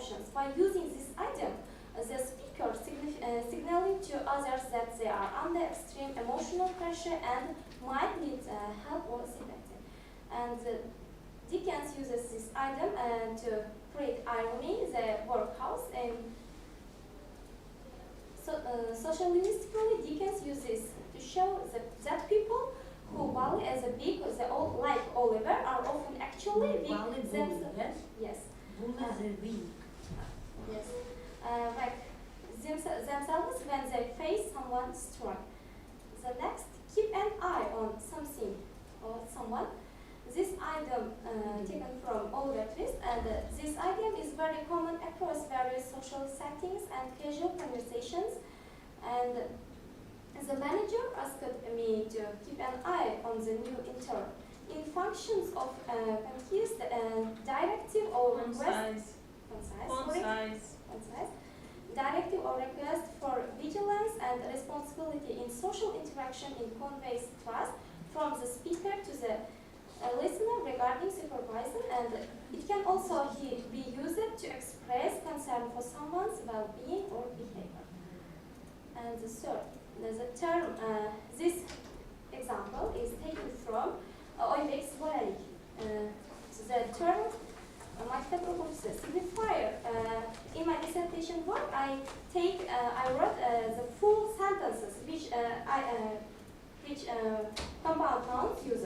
options. By using this item, the speaker signaling to others that they are under extreme emotional pressure and might need help or sympathy. And Dickens uses this item to create irony, the workhouse, and socialistically Dickens uses to show that people who value as a big, like Oliver, are often actually weak themselves. Yes. Yes. Like themselves when they face someone strong. The next, keep an eye on something or someone. This item taken from Oliver Twist, and this item is very common across various social settings and casual conversations. And the manager asked me to keep an eye on the new intern. In functions of conquest, directive or request, directive or request for vigilance and responsibility in social interaction in conveys trust from the speaker to the listener regarding supervision, and it can also be used to express concern for someone's well-being or behavior. And the third, the term, this example is taken from Xorijiy. The term Magistrlik signifier. In my dissertation work, I wrote the full sentences which compound nouns used.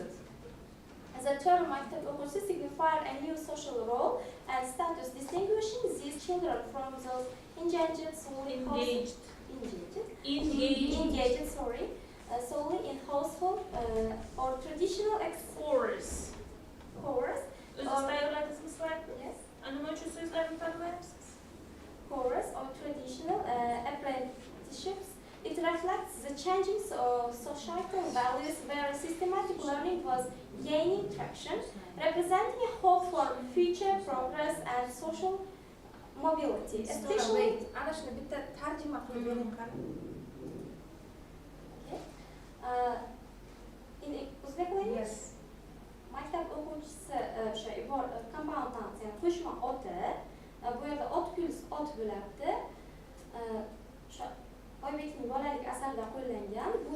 The term Magistrlik signifies a new social role and status distinguishing these children from those engaged solely solely in household or traditional chorus. Yes. Chorus or traditional apprenticeships. It reflects the changing societal values where systematic learning was gaining traction, representing a hope for future progress and social mobility. Especially in Uzbek language, Yes. maktab o'quvchisi bor compound nouns, ya'ni qo'shma oti, bu yerda ot plus ot bo'lyapti. Oybekning bolalik asarida qo'llangan. Bu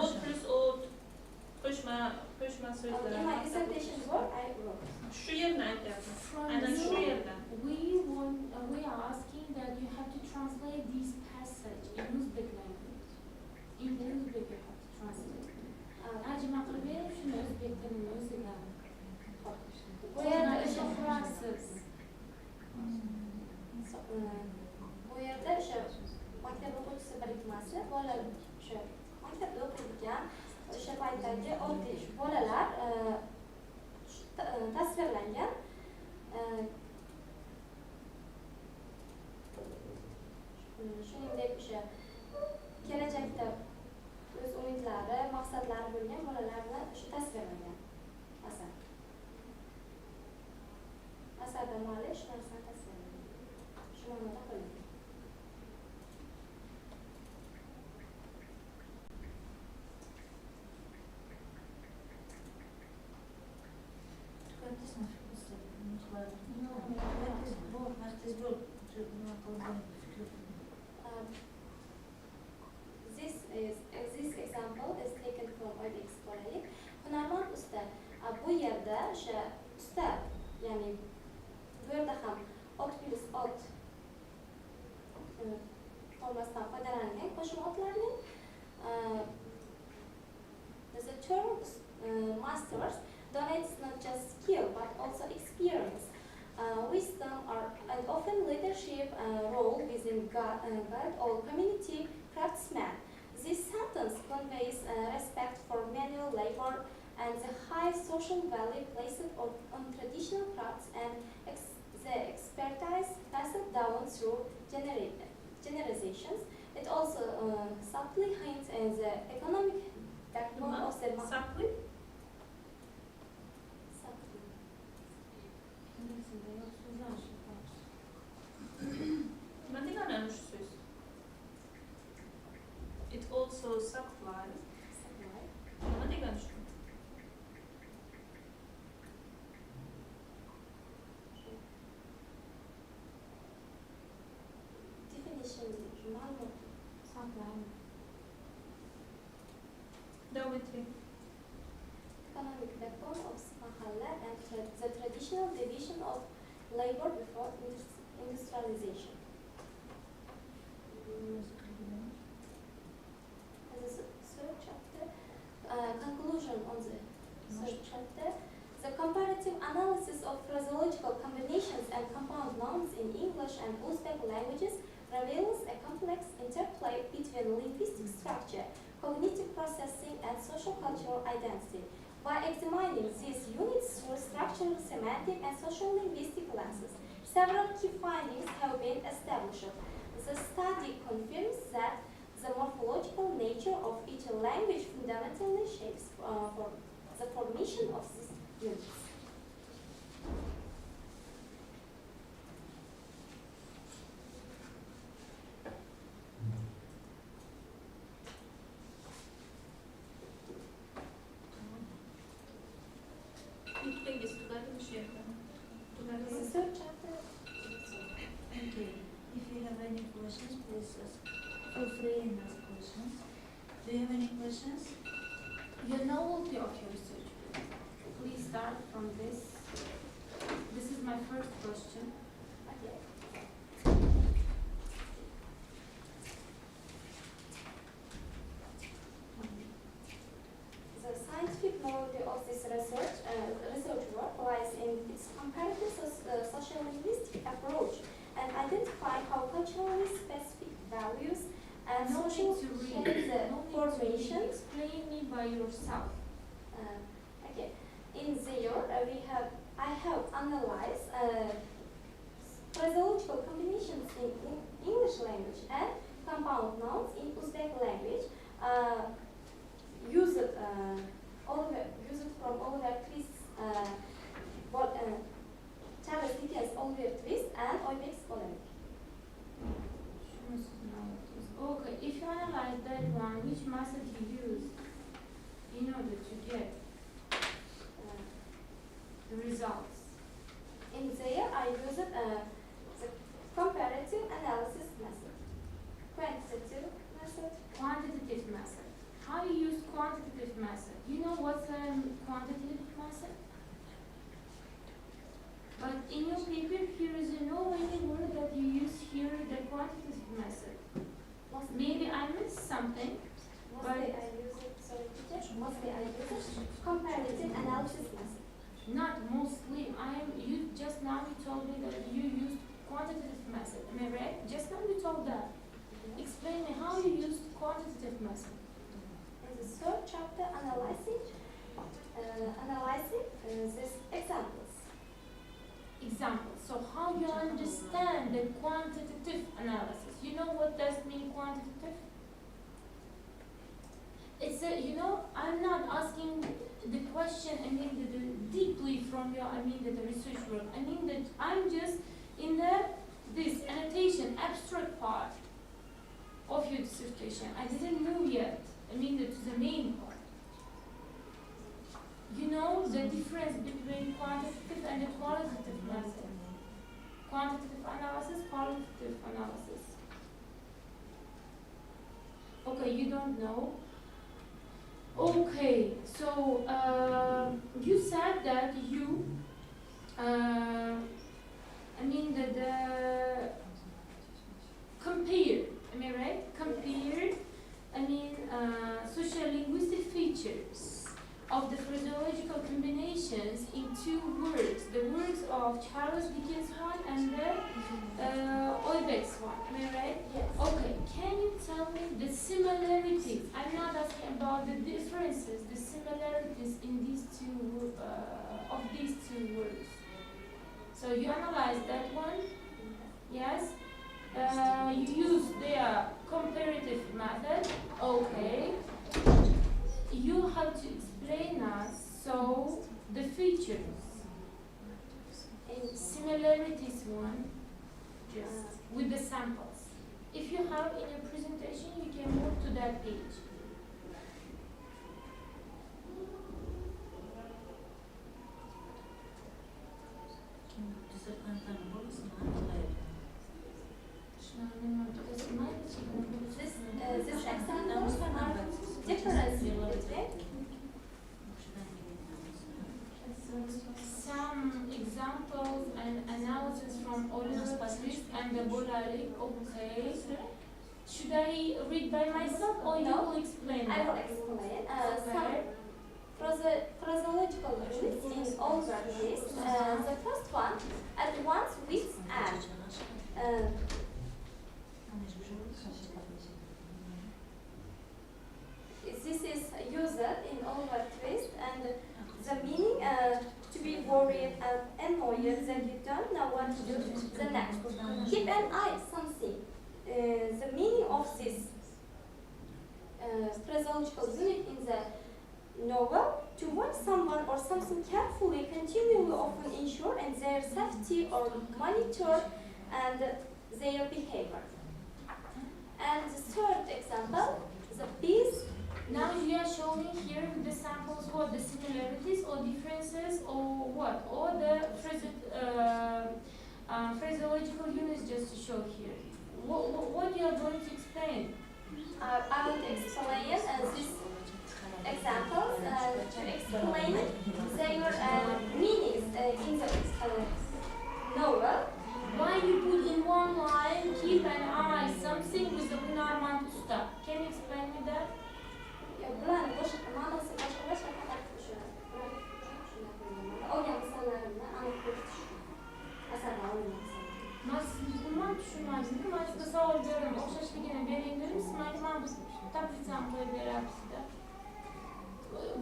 ot plus ot qo'shma so'zlar. In my dissertation work, I wrote. Shu yerni aytyapman. Aynan shu yerda. We are asking that you have to translate this passage in Uzbek language. In Uzbek you have to translate. Tarjima qilib berib, shuni o'zbek tilini o'ziga. Bu yerda o'sha fraksiz. Bu yerda o'sha maktab o'quvchisi birikmasi, bolalar o'sha maktabda o'qiydigan o'sha paytdagi oddiy bolalar tasvirlangan. Shuningdek o'sha kelajakda o'z umidlari, maqsadlari bo'lgan bolalarni o'sha tasvirlangan asar. Asarda muallif shu narsani tasvirlagan. Shu ma'noda qo'llangan. This example is taken from Xorijiy. Hunarmand usta bu yerda o'sha usta, ya'ni bu yerda ham ot plus ot formasidan foydalangan qo'shma otlarning the term masters donates not just skill but also experience, wisdom, and often leadership role within guide or community craftsmen. This sentence conveys respect for manual labor and the high social value placed on traditional crafts and the expertise passed down through generations. It also subtly hints at the economic backbone of the Subtly? Nima degani shu so'z? It also supplies. Nima degani shu? backbone of mahalla and the traditional division of labor before industrialization. And the third chapter, conclusion on the third chapter, the comparative analysis of phraseological combinations and compound nouns in English and Uzbek languages reveals a complex interplay between linguistic structure, cognitive processing, and social-cultural identity. By examining these units through structural, semantic, and social-linguistic lenses, several key findings have been established. The study confirms that the morphological nature of each language fundamentally shapes for the formation of these units. The third chapter. Okay. If you have any questions, please ask. Feel free and ask questions. Do you have any questions? Your novelty of your research. Please start from this. This is my first question. Okay. The scientific novelty of this research work lies in its comparative social-linguistic approach and identifying how culturally specific values and No social need to read. shape the No need to formation. read. Explain me by yourself. Okay. In there, I have analyzed phraseological combinations in English language and compound nouns in Uzbek language. Used from Oliver Twist, Charles Dickens Oliver Twist, and Oybek's polemic. Okay, if you analyze that one, which method you use in order to get the results? In there, I used the comparative analysis method, quantitative method. Quantitative method. How you use quantitative method? You know what's a quantitative method? But in your paper, here is no any word that you use here, the quantitative method. Maybe I missed something. Mostly I use comparative analysis method. Not mostly. You just now you told me that you used quantitative method. Am I right? Just now you told that. Explain me how you used quantitative method. In the third chapter, analyzing these examples. Example. So how you understand the quantitative analysis? You know what does mean quantitative? It's I'm not asking the question, deeply from your, the research work. That I'm just in this annotation, abstract part of your dissertation. I didn't move yet, to the main part. You know the difference between quantitative and the qualitative method. Quantitative analysis, qualitative analysis. Okay, you don't know? Okay, so you said that you, compared, am I right? Compared, social-linguistic features of the phraseological combinations in two works, the works of Charles Dickens one and the Oybek's one, am I right? Yes. Okay, can you tell me the similarities? I'm not asking about the differences, the similarities in these of these two works. So you analyze that one, yes? You use their comparative method, okay. You have to explain us, so the features, in similarities one, just with the samples. If you have in your presentation, you can move to that page. This examples are difference between Koyalik, okay. Should I read by myself or you No. will explain? I will explain. Okay. Some phraseological units in all verbs. The first one, at once with and. This is used in all verbs and the meaning to be worried and annoyed that you don't know what to do the next. Keep an eye on something. The meaning of this phraseological unit in the novel, to watch someone or something carefully, continually, often ensure and their safety or monitor and their behavior. And the third example, the bees. Now you are showing here in the samples what the similarities or differences or what? Or the phraseological units just to show here. What you are going to explain? I will explain these examples to explain their meanings in the novel. Why you put in one line, keep an eye, something with the Hunarmand usta? Can you explain me that? Bularni boshqa ma'nosi boshqa o'sha olgan misollarimni aniq ko'rsatish asarlar olgan. Men sizni umuman tushunmadim. Men sizga savol beraman, o'xshashligini bering dedim. Siz menga mana bu tablisani qo'yib beryapsiz-da.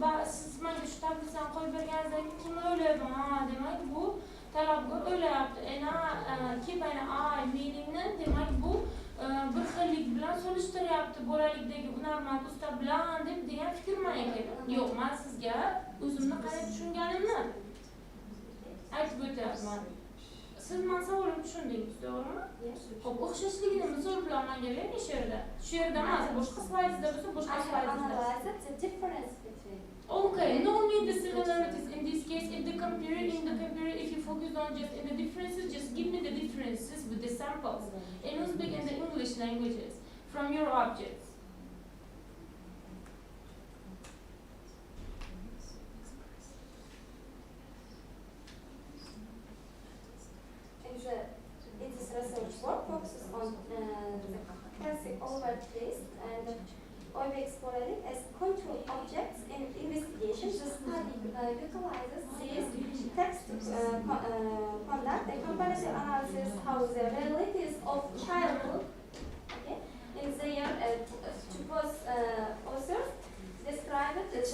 Va siz menga shu tablisani qo'yib berganingizdan keyin kim o'ylaydi? Ha, demak bu talabgor o'ylayapti. Keep an eye meaningni demak bu bir xillik bilan solishtiryapti. Bolalikdagi hunarmand usta bilan deb degan fikr menga keldi. Yo'q, men sizga o'zimni qanday tushunganimni aytib o'tyapman. Siz men savolimni tushundingiz, to'g'rimi? Xo'p, o'xshashligini misol bilan menga bering shu yerda. Shu yerda emas, boshqa slaydda bo'lsa, boshqa slaydda. Analyze the difference between. Okay, no need the similarities in this case. If if you focus on just in the differences, just give me the differences with the samples in Uzbek and the English languages from your objects. In this research work focuses on the classic all-word list and OIB exploring as control objects in investigation. The study utilizes these text conduct a comparative analysis how the realities of childhood, okay, in their to both authors describe their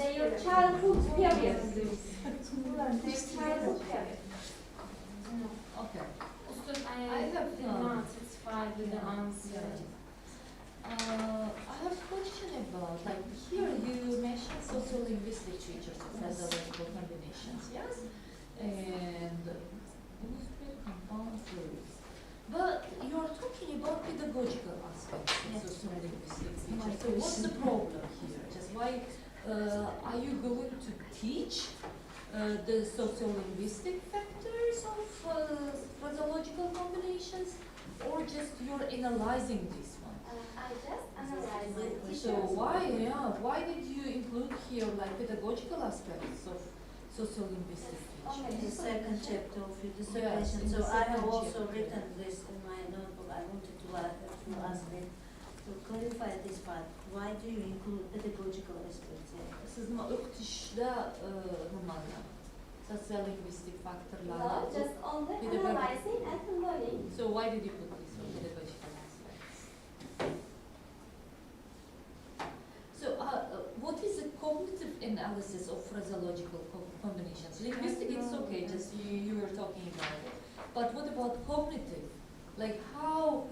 childhood period. Their childhood period. Okay. I have not satisfied with the answer. I have a question about, like, here you mentioned sociolinguistic features of phraseological combinations, yes? And Uzbek compound verbs. But you are talking about pedagogical aspects of sociolinguistic features. So what's the problem here? Just why are you going to teach the sociolinguistic factors of phraseological combinations, or just you're analyzing this one? I just analyzed it. So why did you include here like pedagogical aspects of sociolinguistic Okay. The features? second chapter of your Yes, dissertation. in So the I have second also chapter. written this in my notebook. I wanted to ask it to clarify this part. Why do you include pedagogical aspects here? Siz nima o'qitishda nimani sociolinguistic No, faktorlarni just only Pedagogical. analyzing and learning. So why did you put this on pedagogical aspects? So what is the cognitive analysis of phraseological combinations? Linguistic, it's okay, just you were talking about it. But what about cognitive? Like how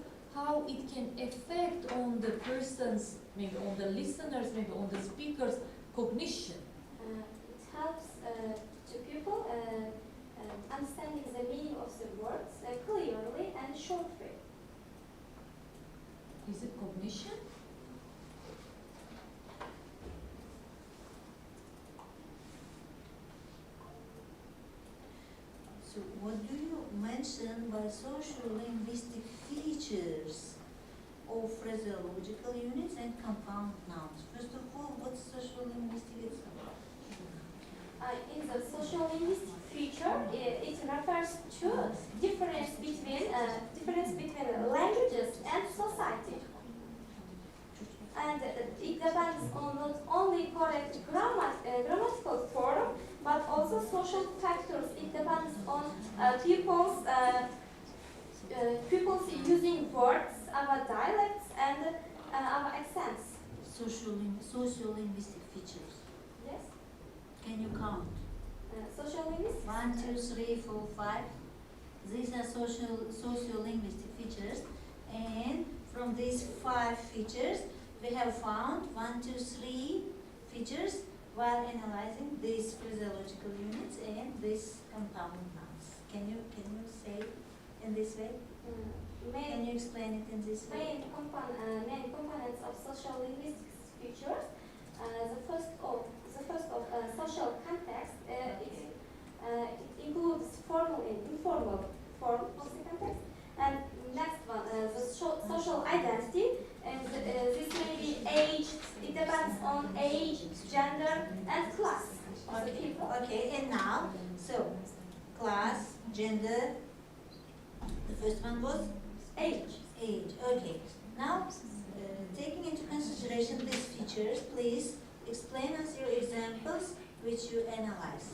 it can affect on the person's, maybe on the listeners, maybe on the speaker's cognition? It helps to people understanding the meaning of the words clearly and shortly. Is it cognition? So what do you mention by social-linguistic features of phraseological units and compound nouns? First of all, what's social-linguistic itself? In the social linguistic feature, it refers to difference between languages and society. And it depends on not only correct grammatical form, but also social factors. It depends on people's using words, our dialects, and our accents. Sociolinguistic features. Yes. Can you count? Social linguistics. 1, 2, 3, 4, 5. These are sociolinguistic features, and from these 5 features, we have found 1, 2, 3 features while analyzing these phraseological units and these compound nouns. Can you say in this way? Can you explain it in this way? Main components of social linguistics features. The first of social context. It includes formal and informal form of the context. And next one, the social identity. And this may be age. It depends on age, gender, and class of the people. Okay, and now, so class, gender. The first one was Age. age. Okay. Now, taking into consideration these features, please explain us your examples which you analyze.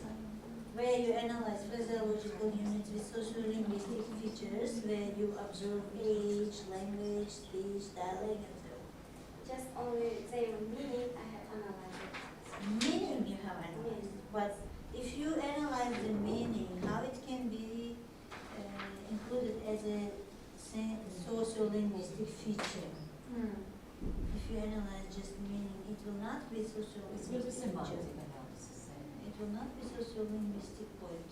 Where you analyze physiological units with sociolinguistic features, where you observe age, language, speech, dialect, and so on. Just only their meaning I have analyzed. Meaning you have analyzed, but if you analyze the meaning, how it can be included as a sociolinguistic feature? If you analyze just meaning, it will not be sociolinguistic feature. It will not be sociolinguistic point.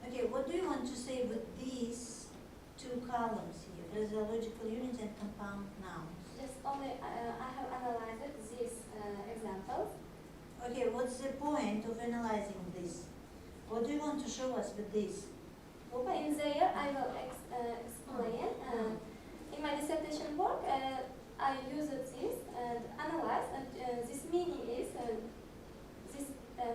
Okay, what do you want to say with these 2 columns here, physiological units and compound nouns? Just only I have analyzed these examples. Okay, what's the point of analyzing this? What do you want to show us with this? Okay, in there I will explain. In my dissertation work, I used this and analyzed, and this meaning is this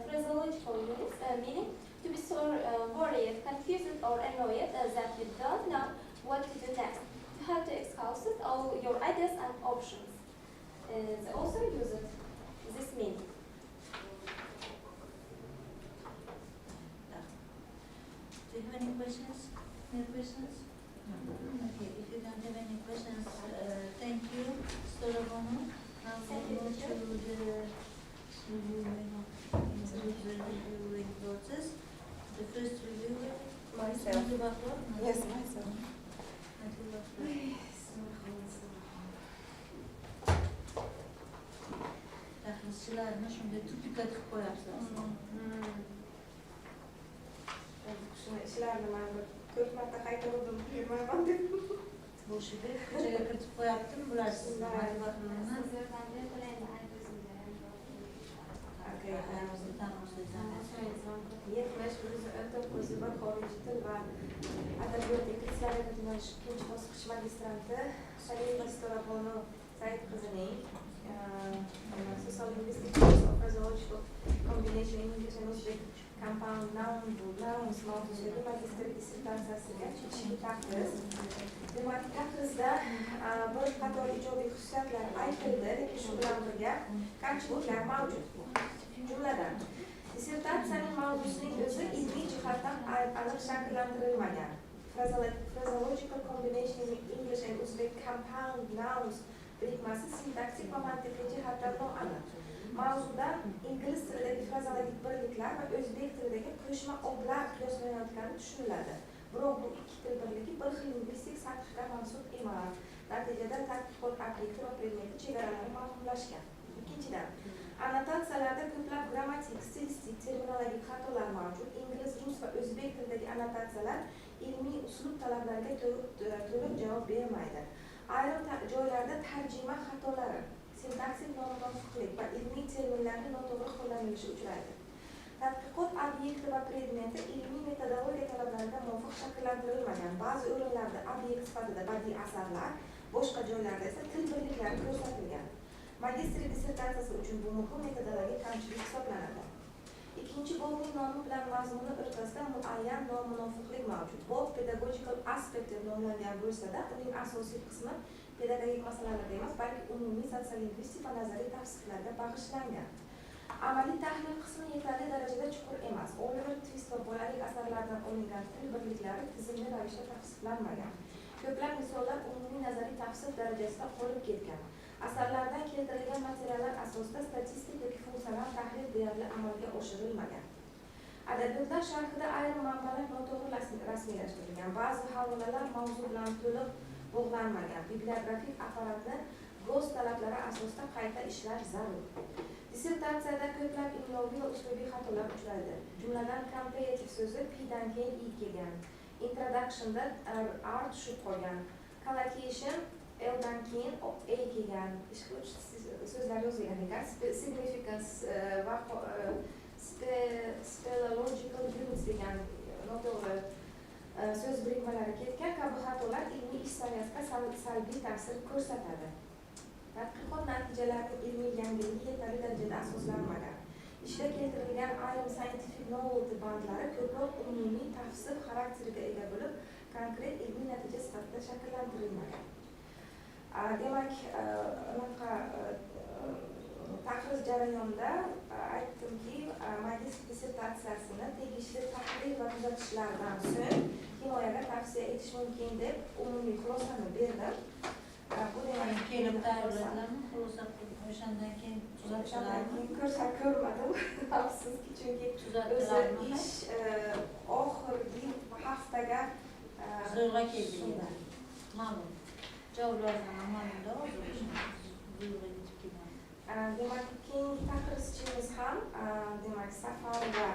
phraseological units meaning to be so worried, confused, or annoyed that you don't know what to do next. You have to exhaust all your ideas and options. They also use this meaning. Do you have any questions? Any questions? Okay, if you don't have any questions, thank you, Storabono. Now we move to the reviewing process. The first reviewer, Myself. Yes, myself. Tahlilchilarni shunday tupiklatib qo'yapsiz. Shuni ishlarni man bir 4 marta qaytardim, bilmayman deb. Bo'shiga ko'chaga kiritib qo'yaptimi bular sizni? Yetmish o'zi bir xorijiy til va adabiyot inglizlari tushunish ikkinchi bosqich magistranti Xorijiy Storabono Said qizining sociolinguistic of physiological combination English and Uzbek compound nouns mavzusidagi magistrlik dissertatsiyasiga taqdiz. Demak, taqdizda bir qator ijobiy xususiyatlar aytildi, lekin shu bilan birga kamchiliklar mavjud. Jumladan, dissertatsiyaning mavzusining o'zi ilmiy jihatdan aniq shakllantirilmagan. Phraseological combination English and Uzbek compound nouns birikmasi sintaktik va mantiqiy jihatdan noaniq. Mavzuda ingliz tilidagi frazeologik birliklar va o'zbek tilidagi qo'shma oblar qiyoslanayotgani tushuniladi. Biroq bu ikki til birligi bir xil lingvistik sathga mansub emas. Natijada tadqiqot obyekti va predmeti chegaralari ma'lumlashgan. Ikkinchidan, annotatsiyalarda ko'plab grammatik, stilistik, terminologik xatolar mavjud. Ingliz, rus va o'zbek tilidagi annotatsiyalar ilmiy uslub talablariga to'liq javob bermaydi. Ayrim joylarda tarjima xatolari, sintaktik nomuvofiqlik va ilmiy terminlarning noto'g'ri qo'llanilishi uchraydi. Tadqiqot obyekti va predmeti ilmiy metodologiya talablariga muvofiq shakllantirilmagan. Ba'zi o'rinlarda obyekt sifatida badiiy asarlar, boshqa joylarda esa til birliklari ko'rsatilgan. Magistrlik dissertatsiyasi uchun bu muhim metodologik kamchilik hisoblanadi. Ikkinchi bobning nomi bilan mazmuni o'rtasida muayyan nomunofiqlik mavjud. Bob pedagogical aspect deb nomlangan bo'lsa-da, uning asosiy qismi pedagogik masalalarga emas, balki umumiy sosiolingvistik va nazariy tavsiflarga bag'ishlangan. Amaliy tahlil qismi yetarli darajada chuqur emas. Oliver Twist va bolalik asarlaridan olingan til birliklari tizimli ravishda tavsiflanmagan. Ko'plab misollar umumiy nazariy tavsif darajasida qolib ketgan. Asarlardan keltirilgan materiallar asosida statistik yoki funksional tahlil deyarli amalga oshirilmagan. Adabiyotlar sharhida ayrim manbalar noto'g'ri rasmiylashtirilgan. Ba'zi havolalar mavzu bilan to'liq bog'lanmagan. Bibliografik apparatni GOS talablari asosida qayta ishlash zarur. Dissertatsiyada ko'plab imloviy va uslubiy xatolar uchraydi. Jumladan comparative so'zi P-dan keyin I kelgan. Introductionda R tushib qolgan. Collocation L-dan keyin A kelgan. So'zlar yozilgan ekan. Significance va spelological units degan noto'g'ri so'z birikmalari ketgan kabi xatolar ilmiy ish saviyasiga salbiy ta'sir ko'rsatadi. Tadqiqot natijalarining ilmiy yangiligi yetarli darajada asoslanmagan. Ishda keltirilgan ayrim scientific novelty bandlari ko'proq umumiy tavsif xarakteriga ega bo'lib, konkret ilmiy natija sifatida shakllantirilmagan. Demak, tahrir jarayonida aytdimki, magistr dissertatsiyasini tegishli tahlil va tuzatishlardan so'ng himoyaga tavsiya etish mumkin deb umumiy xulosani berdim. Bu demak kelib tayyorladimi? Xulosa o'shandan keyin tuzatishlarmi? Ko'rmadim, afsuski, chunki o'zi ish oxirgi haftaga zo'rg'a keldi. Ma'lum. Javoblardan ma'lumda zo'rg'a yetib kelgan. Demak, keyingi taqrizchimiz ham demak Safar va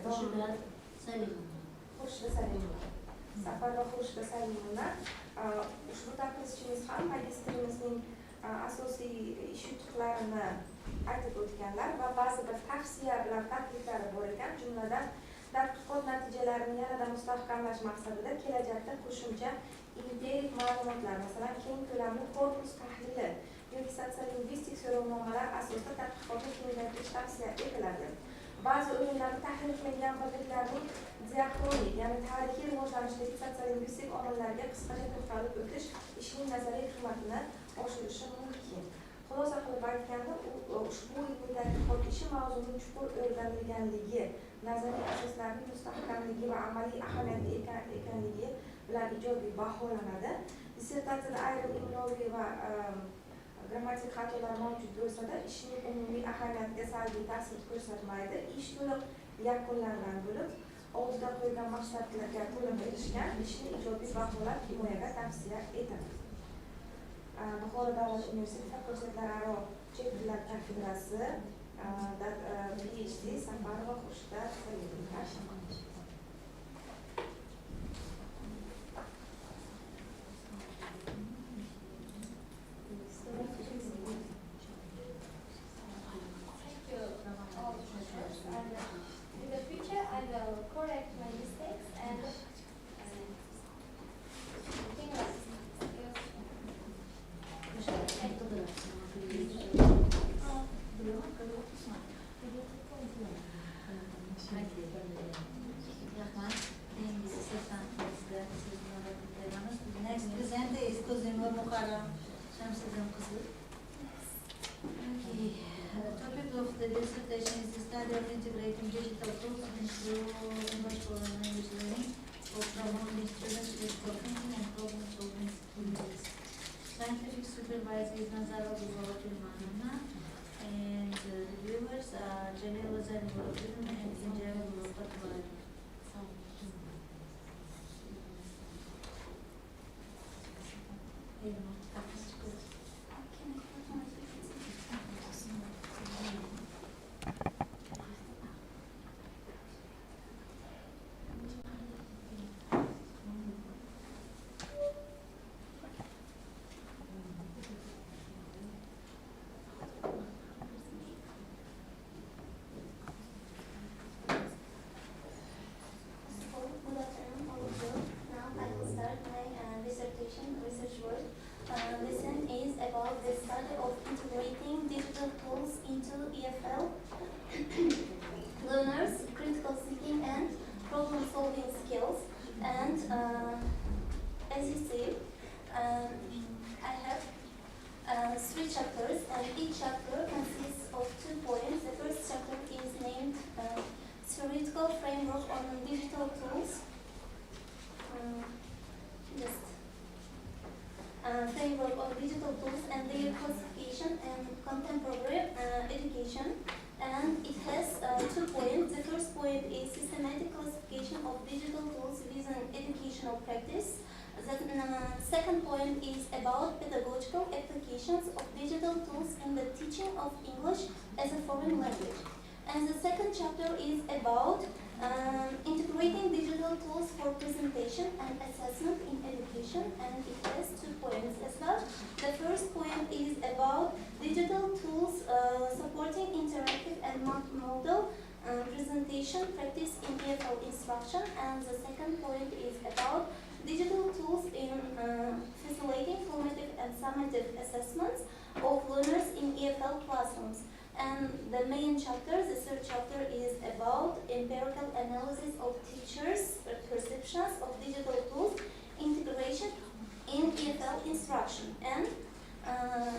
Xurshida Salimova. Xurshida Salimova. Safar va Xurshida Salimova. Ushbu taqrizchimiz ham magistrimizning asosiy ish yutuqlarini aytib o'tganlar va ba'zi bir tavsiya bilan takliflari bor ekan. Jumladan tadqiqot natijalarini yanada mustahkamlash maqsadida kelajakda qo'shimcha empirik ma'lumotlar, masalan, keng ko'lamli korpus tahlili yoki sosiolingvistik so'rovnomalar asosida tadqiqotni kengaytirish tavsiya etiladi. Ba'zi o'yinlarda tahlil qilingan birliklarning diachronik, ya'ni tarixiy rivojlanishdagi sosiolingvistik omillarga qisqacha to'xtalib o'tish ishning nazariy qiymatini oshirishi mumkin. Xulosa qilib aytganda, ushbu ilmiy tadqiqot ishi mavzuning chuqur o'rganilganligi, nazariy asoslarning mustahkamligi va amaliy ahamiyatli ekanligi bilan ijobiy baholanadi. Dissertatsiyada ayrim imloviy va grammatik xatolar mavjud bo'lsa-da, ishning umumiy ahamiyatiga salbiy ta'sir ko'rsatmaydi. Ish to'liq yakunlangan bo'lib, oldida qo'yilgan maqsadlarga to'liq erishgan, ishni ijobiy baholab himoyaga tavsiya etadi. Buxoro davlat universiteti fakultetlararo chet tillar kafedrasi PhD Safarova Xurshida Salimova. In the future, I will correct my mistakes and Next presenter is Kuzima Muharram Shamsuddin Qizil. Okay. The topic of the dissertation is the study of integrating digital tools into English for language learning for promoting students critical thinking and problem solving skills. Scientific supervisor is Nazarov Ivanovna, and the reviewers are Jalil Zainullah and Injera Patwari. chapters, and each chapter consists of 2 poems. The first chapter is named Theoretical Framework on Digital Tools. Framework of digital tools and their classification and contemporary education. And it has 2 points. The first point is systematic classification of digital tools within educational practice. The second point is about pedagogical applications of digital tools in the teaching of English as a foreign language. And the second chapter is about integrating digital tools for presentation and assessment in education, and it has 2 points as well. The first point is about digital tools supporting interactive and multimodal presentation practice in EFL instruction, and the second point is about digital tools in facilitating formative and summative assessments of learners in EFL classrooms. And the main chapter, the third chapter, is about empirical analysis of teachers' perceptions of digital tools integration in EFL instruction. And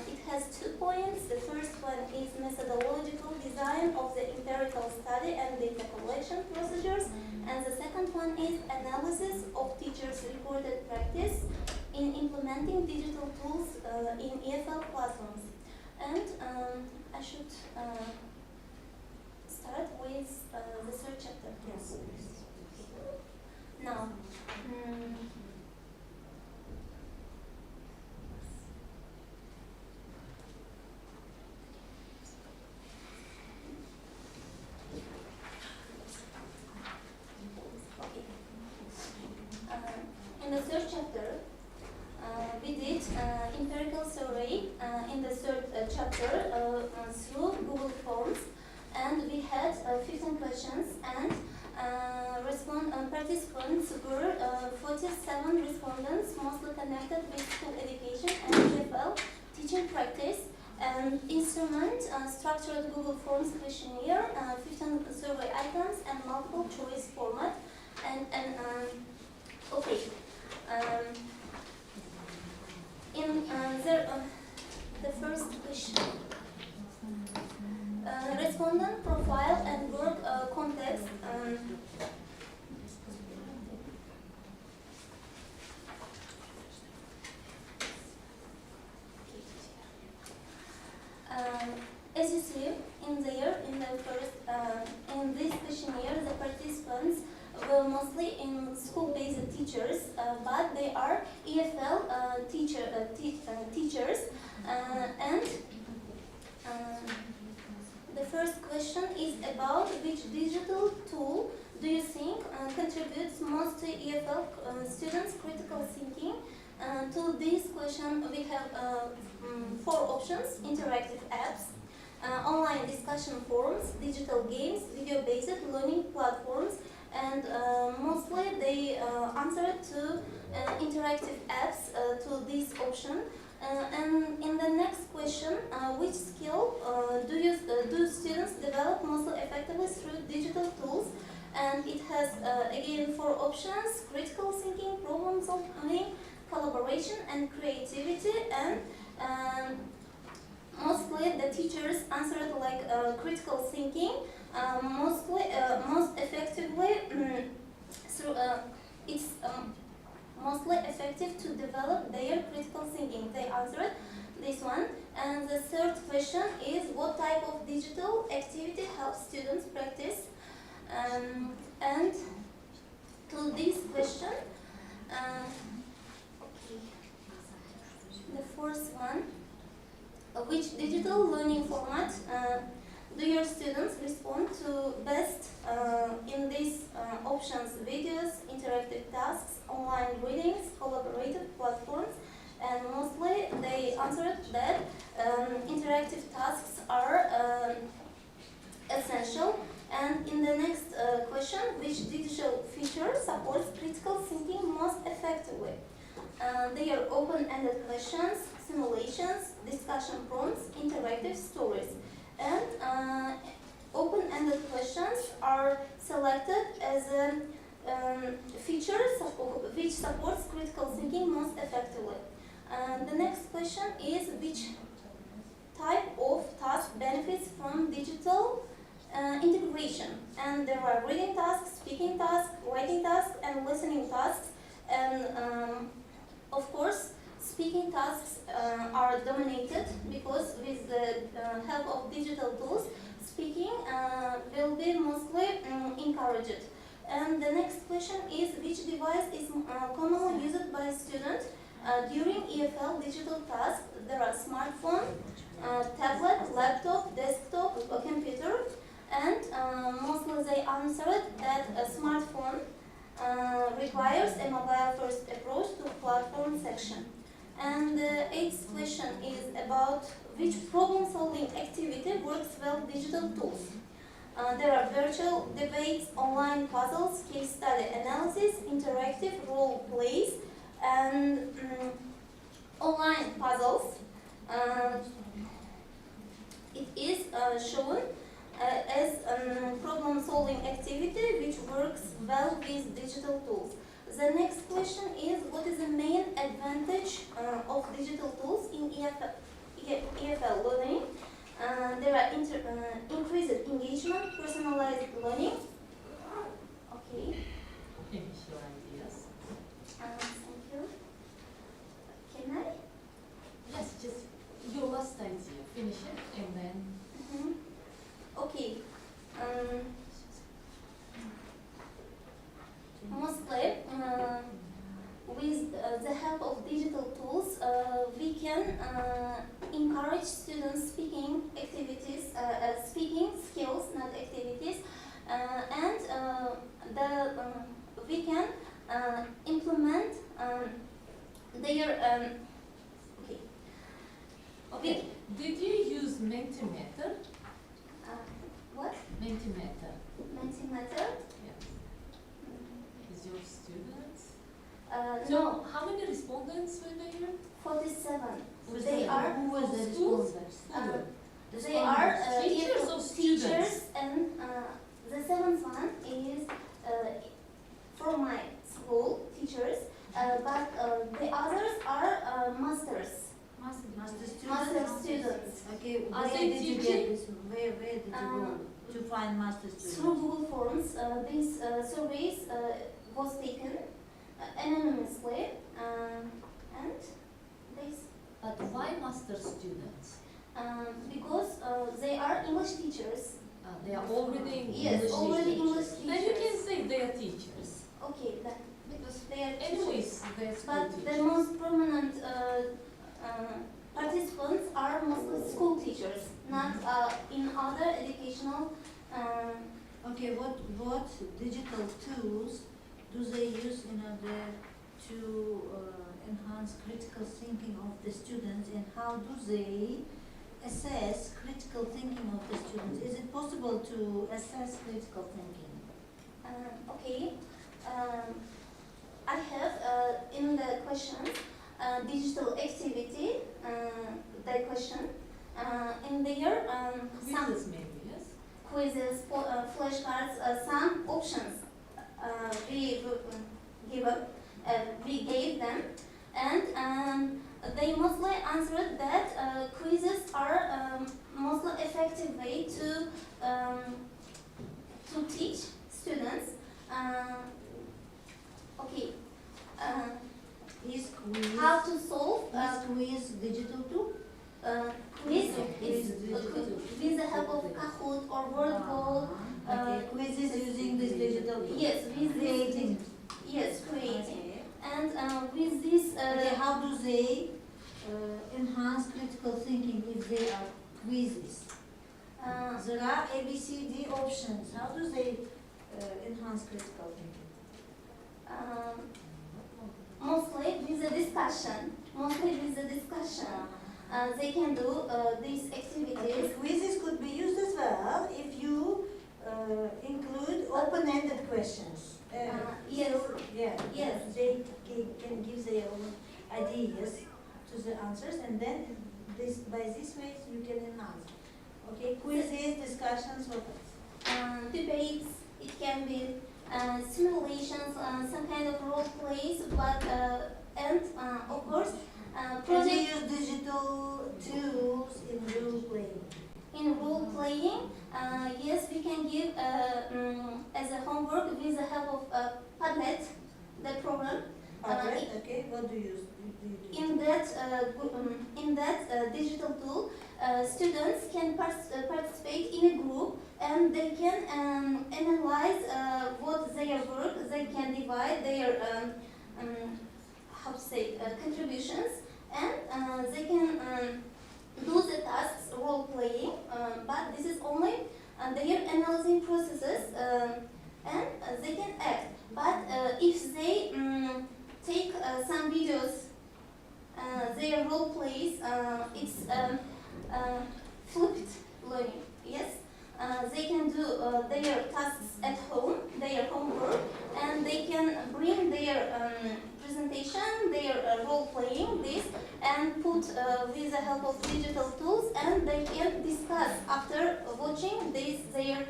it has 2 points. The first one is methodological design of the empirical study and data collection procedures, and the second one is analysis of teachers' reported practice in implementing digital tools in EFL classrooms. And I should start with the third chapter. Yes. Now, in the third chapter, we did empirical survey in the third chapter through Google Forms, and we had 15 questions, and participants were 47 respondents, mostly connected with school education and EFL teaching practice. And instrument structured Google Forms questionnaire, 15 survey items, and multiple choice format. Okay. In the first question, respondent profile and work context. As you see in this questionnaire, the participants were mostly in school-based teachers, but they are EFL teachers. The first question is about which digital tool do you think contributes most to EFL students' critical thinking. To this question, we have 4 options: interactive apps, online discussion forums, digital games, video-based learning platforms, and mostly they answered to interactive apps to this option. And in the next question, which skill do students develop mostly effectively through digital tools? And it has again 4 options: critical thinking, problem solving, collaboration, and creativity. And mostly the teachers answered like critical thinking, most effectively through it's mostly effective to develop their critical thinking. They answered this one. And the third question is what type of digital activity helps students practice. And to this question, the first one, which digital learning format do your students respond to best in these options: videos, interactive tasks, online readings, collaborative platforms? And mostly they answered that interactive tasks are essential. And in the next question, which digital feature supports critical thinking most effectively? They are open-ended questions, simulations, discussion prompts, interactive stories. And open-ended questions are selected as a feature which supports critical thinking most effectively. The next question is which on digital integration. And there are reading tasks, speaking tasks, writing tasks, and listening tasks. And of course, speaking tasks are dominated because with the help of digital tools, speaking will be mostly encouraged. And the next question is, which device is commonly used by students during EFL digital tasks? There are smartphone, tablet, laptop, desktop, a computer, and mostly they answered that a smartphone requires a mobile-first approach to platform section. And the eighth question is about which problem-solving activity works well with digital tools. There are virtual debates, online puzzles, case study analysis, interactive role plays, and online puzzles. It is shown as a problem-solving activity which works well with digital tools. The next question is, what is the main advantage of digital tools in EFL learning? There are increased engagement, personalized learning. Okay. Initial ideas. Thank you. Can I? Yes, just your last idea. Finish it and then. Okay. Mostly, with the help of digital tools, we can encourage students speaking activities, speaking skills, not activities, and we can implement their. Okay. Did you use Mentimeter? What? Mentimeter. Mentimeter? Yeah. Is your students? No, How many respondents were there? 47. Was They the- are Who was the schools? respondent? They are Teachers or students? teachers, and the seventh one is from my school, teachers, but the others are masters. Master students? Master students. Okay, Are where they did you teaching? get this? Where did you go to find master students? Through Google Forms, these surveys was taken anonymously, and this But why master students? because they are English teachers. They are already English Yes, already teachers. English Then you can teachers. say they are teachers. Okay, then because they are teachers. Anyways, they're school But the teachers. most prominent participants are mostly school teachers, not in other educational. Okay, what digital tools do they use in order to enhance critical thinking of the students, and how do they assess critical thinking of the students? Is it possible to assess critical thinking? Okay, I have in the question digital activity, the question. In there, some Quizzes maybe, yes? quizzes, flashcards, some options we gave them, and they mostly answered that quizzes are mostly effective way to teach students. Okay. Is quiz, How to solve quiz digital tool? quiz Quiz is digital. with the help of Kahoot or WordCall. Okay, quizzes using this digital tool. Yes, with this. Creating. Yes, creating. Okay. And with this. Okay, how do they enhance critical thinking if they are quizzes? There are A, B, C, D options. How do they enhance critical thinking? Mostly with the discussion. They can do these Okay, activities. quizzes could be used as well if you include open-ended questions. Yes. Yeah. Yes. They can give their own ideas to the answers, and then by this way you can enhance. Okay, quizzes, discussions, what else? Debates, it can be simulations, some kind of role plays, but and of course Can you project use digital tools in role playing? in in role playing, yes, we can give as a homework with the help of Padlet, the program. Padlet, okay, what do you use? In that digital tool, students can participate in a group, and they can analyze what their work. They can divide their contributions, and they can do the tasks role playing. But this is only their analyzing processes, and they can act. But if they take some videos, their role plays, it's flipped learning. Yes, they can do their tasks at home, their homework, and they can bring their presentation, their role playing this, and put with the help of digital tools, and they can discuss after watching their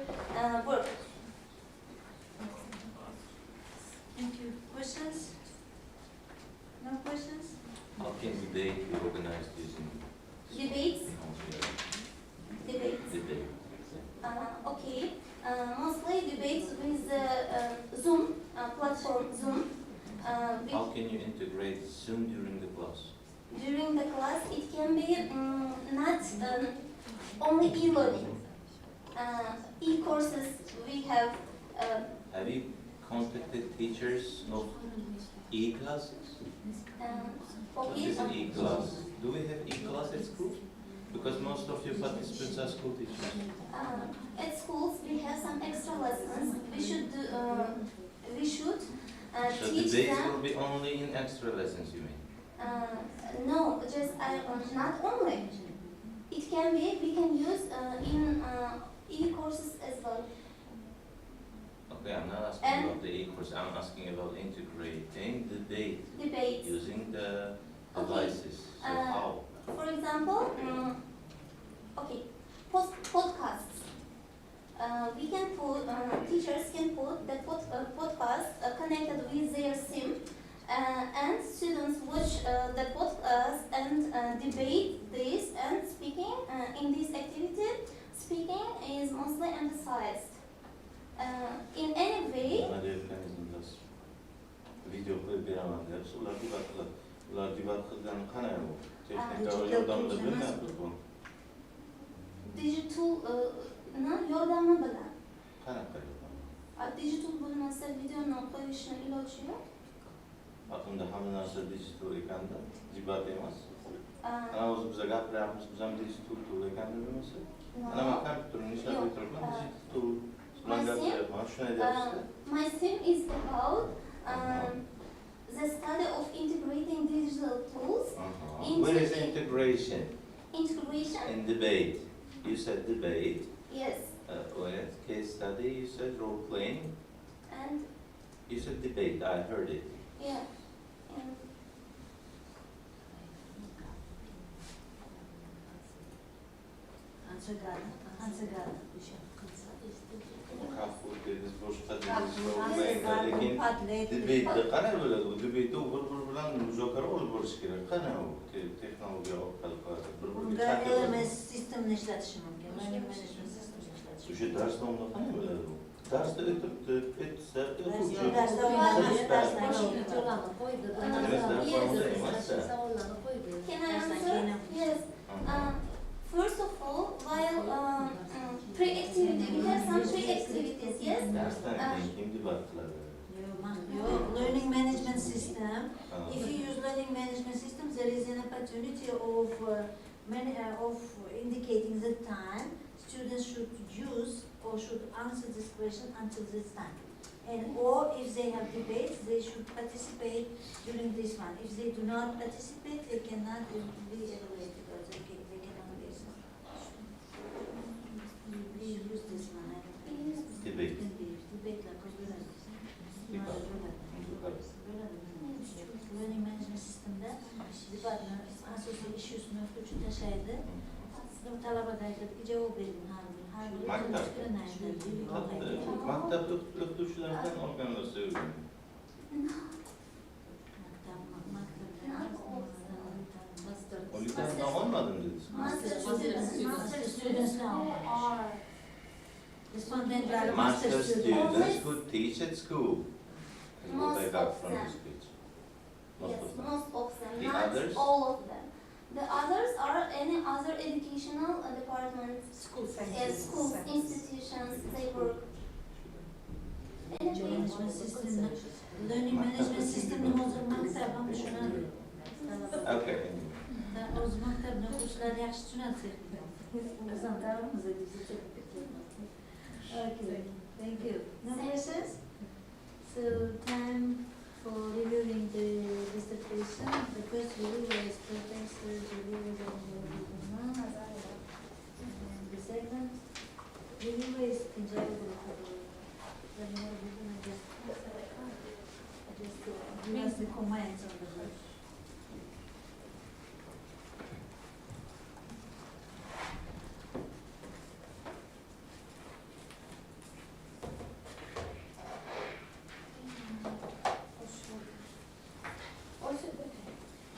work. Thank you. Questions? No questions? How can debate be organized using Debates. Debates. debate? Okay. Mostly debates with Zoom platform Zoom. How can you integrate Zoom during the class? During the class, it can be not only e-learning. E-courses we have. Have you contacted teachers of e-classes? What Okay. is e-class? Do we have e-class at school? Because most of your participants are school teachers. At schools, we have some extra lessons. We should So teach debates them. will be only in extra lessons, you mean? No, just not only. It can be, we can use in e-courses as well. Okay, I'm not asking about the e-course, I'm asking about integrating debate Debates. using the Okay. devices. So how? For example, okay, podcasts. We can put, teachers can put the podcast connected with their SIM, and students watch the podcast and debate this, and speaking in this activity, speaking is mostly emphasized. In any way, Bana diyorsanız video koyup bir alan diyoruz. Ular dibat kılgan kanaya bu. Teknik yordamda bir ne yapıyor bu? digital yordamı bilan. Qanaqa yordam? Digital bo'lmasa videoni qo'yishni iloji yo'q. Aqlımda hamma narsa digital ekanda, dibat emas. Ana o'zi biza gapiramiz, biz ham digital tool ekanini bilmasa. Ana men kompyuterni ishlab o'tiribman, digital tool bilan gapiryapman. Shuni aytyapsiz. My theme is about the study of integrating digital tools. Where is integration? Integration, In debate. You said debate. yes, Where case study, you said role playing. and You said debate, I heard it. yeah, and Kafur dediniz, boşqa dediniz, role playing. Lekin Padlet. debate'da qanday bo'ladi? Bu debate'da bir bilan muzokara olib borish kerak. Qanday u texnologiya orqali qiladi? Bir-biriga Unga chat LMS sistemini ishlatishi mumkin. Learning management sistemini ishlatishi O'sha darsda unda qanday bo'ladi bu? Darsda o'tiribdi, ketsa, o'quvchi. Darsda o'ynaydi, darsdan keyin. can I answer? Yes. First of all, while pre-activity, we have some pre-activities, yes? Darsdan keyin kim debat qiladi? Learning management system. If you use learning management system, there is an opportunity of indicating the time students should use or should answer this question until this time. And or if they have debates, they should participate during this one. If they do not participate, they cannot be evaluated or they cannot be assessed. We use this one. Debate. Debate like Debat. Learning management systemda debatni asosiy ish yuzini o'qituvchi tashlaydi. Talabaga aytadi, javob bering har bir fikrini aytadi. Maktabda o'qituvchilardan olgan narsa o'rganadi. Olimpiyatdan olmadimi? dediniz? Master students now. Are. Respondentlar Master students who teach at school. Is what I Most got of from them. the speech. Yes, most of them, The not others? all of them. The others are any other educational departments, School schools, institutions, they work. Anything. management system, learning management system hozir maktab ham tushunadi. Okay. O'zi maktabni o'quvchilar yaxshi tushunadi. Okay, thank you. No questions? So time for reviewing the dissertation. The first reviewer is Professor Xorijiy. And the second reviewer is enjoyable for the just give us the comments on the book.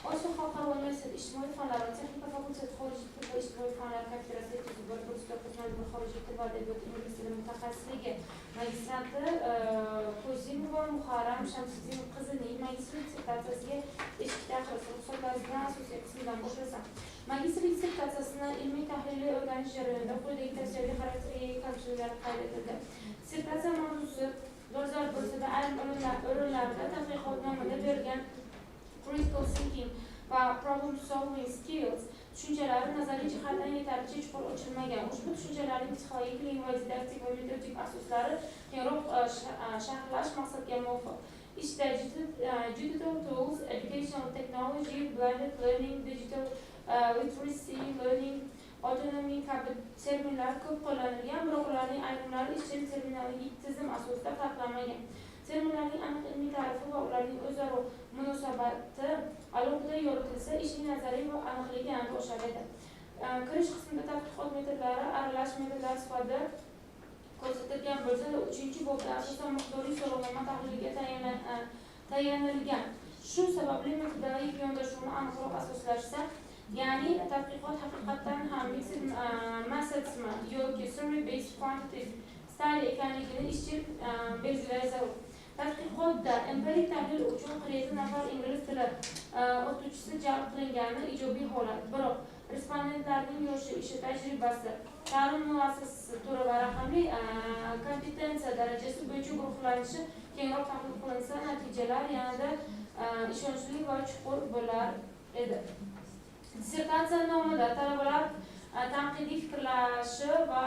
Osiyo Xalqaro Universiteti ijtimoiy fanlar va texnika fakulteti xorijiy til va ijtimoiy fanlar kafedrasiya xorijiy til va adabiyoti ingliz tili mutaxassisligi magistranti Kozimova Muharram Shamsiddin qizining magistrlik dissertatsiyasiga eshik daxlisi ruxsatlari bilan asosiy qismidan boshlasam. Magistrlik dissertatsiyasini ilmiy tahliliy o'rganish jarayonida quyidagi tavsiyaviy xarakterga kamchiliklar qayd etildi. Dissertatsiya mavzusi dolzarb bo'lsa-da, ayrim o'rinlarda tadqiqotnomada berilgan critical thinking va problem solving skills tushunchalari nazariy jihatdan yetarlicha chuqur ochilmagan. Ushbu tushunchalarning psixologik va didaktik va metodik asoslari keyinroq sharhlash maqsadga muvofiq. Ishda digital tools, educational technology, blended learning, digital literacy, learning, autonomy kabi terminlar ko'p qo'llanilgan, biroq ularning ayrimlari ishchi terminologik tizim asosida farqlanmagan. Terminlarning aniq ilmiy ta'rifi va ularning o'zaro munosabati alohida yoritilsa, ishning nazariy va aniqligi yanada oshar edi. Kirish qismida tadqiqot metodlari aralash metodlar sifatida ko'rsatilgan bo'lsa, 3-bobda asosan miqdoriy so'rovnoma tahliliga tayanilgan. Shu sababli metodologik yondashuvni aniqroq asoslashsa, ya'ni tadqiqot haqiqatan ham mixed methodsmi yoki survey based quantitative study ekanligini ishchi belgilash zarur. Tadqiqotda empirik tahlil uchun 47 nafar ingliz tili o'qituvchisi jalb qilingani ijobiy holat. Biroq respondentlarning yoshi, ishi tajribasi, ta'lim muassasasi turi va raqamli kompetensiya darajasi bo'yicha guruhlanishi keyinroq tahlil qilinsa, natijalar yanada ishonchli va chuqur bo'lar edi. Dissertatsiya nomida talabalar tanqidiy fikrlashi va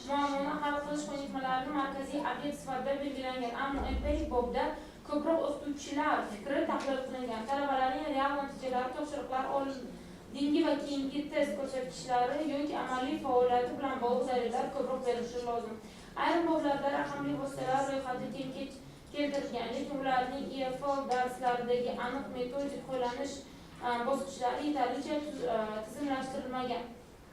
muammoni hal qilish ko'nikmalarini markaziy obyekt sifatida belgilangan, ammo empirik bobda ko'proq o'qituvchilar fikri tahlil qilingan. Talabalarning real natijalari, topshiriqlar oldingi va keyingi test ko'rsatkichlari yoki amaliy faoliyati bilan bog'liq dalillar ko'proq berilishi lozim. Ayrim boblarda raqamli vositalar ro'yxati keng keltirilgan, lekin ularning EFL darslaridagi aniq metodik qo'llanish bosqichlari yetarlicha tizimlashtirilmagan.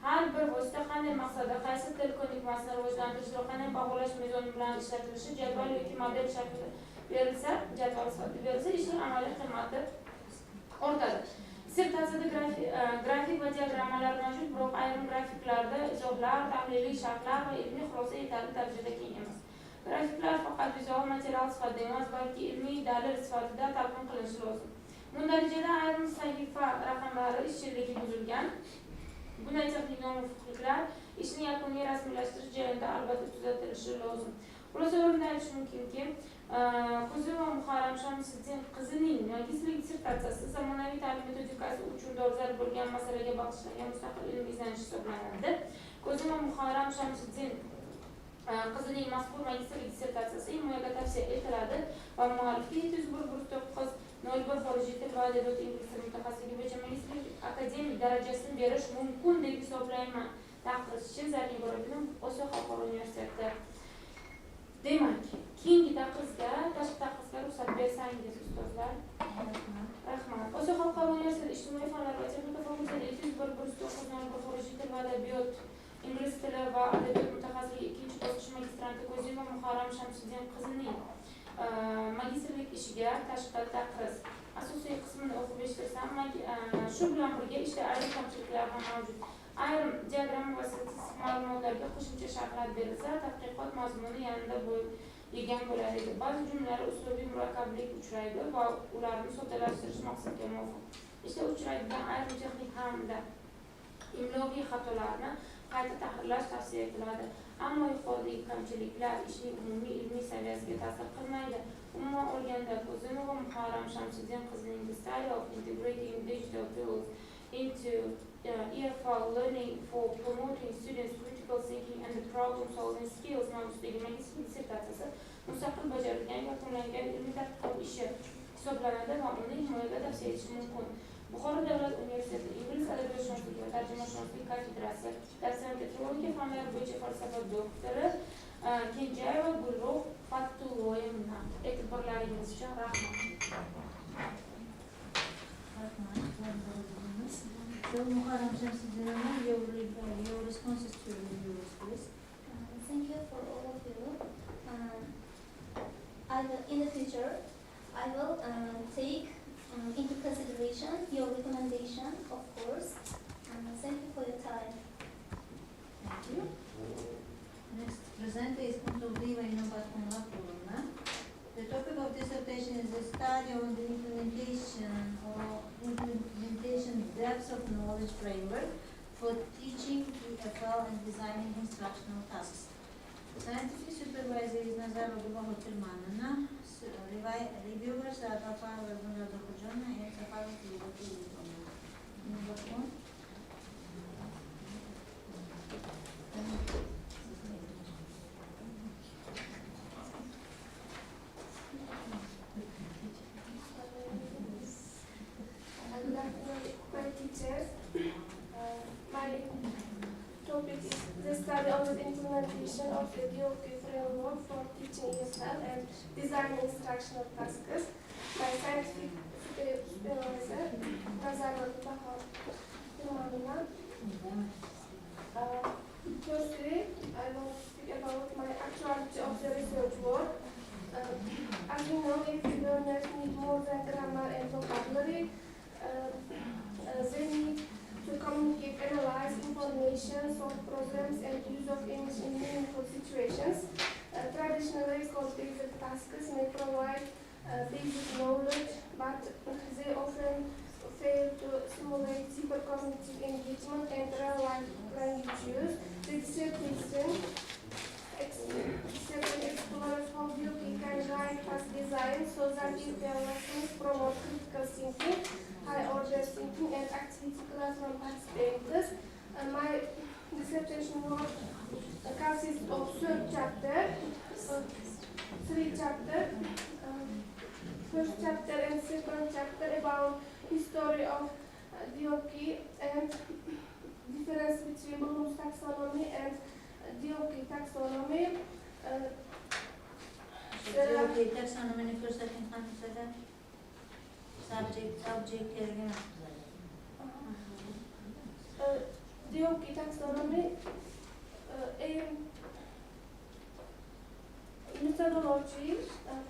Har bir vosita qanday maqsadda, qaysi til ko'nikmasini rivojlantirish va qanday baholash mezoni bilan ishlatilishi jadval yoki model shaklida berilsa, ishning amaliy qiymati ortadi. Dissertatsiyada grafik va diagrammalar mavjud, biroq ayrim grafiklarda izohlar, tahliliy sharhlar va ilmiy xulosa yetarli darajada keng emas. Grafiklar faqat vizual material sifatida emas, balki ilmiy dalil sifatida talqin qilinishi lozim. Mundarijada ayrim sahifa raqamlari ishchiligi buzilgan. Bunday texnik nomuvofiqliklar ishni yakuniy rasmiylashtirish jarayonida albatta tuzatilishi lozim. Xulosa o'rinda aytish mumkinki, Kozimova Muharram Shamsiddin qizining magistrlik dissertatsiyasi zamonaviy ta'lim metodikasi uchun dolzarb bo'lgan masalaga bag'ishlangan mustaqil ilmiy izlanish hisoblanadi. Kozimova Muharram Shamsiddin qizining mazkur magistrlik dissertatsiyasi himoyaga tavsiya etiladi va muallifi 701-901 xorijiy til va adabiyot ingliz tili mutaxassisligi bo'yicha magistrlik akademik darajasini berish mumkin deb hisoblayman. Taqdirchi Zarnigorodining Osiyo Xalqaro Universiteti. Demak, keyingi taqrizga, tashqi taqrizga ruxsat bersangiz ustozlar. Rahmat. Osiyo Xalqaro Universiteti ijtimoiy fanlar va texnika fakulteti 701-901 xorijiy til va adabiyot ingliz tili va adabiyot mutaxassisligi 2-bosqich magistranti Kozimova Muharram Shamsiddin qizining magistrlik ishiga tashqi taqriz asosiy qismini o'qib eshittirsam, shu bilan birga ishda ayrim kamchiliklar ham mavjud. ayrim diagram va statistik ma'lumotlarga qo'shimcha sharhlar berilsa, tadqiqot mazmuni yanada yegan bo'ladi. Ba'zi jumlalar uslubiy murakkablik uchraydi va ularni soddalashtirish maqsadga muvofiq ishda uchraydigan ayrim texnik hamda imloviy xatolarni qayta tahrirlash tavsiya etiladi. Ammo yuqoridagi kamchiliklar ishning umumiy ilmiy saviyasiga ta'sir qilmaydi. Umuman olganda, Kozimova Muharram Shamsiddin qizining The Study of Integrating Digital Tools into EFL Learning for Promoting Students' Critical Thinking and Problem-Solving Skills mavzusidagi magistrlik dissertatsiyasi mustaqil bajarilgan yakunlangan ilmiy tadqiqot ishi hisoblanadi va uni himoyaga tavsiya etish mumkin. Buxoro davlat universiteti Ingliz adabiyoti va tarjimashunoslik kafedrasi dotsenti, filologiya fanlari bo'yicha falsafa doktori Kenjayeva Gulruh Fatulloyevna, e'tiborlaringiz uchun rahmat. So, Muharram Shamsiddin, your responses to reviewers, please. Thank you for all of you. In the future, I will take into consideration your recommendation, of course. Thank you for your time. Thank you. Next presenter is Kuntuldiva Inobatkunla Purna. The topic of dissertation is a study on the implementation depth of knowledge framework for teaching EFL and designing instructional tasks. Scientific supervisor is Nazarova Dubova Tilmanina. Reviewers are Papa Vaguna Dokujana and Papa Vaguna. My teachers, my topic is the study of the implementation of the DOP framework for teaching EFL and designing instructional tasks. My scientific supervisor, Nazarova Dubova. Firstly, I will speak about my actuality of the research work. As you know, if learners need more than grammar and vocabulary, they need to communicate, analyze information, solve problems, and use of English in meaningful situations. Traditionally, code-based tasks may provide basic knowledge, but they often fail to simulate deeper cognitive engagement and real-life language use. The dissertation explores how DOP can guide task design so that their lessons promote critical thinking, high-order thinking, and activity classroom participants. My dissertation work consists of three chapters. First chapter and second chapter about history of DOP and difference between Bloom's taxonomy and DOP taxonomy. DOP taxonomy first I think subject DOP taxonomy methodology,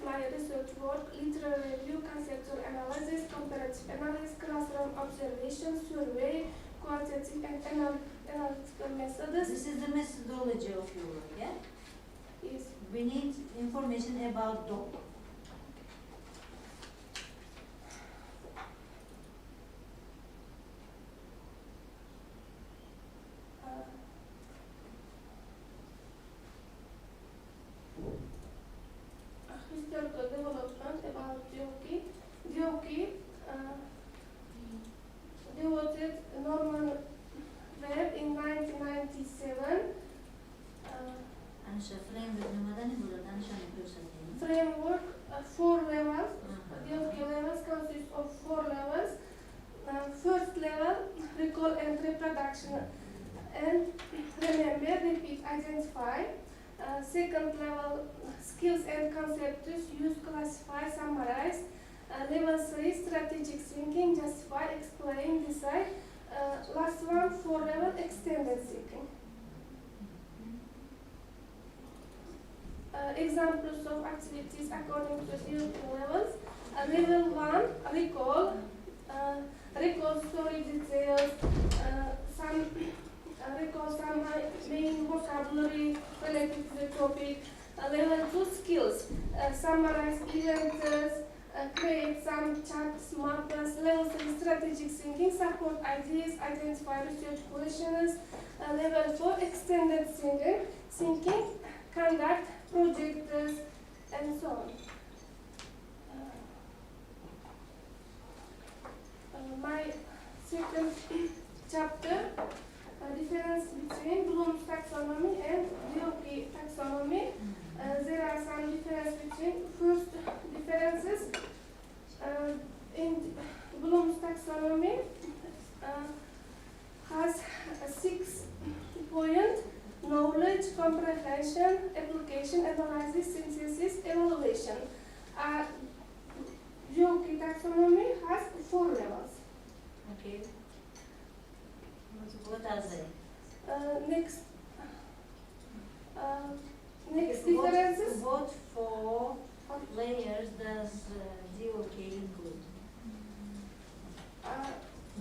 my research work, literary review, conceptual analysis, comparative analysis, classroom observation, survey, qualitative and analytical methods. This is the methodology of your work, yeah? Yes. We need information about DOP. Historical development about DOP. DOP devoted Norman Webb in 1997. Framework, 4 levels. DOP levels consist of 4 levels. First level, recall and reproduction, and remember, repeat, identify. Second level, skills and concepts, use, classify, summarize. Level 3, strategic thinking, justify, explain, decide. Last one, 4 level, extended thinking. Examples of activities according to DOP levels. Level 1, recall. Recall story details, some recall some main vocabulary related to the topic. Level 2 skills, summarize events, create some charts, maps. Level 3 strategic thinking, support ideas, identify research questions. Level 4 extended thinking, conduct projects, and so on. My second chapter, difference between Bloom's taxonomy and Xorijiy taxonomy. There are some differences between first differences in Bloom's taxonomy has a 6-point knowledge, comprehension, application, analysis, synthesis, evaluation. Xorijiy taxonomy has 4 levels. Okay. What are they? Next differences. What 4 layers does Xorijiy include?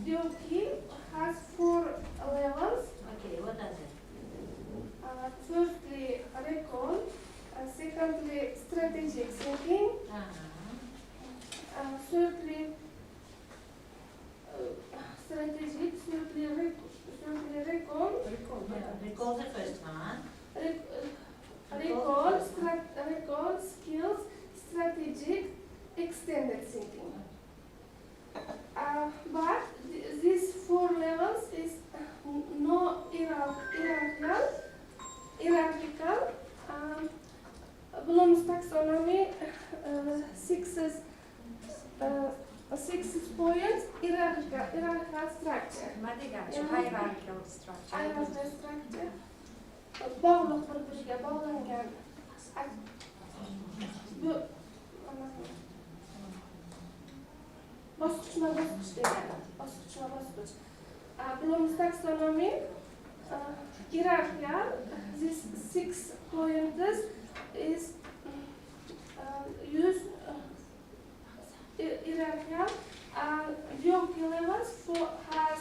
Xorijiy has 4 levels. Okay, what are they? Firstly, recall. Secondly, strategic thinking. Thirdly, strategic. Thirdly, recall. Recall the first one. Recall, skills, strategic, extended thinking. But these 4 levels is no hierarchical. Bloom's taxonomy 6 points hierarchical structure. Hierarchical structure. Hierarchical structure. Bağlıq bir-biriga bağlangan. Bosqichma-bosqich degani. Bosqichma-bosqich. Bloom's taxonomy hierarchical. These 6 points is used hierarchical. Xorijiy levels has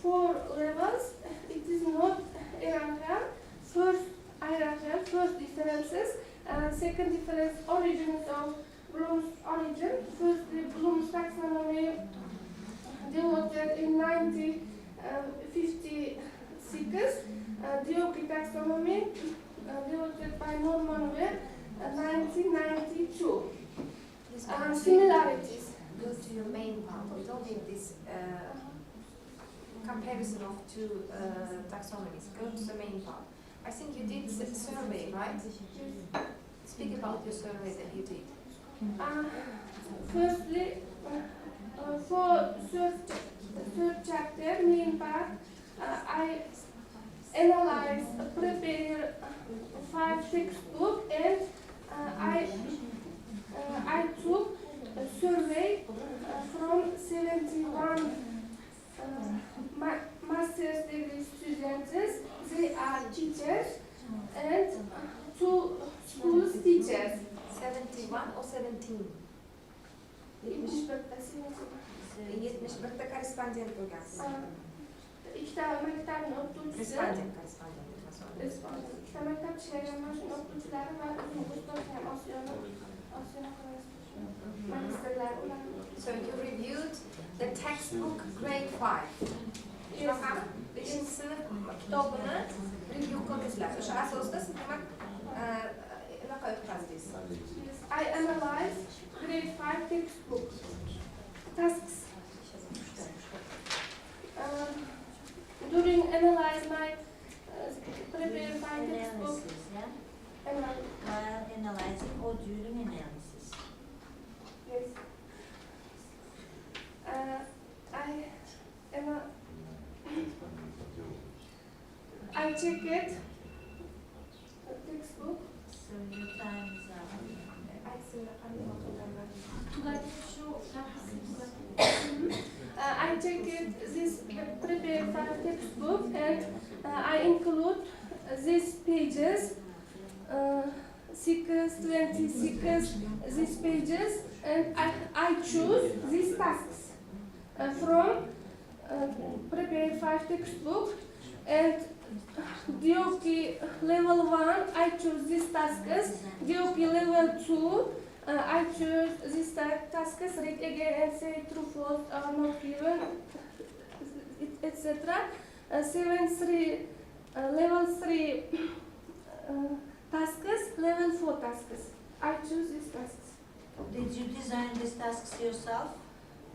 4 levels. It is not hierarchical. First differences. Second difference, origins of Bloom's origin. Firstly, Bloom's taxonomy developed in 1956. Xorijiy taxonomy developed by Norman Webb 1992. Similarities. Go to your main part. We don't need this comparison of 2 taxonomies. Go to the main part. I think you did a survey, right? Speak about your survey that you did. Firstly, for third chapter, main part, I prepare 5 textbooks, and I took a survey from 71 master's degree students. They are teachers and 2 schools teachers. 71 or 17? 71'da korrespondent bo'lgansiz. Ikkita maktabni o'qituvchisi. Ikkita maktab ishlagan mashina o'qituvchilari va ustozlar Osiyo magistrlar ular. So you reviewed the textbook grade 5. Shunaqa 5-sinf kitobini review qildingizlar. O'sha asosda siz nima o'tkazdingiz? I analyze grade 5 textbook tasks. During analyze my prepare 5 textbook. While analyzing or during analysis. Yes. I check it. Textbook. So your time is up. I check it. This prepare 5 textbook, and I include these pages. 26 these pages, and I choose these tasks from prepare 5 textbook, And DOP level 1, I choose these tasks. DOP level 2, I choose these tasks, read again and say true, false, or not given, etc. 7-3, level 3 tasks, level 4 tasks. I choose these tasks. Did you design these tasks yourself?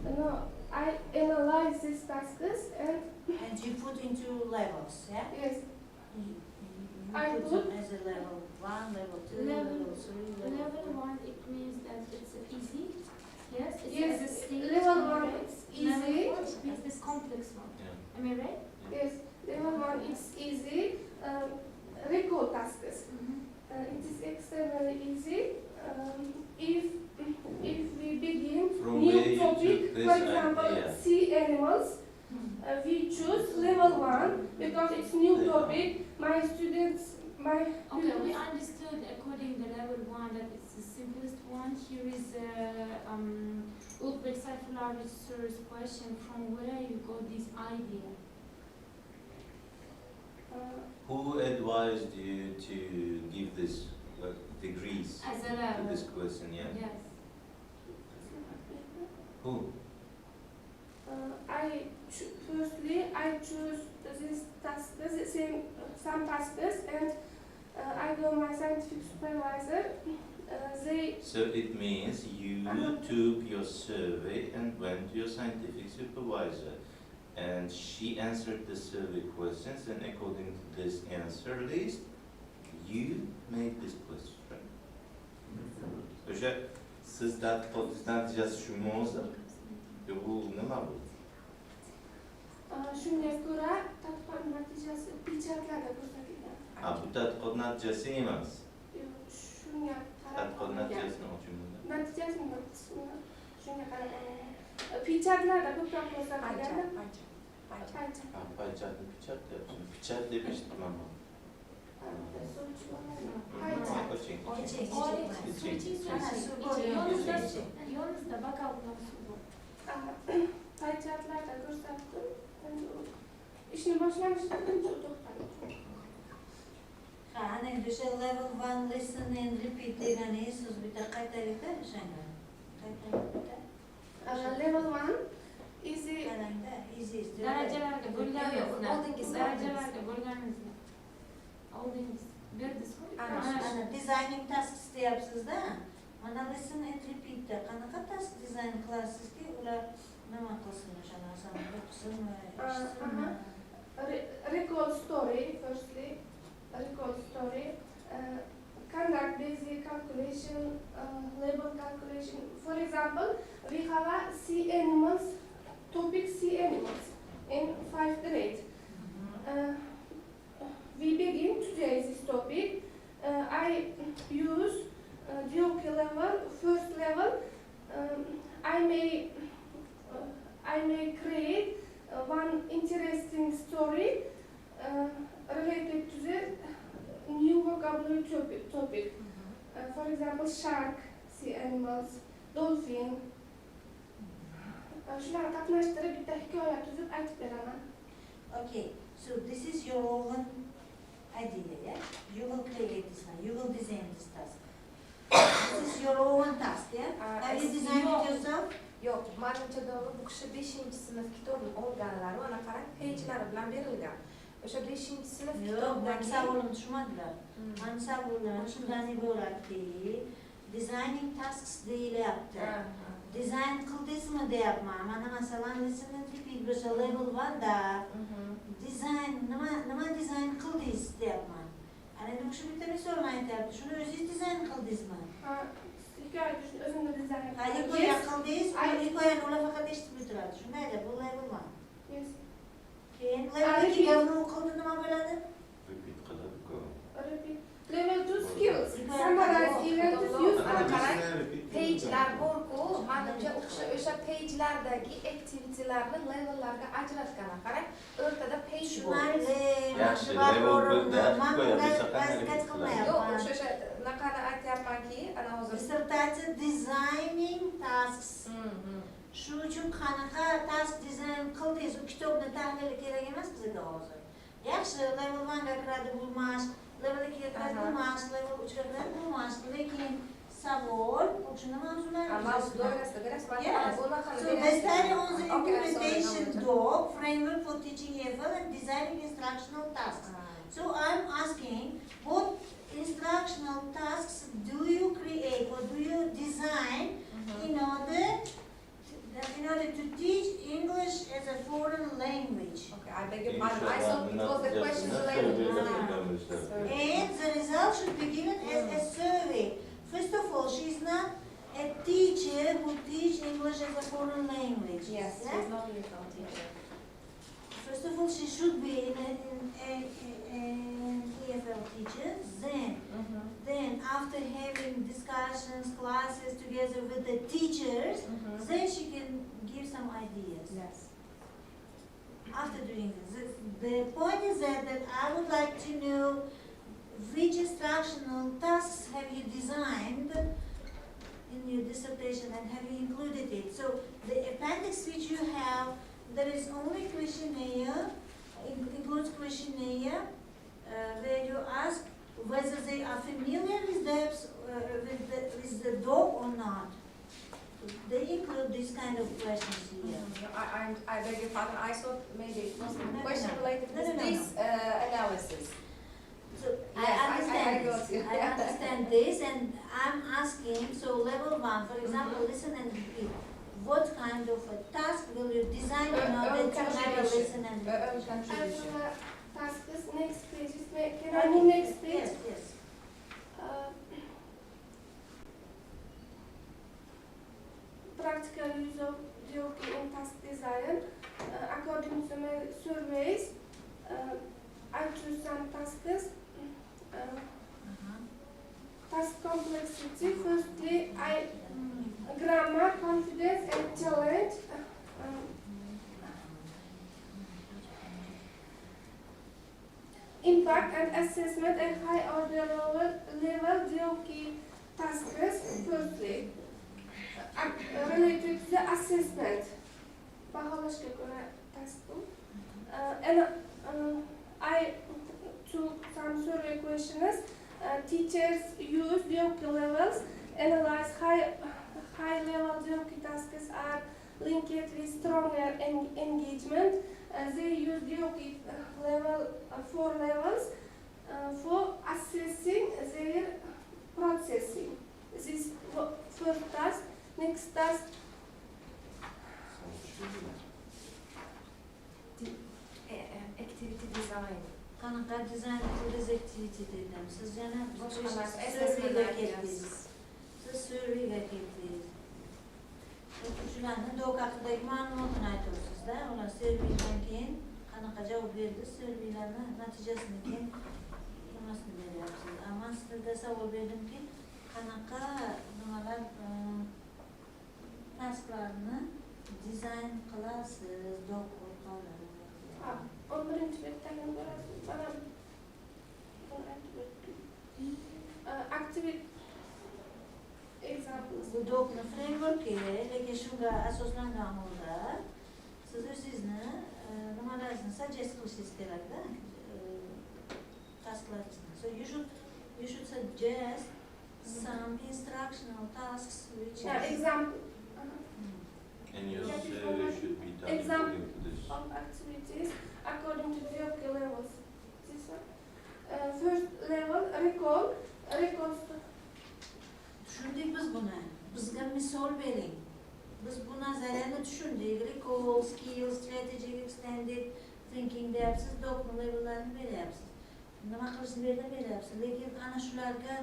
No, I analyze these tasks and And you put into levels, yeah? yes, You I put put- them as a level 1, level 2, Level- level 3, level Level 4. 1, it means that it's easy. Yes, it's yes, a stage. level correct? 1 is easy. Level 4 means this complex one. Yeah. Am I right? Yes, level 1 is easy. Recall tasks. It is extremely easy. If we begin From new where you topic, took this for example, idea? sea animals, we choose level 1 because it's new Yeah. topic. My students, my Okay, we understood according to level 1 that it's the simplest one. Here is Uzbek Sayfullah research question from where you got this idea. Who advised you to give this degrees As a to level. this question? Yeah. Yes. Who? Firstly, I choose these tasks, some tasks, and I go my scientific supervisor. They So it means you took your survey and went to your scientific supervisor, and she answered the survey questions, and according to this answer list, you made this question, right? O'sha siz tadqiqotingiz natijasi shumi o'zi? Yo, bu nima bu? shunga ko'ra tadqiqot natijasi pechatlarda ko'rsatilgan. Ha, bu tadqiqot natijasi emas. Shunga Tadqiqot natijasini oching bunda. natijasini shunga qarab olaman. Pechatlarda ko'proq ko'rsatilganda paycha. Ha, paychatni pichat deyapsiz. Pichat deb eshitdim man. Paycha. Oching. Yolunuzda bakal bilan suv bor. Paychatlarda ko'rsatdim. Ishni boshlashdan to'xtadim. Ha, ana endi o'sha level 1 listen and repeat deganingiz siz bitta qaytaringda o'shanga. Level 1 easy. Qarangda, easy. Darajalarga bo'lganingizda. Oldingizda. Darajalarga bo'lganingizda. Oldingiz. Berdingizku? Ana designing tasks deyapsizda. Mana listen and repeatda qanaqa task design qilasizki, ular nima qilsin o'sha narsani o'qisinmi, eshitsinmi? Recall story firstly. Recall story. Conduct basic calculation, label calculation. For example, we have a sea animals, topic sea animals in 5th grade. We begin today this topic. I use DOP level, first level. I may create one interesting story related to the new vocabulary topic. For example, shark, sea animals, dolphin. Shularni qatnashtirib bitta hikoya tuzib aytib beraman. Okay, so this is your own idea, yeah? You will create this one, you will design this task. This is your own task, yeah? Have you designed it yourself? Yo'q, manimcha to'g'ri bu kishi 5-sinf kitobni olganlari, ana qarang, pejlari bilan berilgan. O'sha 5-sinf Yo'q, kitobdan men savolimni tushunmadilar. Men savolim shundan iboratki, designing tasks deyilyapti. Design qildingizmi deyapman. Mana masalan, listen and repeat bo'lsa level 1da design nima design qildingiz deyapman. Ana endi shu bitta misolni aytyapti. Shuni o'zingiz dizayn qildingizmi? Hikoya o'zimni dizayn Ha, hikoya qildingiz, hikoyani ular faqat eshitib o'tiradi. Shundayda, bu level 1. Yes. Keyin level 2ga uni qildi nima bo'ladi? Repeat qiladi-ku. Repeat. Level 2 skills. Summarize events, use Ana qarang, repeat pejlar bor-ku, manimcha o'sha pejlardagi aktivitelarni levellarga ajratgan. Qarang, o'rtada page bor. Yaxshi, level 1da hikoya bo'lsa qanday repeat qiladi? Yo'q, o'sha naqani aytyapmanki, ana hozir Dissertatsiya designing tasks. Shuning uchun qanaqa task dizayn qildingiz, u kitobni tahlili kerak emas bizga hozir. Yaxshi, level 1 ga kiradi bu mas, level 2 ga kiradi bu mas, level 3 ga kiradi bu mas. Lekin savol, o'shuni mavzularni Mavzu doirasida berasizmi? Yes. So they study on the implementation doc, framework for teaching level and designing instructional tasks. So I'm asking, what instructional tasks do you create or do you design in order to teach English as a foreign language? Okay, I beg your pardon. I thought it was the question related to And the result should be given as a survey. First of all, she's not a teacher who teaches English as a foreign language. Yes, yeah? she's not a EFL teacher. First of all, she should be an EFL teacher. Then after having discussions, classes together with the teachers, then she can give some ideas. Yes. After doing this, the point is that I would like to know which instructional tasks have you designed in your dissertation and have you included it. So the appendix which you have, there is only questionnaire, includes questionnaire where you ask whether they are familiar with the doc or not. They include this kind of questions here. I beg your pardon. I thought maybe it was a No, question no. related to this analysis. So Yes, I understand I got this. you. I understand this, and I'm asking, so level 1, for example, listen and repeat. What kind of a task will you design in order to have a listen and repeat? Contribution. Tasks, next page. Can I move next page? Yes, yes. Practical use of DOK in task design. According to my surveys, I choose some tasks. Task complexity. Firstly, grammar, confidence, and challenge. Impact and assessment and high order level DOK tasks. Firstly, related to the assessment. Bahalashga göre task bu. And I took some survey questions. Teachers use DOK levels, analyze high level DOK tasks are linked with stronger engagement. They use DOK level 4 levels for assessing their processing. This is first task. Next task. Activity design. Qanaqa design qildiz activity dedim. Siz yana Boshqalar surveyga keldingiz. Siz surveyga keldingiz. O'quvchilarni do'q haqidagi ma'lumotini aytyapsiz-da. Ular surveydan keyin qanaqa javob berdi, surveylarni natijasini keyin nimasini beryapsiz. Men sizga savol berdimki, qanaqa nimalar tasklarni dizayn qilasiz, do'q orqali. 11. betdan ko'rasiz. Mana activity examples. Bu do'qni frameworki, lekin shunga asoslangan holda siz o'zingizni nimalaringizni suggest qilishingiz kerak-da. Tasklaringizni. So you should suggest some instructional tasks which Example. And your survey should be done according to this. Of activities according to DOK levels. This one. First level, recall. tushundik biz buni. Bizga misol bering. Biz bu nazariyani tushundik. Recall, skills, strategic, extended thinking deyapsiz, do'qni levellarini beryapsiz. Nima qilishni beryapsiz. Lekin ana shularga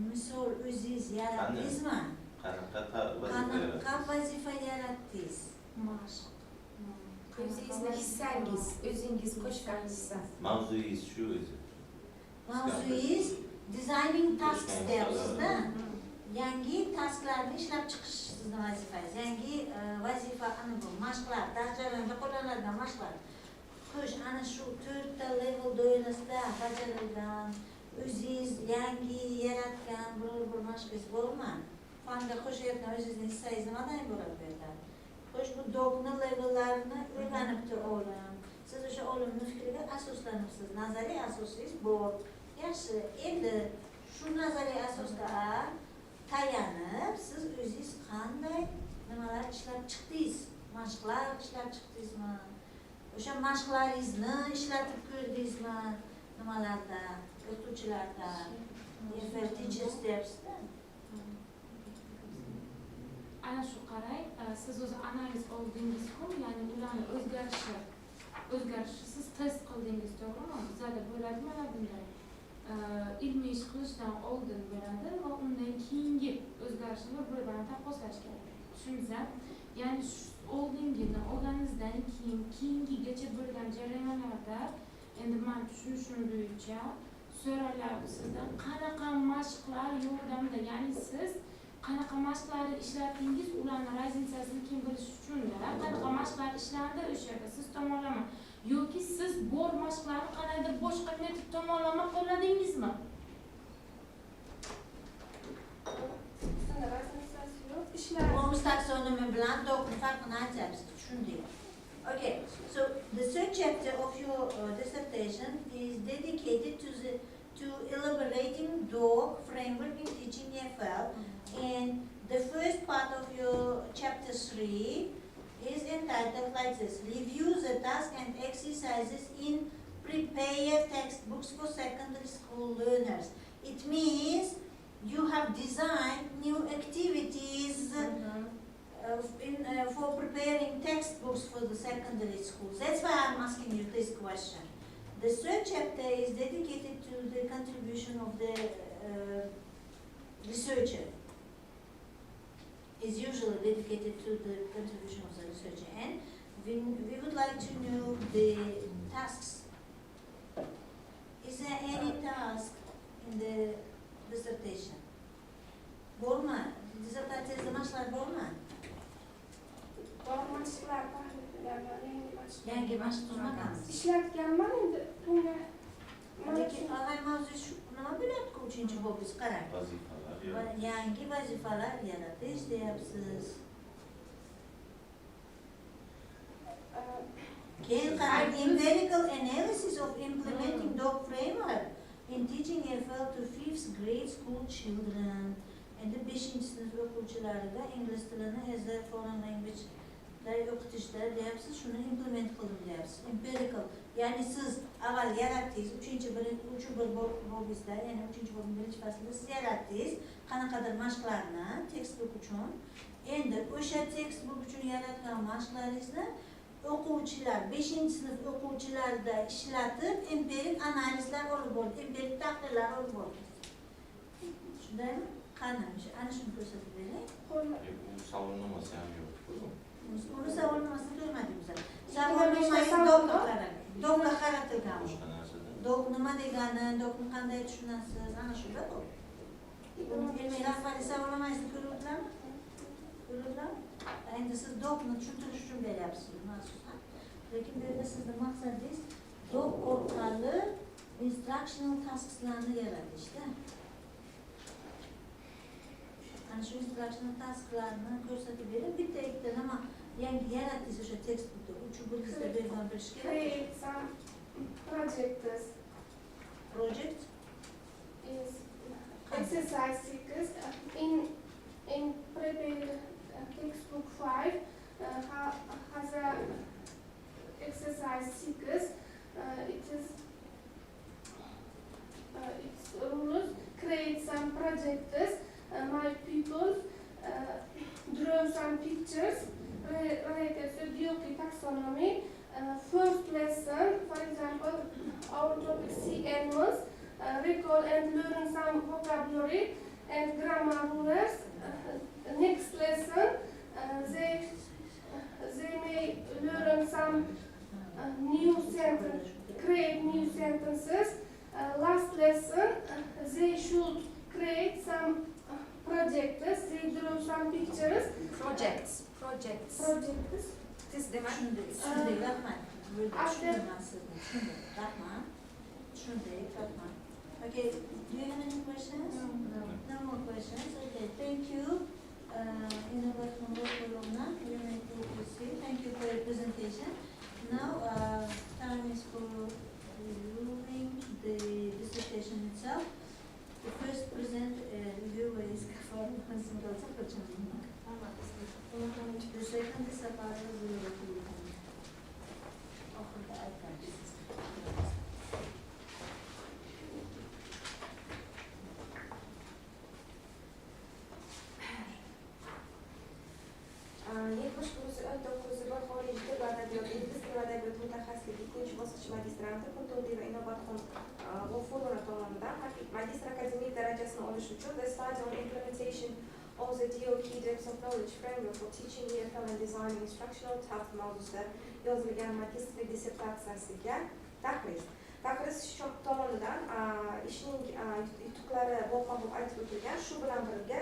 misol o'zingiz yaratdingizmi? Qanaqa vazifa yaratdingiz? Mashq. O'zingizni hissangiz, o'zingiz qo'shgan hissa. Mavzuyingiz shu o'zi. Mavzuyingiz designing tasks deyapsiz-da. Yangi tasklarni ishlab chiqish sizning vazifangiz. Yangi vazifa ana bu mashqlar, dars jarayonida qo'llaniladigan mashqlar. Xo'sh, ana shu 4 ta level doirasida bajarilgan, o'zingiz yangi yaratgan bir mashqingiz bormi? Fanga qo'shayotgan o'zingizning hissangiz nimadan iborat bu yerda? Xo'sh, bu do'qni levellarini o'rganib oling. Siz o'sha olimni fikriga asoslanibsiz, nazariy asosingiz bor. Yaxshi, endi shu nazariy asosda tayanib, siz o'zingiz qanday nimalar ishlab chiqdingiz? Mashqlar ishlab chiqdingizmi? O'sha mashqlaringizni ishlatib ko'rdingizmi? Nimalarda, o'qituvchilarda, teacher stepsda? Ana shu qarang, siz o'zi analiz oldingiz-ku, ya'ni ularni o'zgarishi siz test qildingiz, to'g'rimi? Bizlarda bo'ladi mana bunday. Ilmiy ish qilishdan oldin bo'ladi va undan keyingi o'zgarishni bir-birini taqqoslash kerak. Tushundingizmi? Ya'ni oldingidan olganingizdan keyingigacha bo'lgan jarayonlarda endi men tushunishim bo'yicha so'raladi sizdan qanaqa mashqlar yordamida, ya'ni siz qanaqa mashqlarni ishlatdingiz, ularni razницасini kim bilish uchun-da, qanaqa mashqlar ishlandi o'sha yerda siz tomonlama yoki siz bor mashqlarni qanaydir boshqa metod tomonlama qo'lladingizmi? raznicasi yo'q. Ishlar Holmes taxonomy bilan dokni farqini aytyapsiz, tushundik. Okay, so the third chapter of your dissertation is dedicated to elaborating dog framework in teaching EFL, and the first part of your chapter 3 is entitled like this: review the tasks and exercises in prepared textbooks for secondary school learners. It means you have designed new activities for preparing textbooks for the secondary schools. That's why I'm asking you this question. The third chapter is dedicated to the contribution of the researcher. Is usually dedicated to the contribution of the researcher, and we would like to know the tasks. Is there any task in the dissertation? Bormi? Dissertatsiyada mashqlar bormi? bor mashqlar tahlil qilingan, Yangi mashq tuzmagansiz. ishlatganman endi bunga. Lekin avval mavzu shu nima bo'lyapti? 3-bobiz qarang. Vazifalar, Yangi vazifalar yaratish deyapsiz. Keyin qarang, empirical analysis of implementing dog framework in teaching EFL to 5th grade school children. Endi 5-sinf o'quvchilarida ingliz tilini as a foreign language o'qitishda deyapsiz, shuni implement qildim deyapsiz. Empirical, ya'ni siz avval yaratdingiz, 3-bobizda, ya'ni 3-bobning 1-faslida siz yaratdingiz qanaqadir mashqlarni textbook uchun. Endi o'sha textbook uchun yaratgan mashqlaringizni o'quvchilar, 5-sinf o'quvchilarida ishlatib, empirik analizlar olib bo'ldi, empirik tahlillar olib bo'ldi. Shundaymi? Qani, ana shuni ko'rsatib bering. Bu savolnomasi ham yo'q. Uni savolnomasini ko'rmadik biz. Savolnomasini dokga qaratilgan. Boshqa narsada. Dok nima degani, dokni qanday tushunasiz, ana shunda bu. Ilmiy rahbariyat savolnomasini ko'ruvdilarmi? Ko'ruvdilarmi? Endi siz dokni tushuntirish uchun beryapsiz maxsusan. Lekin bu yerda sizni maqsadingiz dok orqali instructional taskslarni yaratishda. Ana shu instructional tasklarni ko'rsatib berib, bitta nima yangi yaratdingiz o'sha textbookda, 3-bo'lizda bergan bilish kerak. Create some projects Project is exercise 6 in prepared textbook 5 has a exercise 6. It is its rules: create some projects. My pupils draw some pictures related to Adabiyoti taxonomy. First lesson, for example, our topic sea animals. Recall and learn some vocabulary and grammar rules. Next lesson, they may learn some new sentence, create new sentences. Last lesson, they should create some projects. They draw some pictures. Projects. Siz demak, shunday rahmat. After Rahmat. Shunday rahmat. Okay, do you have any questions? No more questions. Okay, thank you. Thank you for your presentation. Now, time is for reviewing the dissertation itself. The first present reviewer is Kafar Hansimgal Sakachan. The second is Sapara Zulurati. Offer the icons. Yetmish kurusi 19 bir xorijiy til va adabiyoti, ingliz tili va adabiyoti mutaxassisligi ikkinchi bosqich magistranti Kuntubi va Inobatxon G'ofurova tomonidan magistr akademik darajasini olish uchun The Study on Implementation of the DOK Depth of Knowledge Framework for Teaching EFL and Designing Instructional Task mavzusida yozilgan magistrlik dissertatsiyasiga tahriz. Tahriz tomonidan ishning yutuqlari bo'g'ma-bo'g' aytib o'tilgan, shu bilan birga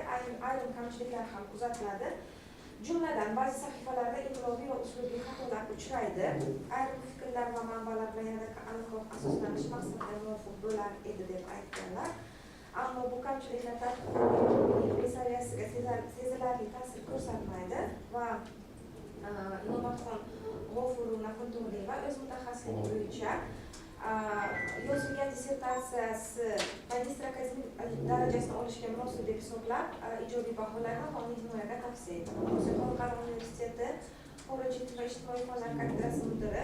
ayrim kamchiliklar ham kuzatiladi. Jumladan, ba'zi sahifalarda imloviy va uslubiy xatolar uchraydi. Ayrim fikrlar va manbalar bilan yanada aniqroq asoslanish maqsadida muvofiq bo'lar edi deb aytganlar. Ammo bu kamchiliklar tadqiqotning saviyasiga sezilarli ta'sir ko'rsatmaydi va Inobatxon G'ofurova Kuntubilova o'z mutaxassisligi bo'yicha yozilgan dissertatsiyasi magistr akademik darajasini olishga munosib deb hisoblab ijobiy baholarni qonuniy himoyaga tavsiya etadi. Xalqaro universiteti xorijiy til va ijtimoiy fanlar kafedrasi mudiri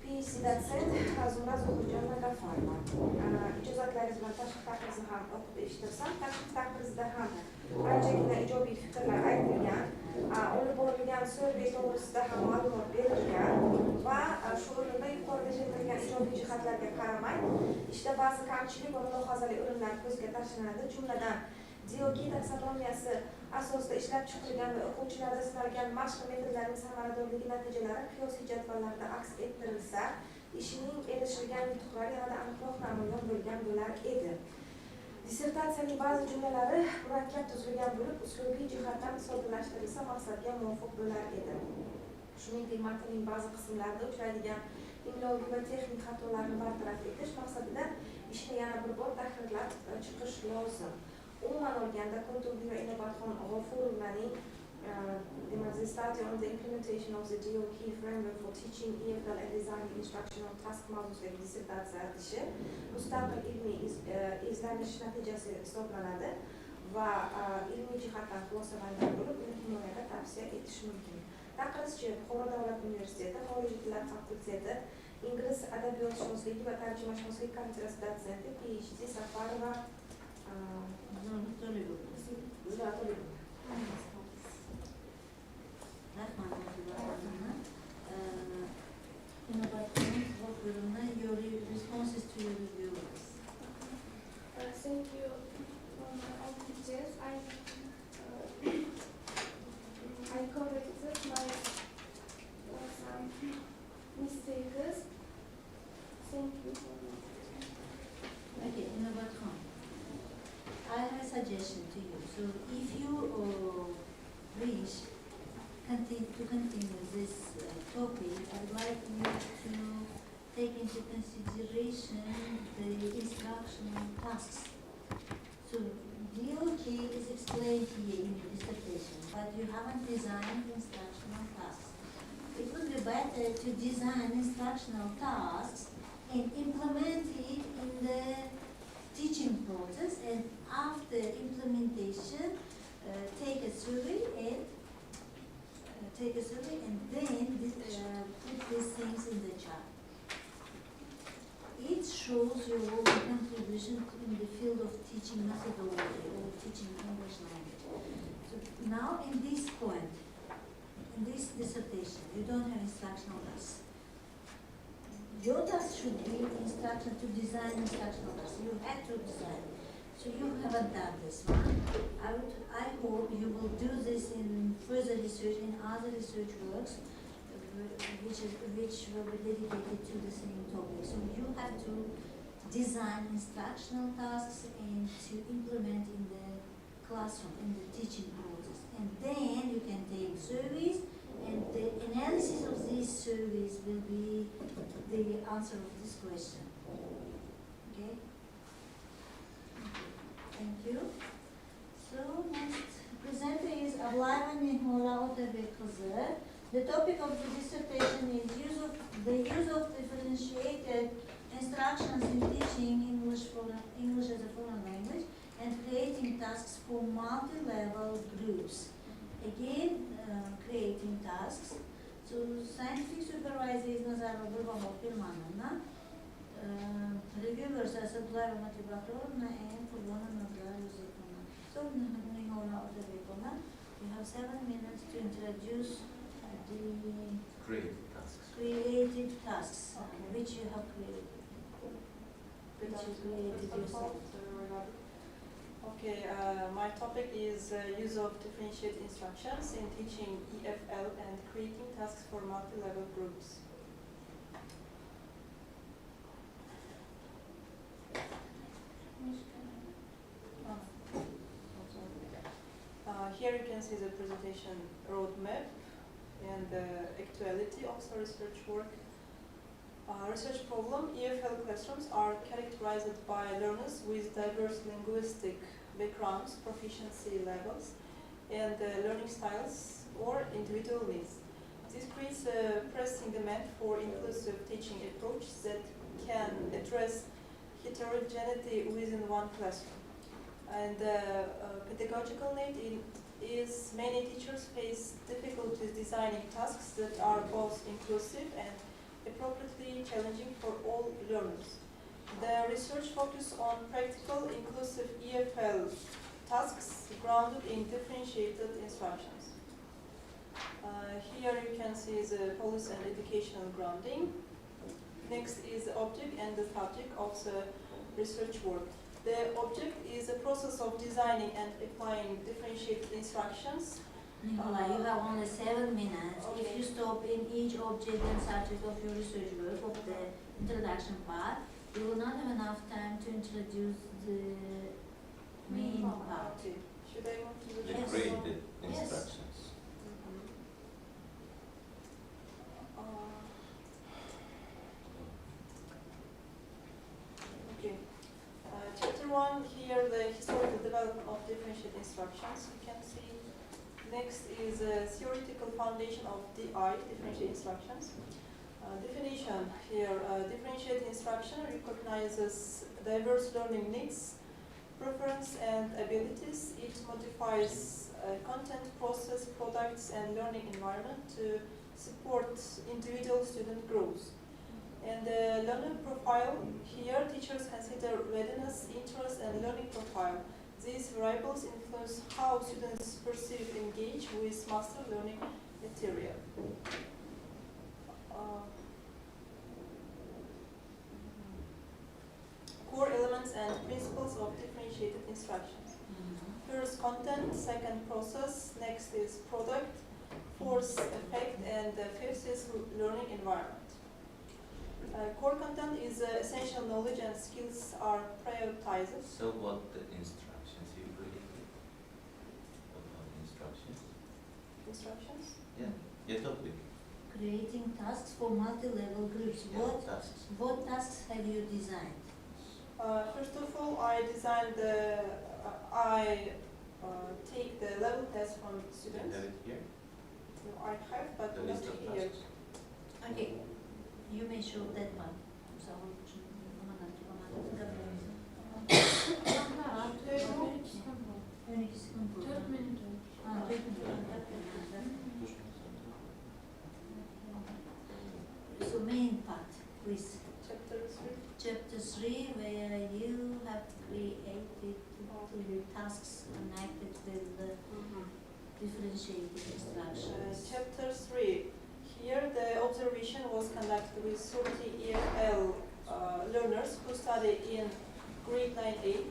PhD dotsent Zumrad Zohirjon Nagafarova. Ijozatlaringiz bilan tashqi tahrizni ham o'qib eshittirsam, tashqi tahrizda ham anchagina ijobiy fikrlar aytilgan, olib borilgan survey to'g'risida ham ma'lumot berilgan va shu o'rinda yuqorida keltirilgan ijobiy jihatlarga qaramay, ishda ba'zi kamchilik va mulohazali o'rinlar ko'zga tashlanadi. Jumladan, DOK taksonomiyasi asosida ishlab chiqilgan va o'quvchilarda sinalgan mashq metodlarining samaradorligi natijalari qiyosiy jadvallarda aks ettirilsa, ishining erishilgan yutuqlari yanada aniqroq namoyon bo'lgan bo'lar edi. Dissertatsiyaning ba'zi jumlalari murakkab tuzilgan bo'lib, uslubiy jihatdan soddalashtirilsa maqsadga muvofiq bo'lar edi. Shuningdek, matnning ba'zi qismlarida uchraydigan imloviy va texnik xatolarni bartaraf etish maqsadida ishni yana bir bor tahrirlab chiqish lozim. Umuman olganda, Kuntubi va Inobatxon G'ofurovaning The Study on the Implementation of the DOK Framework for Teaching EFL and Designing Instructional Task mavzusidagi dissertatsiya mustaqil ilmiy izlanish natijasi hisoblanadi va ilmiy jihatdan xulosalangan bo'lib, uni himoyaga tavsiya etish mumkin. Taqrizchi Buxoro davlat universiteti xorijiy tillar fakulteti Ingliz adabiyotshinosligi va tarjimashunosligi kafedrasi dotsenti PhD Safarova your responses to your reviewers. Thank you for my all teachers. I corrected my some mistakes. Thank you for that. Okay, Inobatxon, I have a suggestion to you. So if you wish to continue this topic, I'd like you to take into consideration the instructional tasks. So DOK is explained here in the dissertation, but you haven't designed instructional tasks. It would be better to design instructional tasks and implement it in the teaching process, and after implementation, take a survey and then put these things in the chart. It shows your contribution in the field of teaching methodology or teaching English language. So now in this point, in this dissertation, you don't have instructional tasks. Your task should be instruction to design instructional tasks. You had to design. So you haven't done this one. I hope you will do this in further research, in other research works, which will be dedicated to the same topic. So you have to design instructional tasks and to implement in the classroom, in the teaching process. And then you can take surveys, and the analysis of these surveys will be the answer of this question. Okay? Thank you. So next presenter is Ablayeva Nihora Otabekızı, The topic of the dissertation is the use of differentiated instructions in teaching English as a foreign language and creating tasks for multi-level groups. Again, creating tasks. So scientific supervisor is Nazarova Bilbao Firmanova, reviewers are Sadulava Matibakrovna and Fulvona Nazarova. So we have 7 minutes to introduce the creative tasks, which you have created. Okay, my topic is use of differentiated instructions in teaching EFL and creating tasks for multi-level groups. Here you can see the presentation roadmap and the actuality of the research work. Research problem: EFL classrooms are characterized by learners with diverse linguistic backgrounds, proficiency levels, and learning styles or individual needs. This creates a pressing demand for inclusive teaching approach that can address heterogeneity within one classroom. And pedagogical need is many teachers face difficulties designing tasks that are both inclusive and appropriately challenging for all learners. The research focuses on practical, inclusive EFL tasks grounded in differentiated instructions. Here you can see the policy and educational grounding. Next is the object and the subject of the research work. The object is a process of designing and applying differentiated instructions. Nicola, you have only 7 minutes. Okay. If you stop in each object and subject of your research work of the introduction part, you will not have enough time to introduce the main part. Okay. Should I move to the The Yes. created Yes. instructions. Okay. Chapter 1, here the historical development of differentiated instructions. You can see. Next is a theoretical foundation of DI, differentiated instructions. Definition here, differentiated instruction recognizes diverse learning needs, preference and abilities. It modifies content, process, products and learning environment to support individual student growth. And the learning profile, here teachers consider readiness, interest and learning profile. These variables influence how students perceive, engage with master learning material. Core elements and principles of differentiated instructions. First, content. Second, process. Next is product. Fourth, effect. And fifth is learning environment. Core content is essential knowledge and skills are prioritized. So what the instructions you created? What are the instructions? Instructions? Yeah. Your topic. Creating tasks for multi-level groups. Yeah, tasks. What tasks have you designed? First of all, I designed the, I take the level test from You students. have it here? No, I have, but The not list of here. tasks. Okay, you may show that one. So main part, please. Chapter 3. Chapter 3, where you have created the tasks connected with the differentiated instructions. Chapter 3. Here the observation was conducted with 30 EFL learners who study in grade 9A,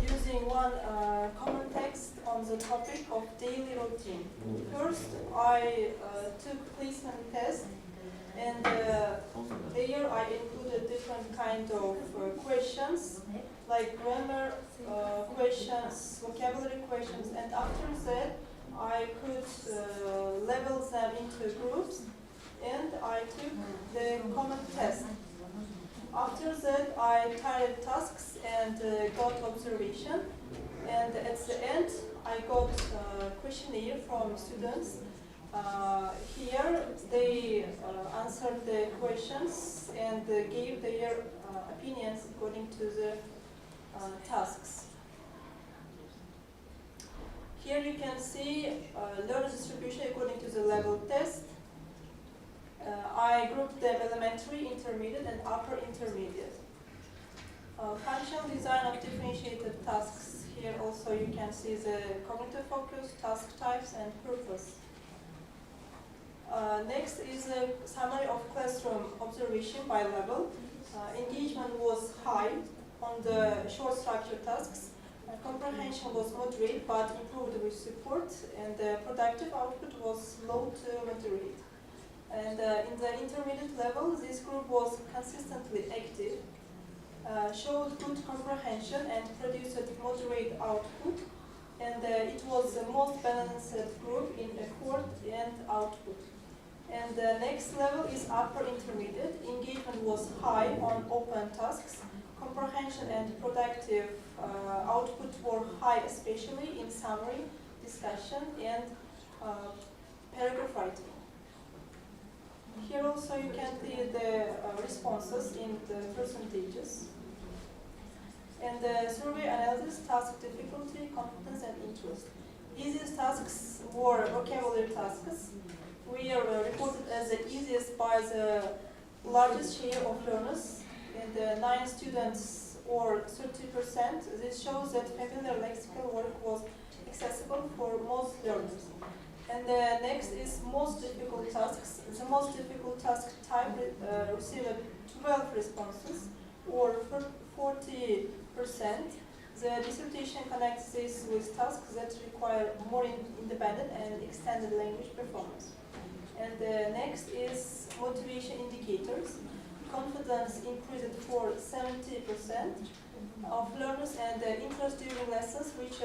using one common text on the topic of daily routine. First, I took placement test, and there I included different kind of questions, like grammar questions, vocabulary questions, and after that I could level them into groups, and I took the common test. After that I tied tasks and got observation, and at the end I got a questionnaire from students, Here they answered the questions and gave their opinions according to the tasks. Here you can see learner distribution according to the level test. I grouped them elementary, intermediate, and upper intermediate. Functional design of differentiated tasks. Here also you can see the cognitive focus, task types, and purpose. Next is a summary of classroom observation by level. Engagement was high on the short structured tasks. Comprehension was moderate but improved with support, and the productive output was low to moderate. And in the intermediate level, this group was consistently active, showed good comprehension and produced moderate output, and it was the most balanced group in effort and output. And the next level is upper intermediate. Engagement was high on open tasks. Comprehension and productive output were high, especially in summary, discussion, and paragraph writing. Here also you can see the responses in the percentages. And the survey analysis, task difficulty, competence, and interest. Easiest tasks were vocabulary tasks. We are reported as the easiest by the largest share of learners, and 9 students or 30%. This shows that familiar lexical work was accessible for most learners. And the next is most difficult tasks. The most difficult task type received 12 responses, or 40%. The dissertation connects this with tasks that require more independent and extended language performance. And the next is motivation indicators. Confidence increased for 70% of learners, and the interest during lessons reached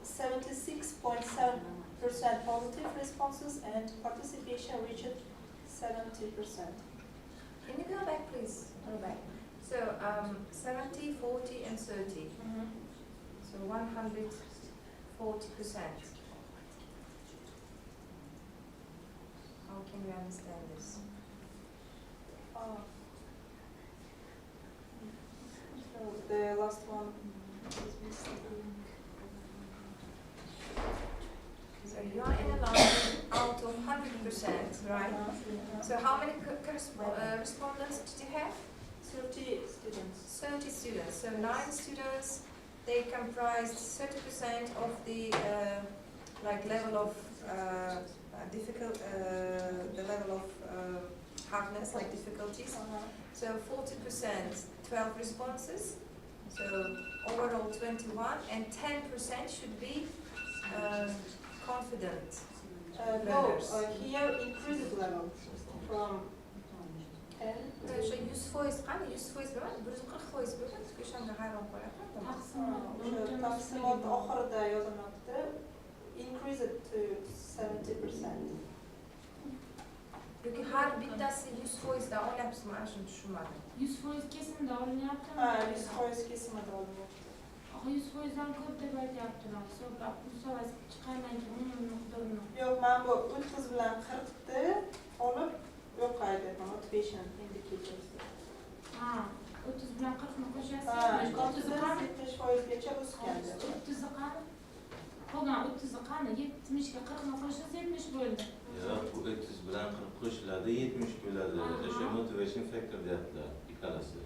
76.7% positive responses, and participation reached 70%. Can you go back, please? Go back. So 70, 40, and 30. So 140%. How can we understand this? So the last one is missing. So you are in a line out of 100%, right? So how many respondents did you have? 30 students. 30 students. So 9 students, they comprised 30% of the level of the level of hardness, like difficulties. So 40%, 12 responses. So overall 21, and 10% should be confident learners. Here increased level from 10. O'sha 100% qani? 100% bo'ladi, 140% bo'ladi. O'shanga hayron qolyapman. O'sha taqsimot oxirida yozilmoqda. Increased to 70%. Yoki har bittasi 100% dan olyapsizmi? Mana shuni tushunmadim. 100% kesimda olinyaptimi? Ha, 100% kesimida olinyapti. 100% dan ko'p deb aytyaptilar. Hisoblab, hisoblab chiqarmayki, miqdorini. Yo'q, men bu 30 bilan 40 ni olib yo'qaydi motivation indicators. Ha, 30 bilan 40 ni qo'shasiz. Ha, 70% gacha o'sgan. 30 qani? Qolgan 30 qani? 70 ga 40 ni qo'shasiz 70 bo'ldi. Yo'q, bu 30 bilan 40 qo'shiladi, 70 bo'ladi. O'sha motivation factor deyaptilar, ikkalasi.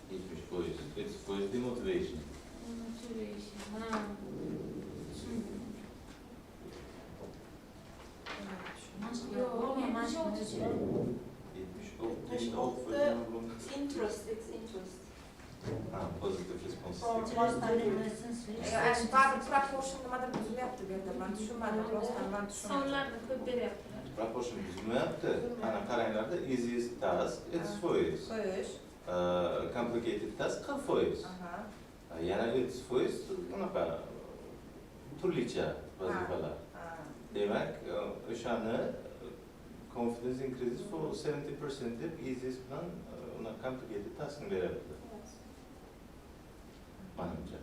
70%. 30% demotivation. Motivation. Ha. Interest, it's interest. Positive response. From Interest during lessons. Baribir proportion nimadir buzilyapti bu yerda. Men tushunmadim, rostdan men tushunmadim. Sonlarni ko'p beryaptilar. Proportion buzilmayapti. Ana qaranglarda, easiest task, it's 4%. Qo'yish. Complicated task, 40%. Yana 30% bunaqa turlicha vazifalar. Demak, o'shani confidence increases for 70% deb easiest bilan una complicated taskni beryapti. Manimcha.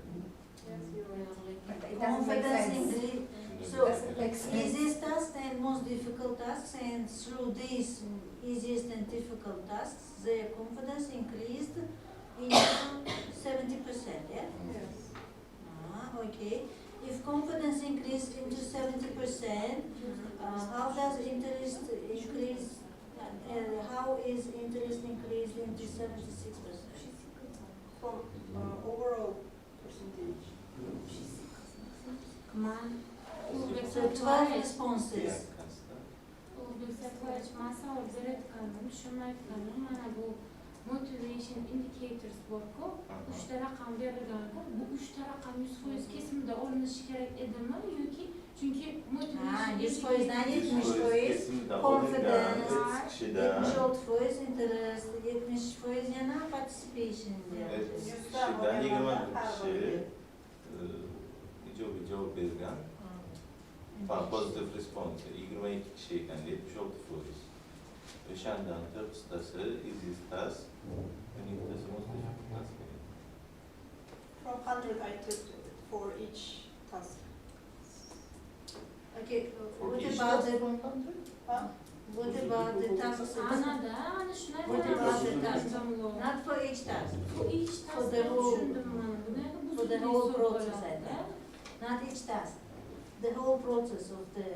It doesn't make Confidence sense. increase. So, maybe. easiest tasks and most difficult tasks, and through these easiest and difficult tasks, their confidence increased in 70%, yeah? Yes. Okay. If confidence increased into 70%, how does interest increase, how is interest increased into 76%? From overall percentage. So 12 responses. motivation indicators borku, uchta raqam berilganku, bu uchta raqam 100% kesimda olinishi kerak edimi yoki chunki motivation 100%dan 70% confidence, 76% interest, 70% yana participation diyor. Evet, kişiden 20 kişi ijobiy cevap bergan. Positive response 22 kişi ekan 76%. O'shandan qisqasi easiest task, bittasi most difficult task. From 100 I took for each task. Okay, For what each about task? the Huh? what about the tasks? ana shunday What about the task? task? Not for each task, For each task For the whole- tushundim for the whole process, I think. Not each task, the whole process of the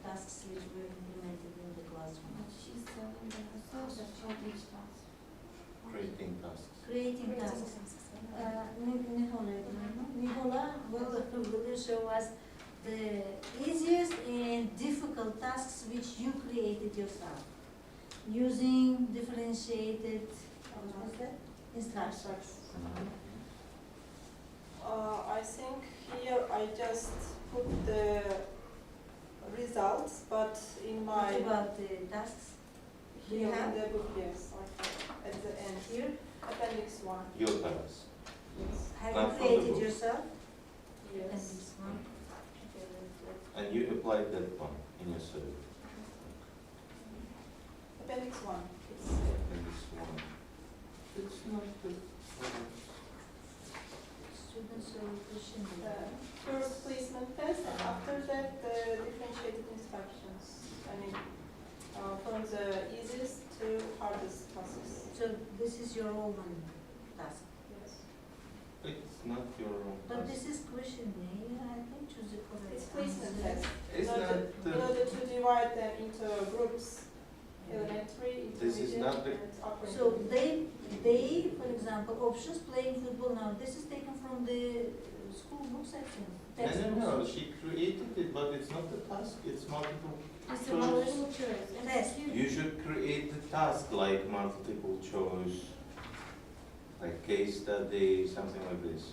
tasks which were implemented in the classroom. Creating tasks. Creating tasks. Nihola will show us the easiest and difficult tasks which you created yourself using differentiated instructions. I think here I just put the results, but in my What about the tasks? Do you here in have the book, yes, I have at the end here? appendix 1. Your task. Yes. Have Not you for the created book. yourself? Yes. Appendix one. And you applied that one in your survey. Appendix 1. It's And this one. It's not the Students are pushing the first placement test, and after that the differentiated instructions. I mean, from the easiest to hardest tasks. So this is your own task. Yes. It's not your own But task. this is questioning, I think choose the correct It's placement answer. test. It's in order, not in order to divide them into groups, elementary, This is intermediate, not the- and upper. So they, for example, options playing football now, this is taken from the school book section. No, Textbooks. she created it, but it's not the task, it's multiple It's a choice. multiple choice. Test. You should create the task like multiple choice, like case study, something like this.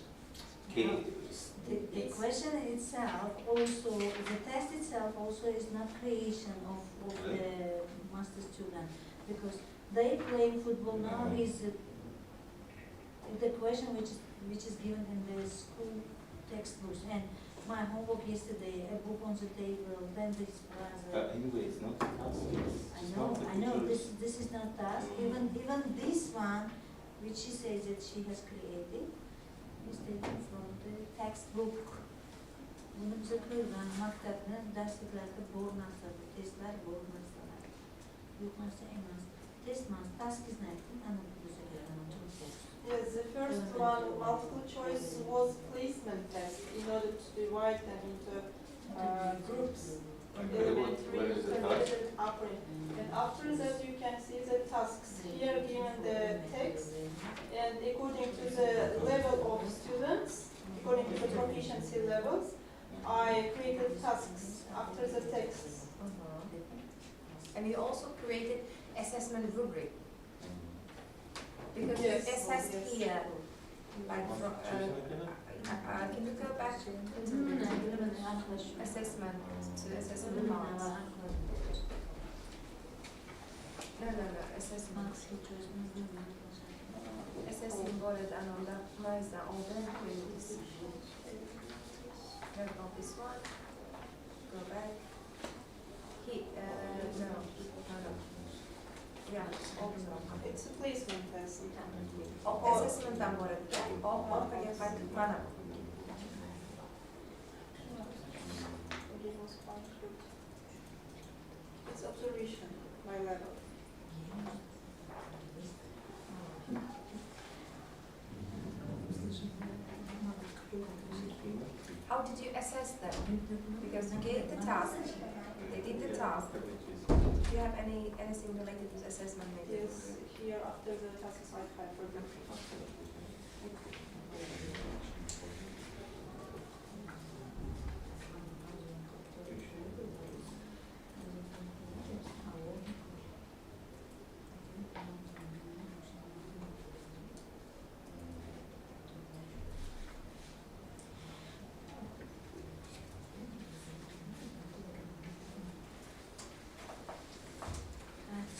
Case. The question itself also, the test itself also is not creation of the master student, because they playing football now is the question which is given in the school textbooks. And my homework yesterday, a book on the table, then this was Anyway, it's not the task. It's I know, choice. this is not task, even this one, which she says that she has created, is taken from the textbook. Bunu bize koyulan maktabını dersliklerde bornasa, testler bornasa. Yok nasıl emas. Test mas, task is nothing, and bize göre Yes, the first one, multiple choice, was placement test in order to divide them into groups. Elementary, Where is the task? intermediate, and upper. And after that you can see the tasks here given the text, and according to the level of students, according to the proficiency levels, I created tasks after the texts. And we also created assessment rubric. Because Yes, the assess yes. here, like from, can you go back to assessment, to assessment marks? No, assessment. Assessment bullet and on that, mine's that all there, please. What about this one? Go back. No. Yeah, all the It's a placement test. assessment bullet. All, yeah, but mana. It was quite good. It's observation by level. How did you assess them? Because you gave the task, they did the task. Do you have anything related to the assessment maybe? Yes, here after the task slide 5 for example.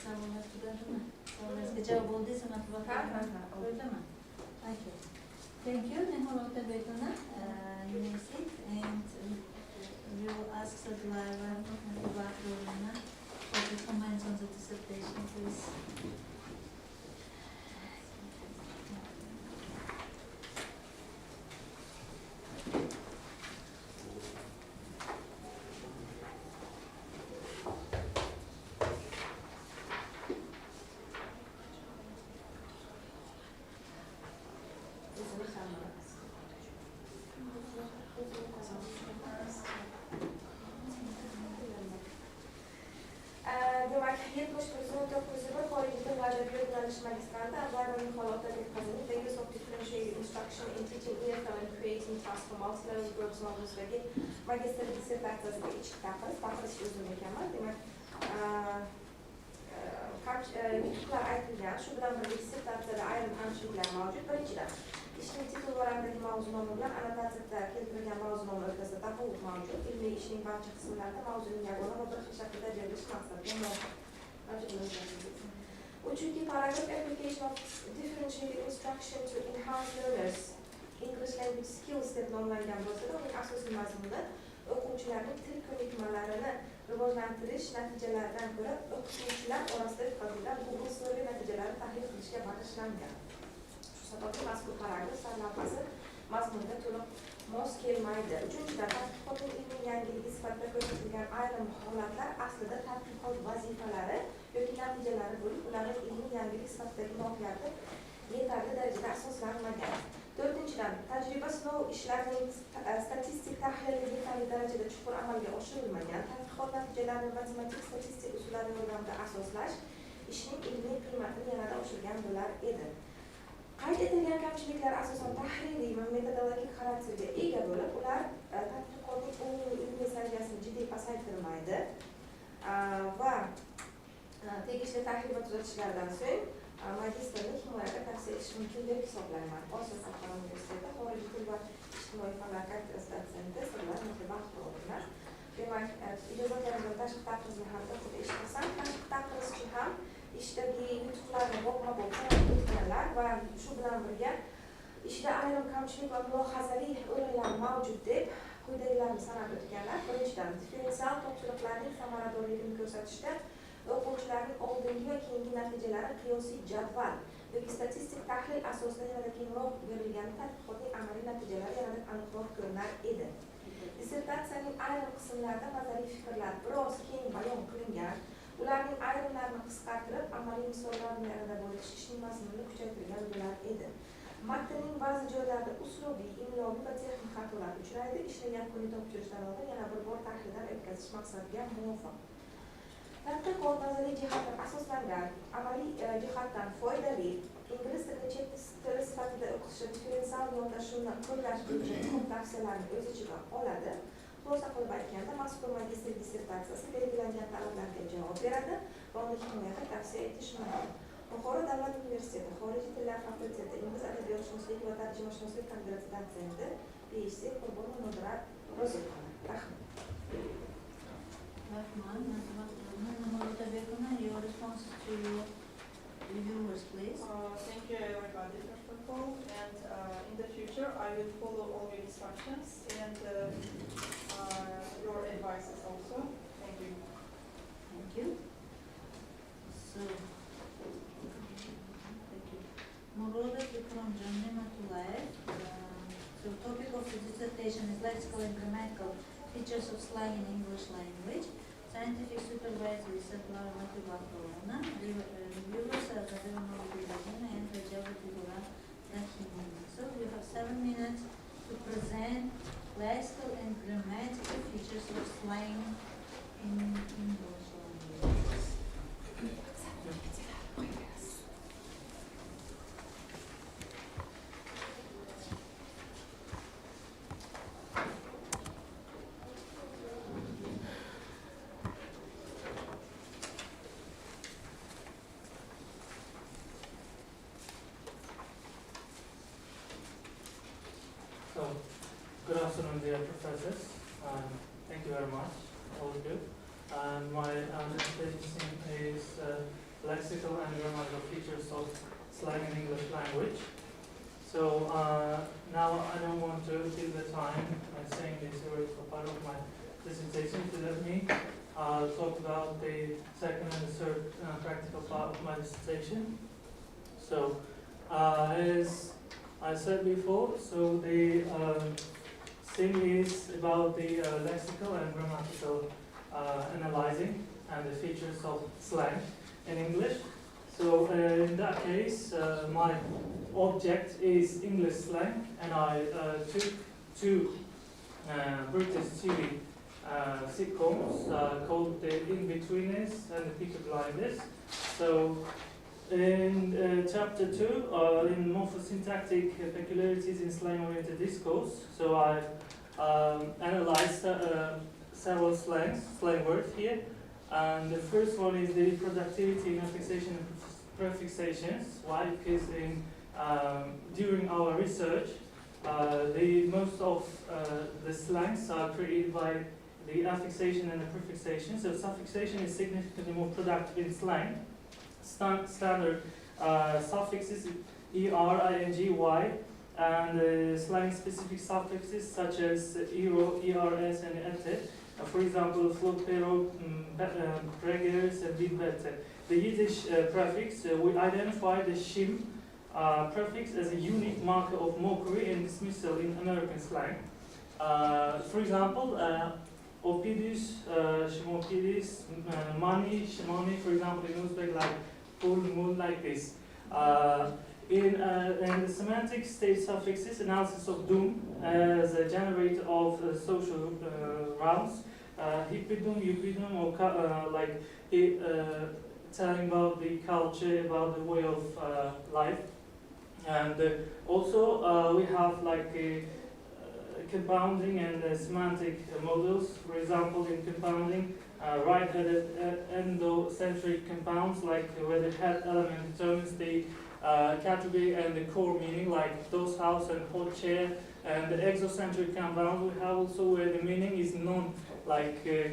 Savollarga javob oldingiz, qo'ydimi? Okay. Thank you, Niholota Begona. You may sit and we will ask Sadulaiva Vakrolina for the comments on the dissertation, please. Demak, 7901 xorijiy til va adabiyot yo'nalishi magistrantida Avvalroq Niholota Begona The use of differentiated instruction in teaching EFL and creating task for multi-level groups mavzusidagi magistrlik dissertatsiyasiga ichki baqirish o'zim ekanman. Demak, yutuqlar aytilgan, shu bilan birga dissertatsiyada ayrim kamchiliklar mavjud. Birinchidan, ishning titul varaqidagi mavzu nomi bilan annotatsiyada keltirilgan mavzu nomi o'rtasida tafovut mavjud. Ilmiy ishning barcha qismlarida mavzuning yagona va bir xil shaklda berilishi maqsadga muvofiq. Uchinchi paragraf application of differentiated instruction to enhance learners English language skills deb nomlangan bo'lsa-da, uning asosiy mazmuni o'quvchilarning til ko'nikmalarini rivojlantirish natijalaridan ko'ra o'qituvchilar orasida o'tkazilgan Google survey natijalarini tahlil qilishga bag'ishlangan. Shu sababli mazkur paragraf sarlavhasi mazmunga to'liq mos kelmaydi. Uchinchidan, tadqiqotning ilmiy yangiligi sifatida ko'rsatilgan ayrim holatlar aslida tadqiqot vazifalari yoki natijalari bo'lib, ularning ilmiy yangilik sifatidagi mohiyati yetarli darajada asoslanmagan. To'rtinchidan, tajriba sinov ishlarining statistik tahlili yetarli darajada chuqur amalga oshirilmagan. Tadqiqot natijalarini matematik statistik usullar yordamida asoslash ishning ilmiy qiymatini yanada oshirgan bo'lar edi. Qayd etilgan kamchiliklar asosan tahririy va metodologik xarakterga ega bo'lib, ular tadqiqotning umumiy ilmiy saviyasini jiddiy pasaytirmaydi va tegishli tahlil va tuzatishlardan so'ng magistrlik himoyaga tavsiya etish mumkin deb hisoblayman. Osiyo xalqaro universiteti xorijiy til va ijtimoiy fanlar kafedrasida dotsenti Sirlar Muhammad. Demak, ijozatlarimdan tashqi taqrizni ham o'qib eshitasan. Tashqi taqriz uchun ham ishdagi yutuqlarni boqma-boq o'tganlar va shu bilan birga ishda ayrim kamchilik va mulohazali o'rinlar mavjud deb quyidagilarni sanab o'tganlar. Birinchidan, differensial topshiriqlarning samaradorligini ko'rsatishda o'quvchilarning oldingi va keyingi natijalari qiyosiy jadval yoki statistik tahlil asosida yanada kengroq berilgan tadqiqotning amaliy natijalari yanada aniqroq ko'rinar edi. Dissertatsiyaning ayrim qismlarida nazariy fikrlar biroz keng bayon qilingan, ularning ayrimlarini qisqartirib, amaliy misollarni yanada bo'litish ishning mazmunini kuchaytirgan bo'lar edi. Matnning ba'zi joylarida uslubiy, imloviy va texnik xatolar uchraydi. Ishni yakuniy topshirishdan oldin yana bir bor tahlildan o'tkazish maqsadiga muvofiq. Tadqiqot nazariy jihatdan asoslangan, amaliy jihatdan foydali, ingliz tilini chet tili sifatida o'qitish differensial yondashuvni qo'llash bo'yicha muhim tavsiyalarni o'z ichiga oladi. Xulosa qilib aytganda, mazkur magistrlik dissertatsiyasi belgilangan talablarga javob beradi va uni himoyaga tavsiya etish mumkin. Buxoro davlat universiteti xorijiy tillar fakulteti ingliz adabiyotshunoslik va tarjimashunoslik kafedrasi dotsenti PhD Qurbon Munodrat Ro'ziqova. Rahmat. Your response to your reviewers, please. Thank you everybody first of all, and in the future I will follow all your instructions and your advices also. Thank you. Thank you. So, thank you. Moreover, from Janne Matulaev, the topic of the dissertation is lexical and grammatical features of slang in English language. Scientific supervisor is Adabiyoti reviewers are Adabiyoti and Xorijiy. So you have 7 minutes to present lexical and grammatical features of slang in English language. So, good afternoon, dear professors. Thank you very much. All good. And my presentation is lexical and grammatical features of slang in English language. So now I don't want to kill the time and saying the theoretical part of my presentation. So let me talk about the second and the third practical part of my dissertation. So as I said before, so the thing is about the lexical and grammatical analyzing and the features of slang in English. So in that case, my object is English slang, and I took two British Tili sitcoms called The In-Betweeners and The Peaky Blinders. So in chapter 2, in morphosyntactic peculiarities in slang-oriented discourse, so I analyzed several slang words here, and the first one is the productivity in affixation and prefixations. Why? Because during our research, most of the slangs are created by the affixation and the prefixation. So suffixation is significantly more productive in slang. Standard suffixes er, ing, y, and slang-specific suffixes such as ero, ers, and ete. For example, flopero, pregers, and vidbete. The Yiddish prefix, we identify the shim prefix as a unique marker of mockery and dismissal in American slang. For example, opidus, shimopidis, mani, shimoni, for example, in Uzbek, like full moon, like this. In the semantic state suffixes, analysis of doom as a generator of social rounds, hippidum, eupidum, or like telling about the culture, about the way of life. And also we have like compounding and semantic models. For example, in compounding, right-headed endocentric compounds, like where the head element determines the category and the core meaning, like dose house and hot chair. And the exocentric compounds we have also where the meaning is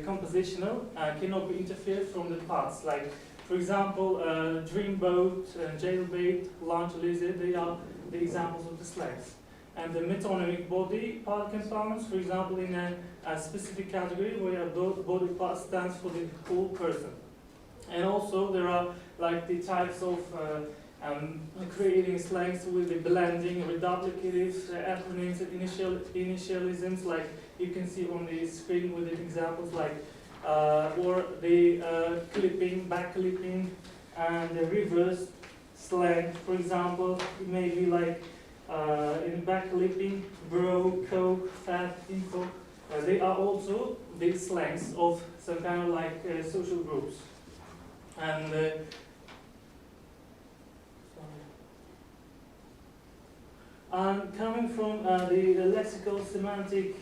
compositional, cannot be interfered from the parts. Like, for example, dreamboat, jailbait, lunch lizard, they are the examples of the slangs. And the metonymic body part compounds, for example, in a specific category where a body part stands for the whole person. And also there are like the types of creating slangs with the blending, reduplicatives, acronyms, and initialisms, like you can see on the screen with the examples like or the clipping, back clipping, and the reverse slang. For example, it may be like in back clipping, bro, coke, fat, info. They are also big slangs of some kind of like social groups. And coming from the lexical, semantic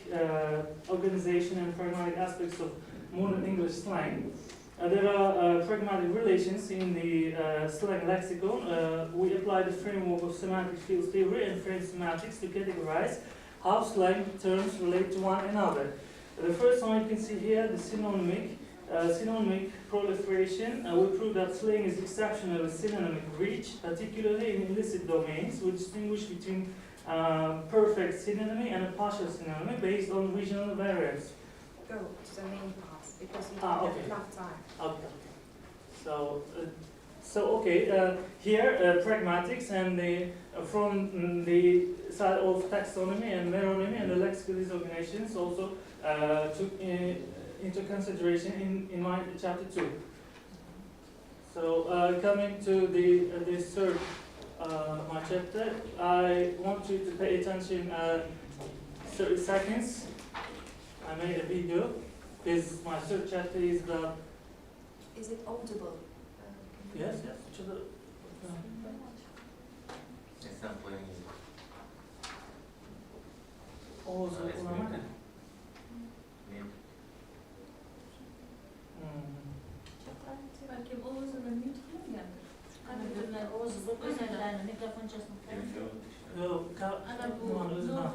organization and pragmatic aspects of modern English slang, there are pragmatic relations in the slang lexicon. We apply the framework of semantic field theory and frame semantics to categorize how slang terms relate to one another. The first one you can see here, the synonymic proliferation. We prove that slang is exceptionally synonymic reach, particularly in illicit domains. We distinguish between perfect synonymy and a partial synonymy based on regional variants. Go to the main parts because we don't have enough time. Okay. So So okay, here pragmatics and from the side of taxonomy and meronymy and the lexical disorganizations also took into consideration in my chapter 2. So coming to the third my chapter, I want you to pay attention 30 seconds. I made a video because my third chapter is about. Is it audible? Yes. It's not playing it. Oğuz It's uygulama ne? muted. Mute. Belki Oğuz'un mute mu geldi? Mikrofon çalışmıyor. Yok, Ana bu Ulan özna.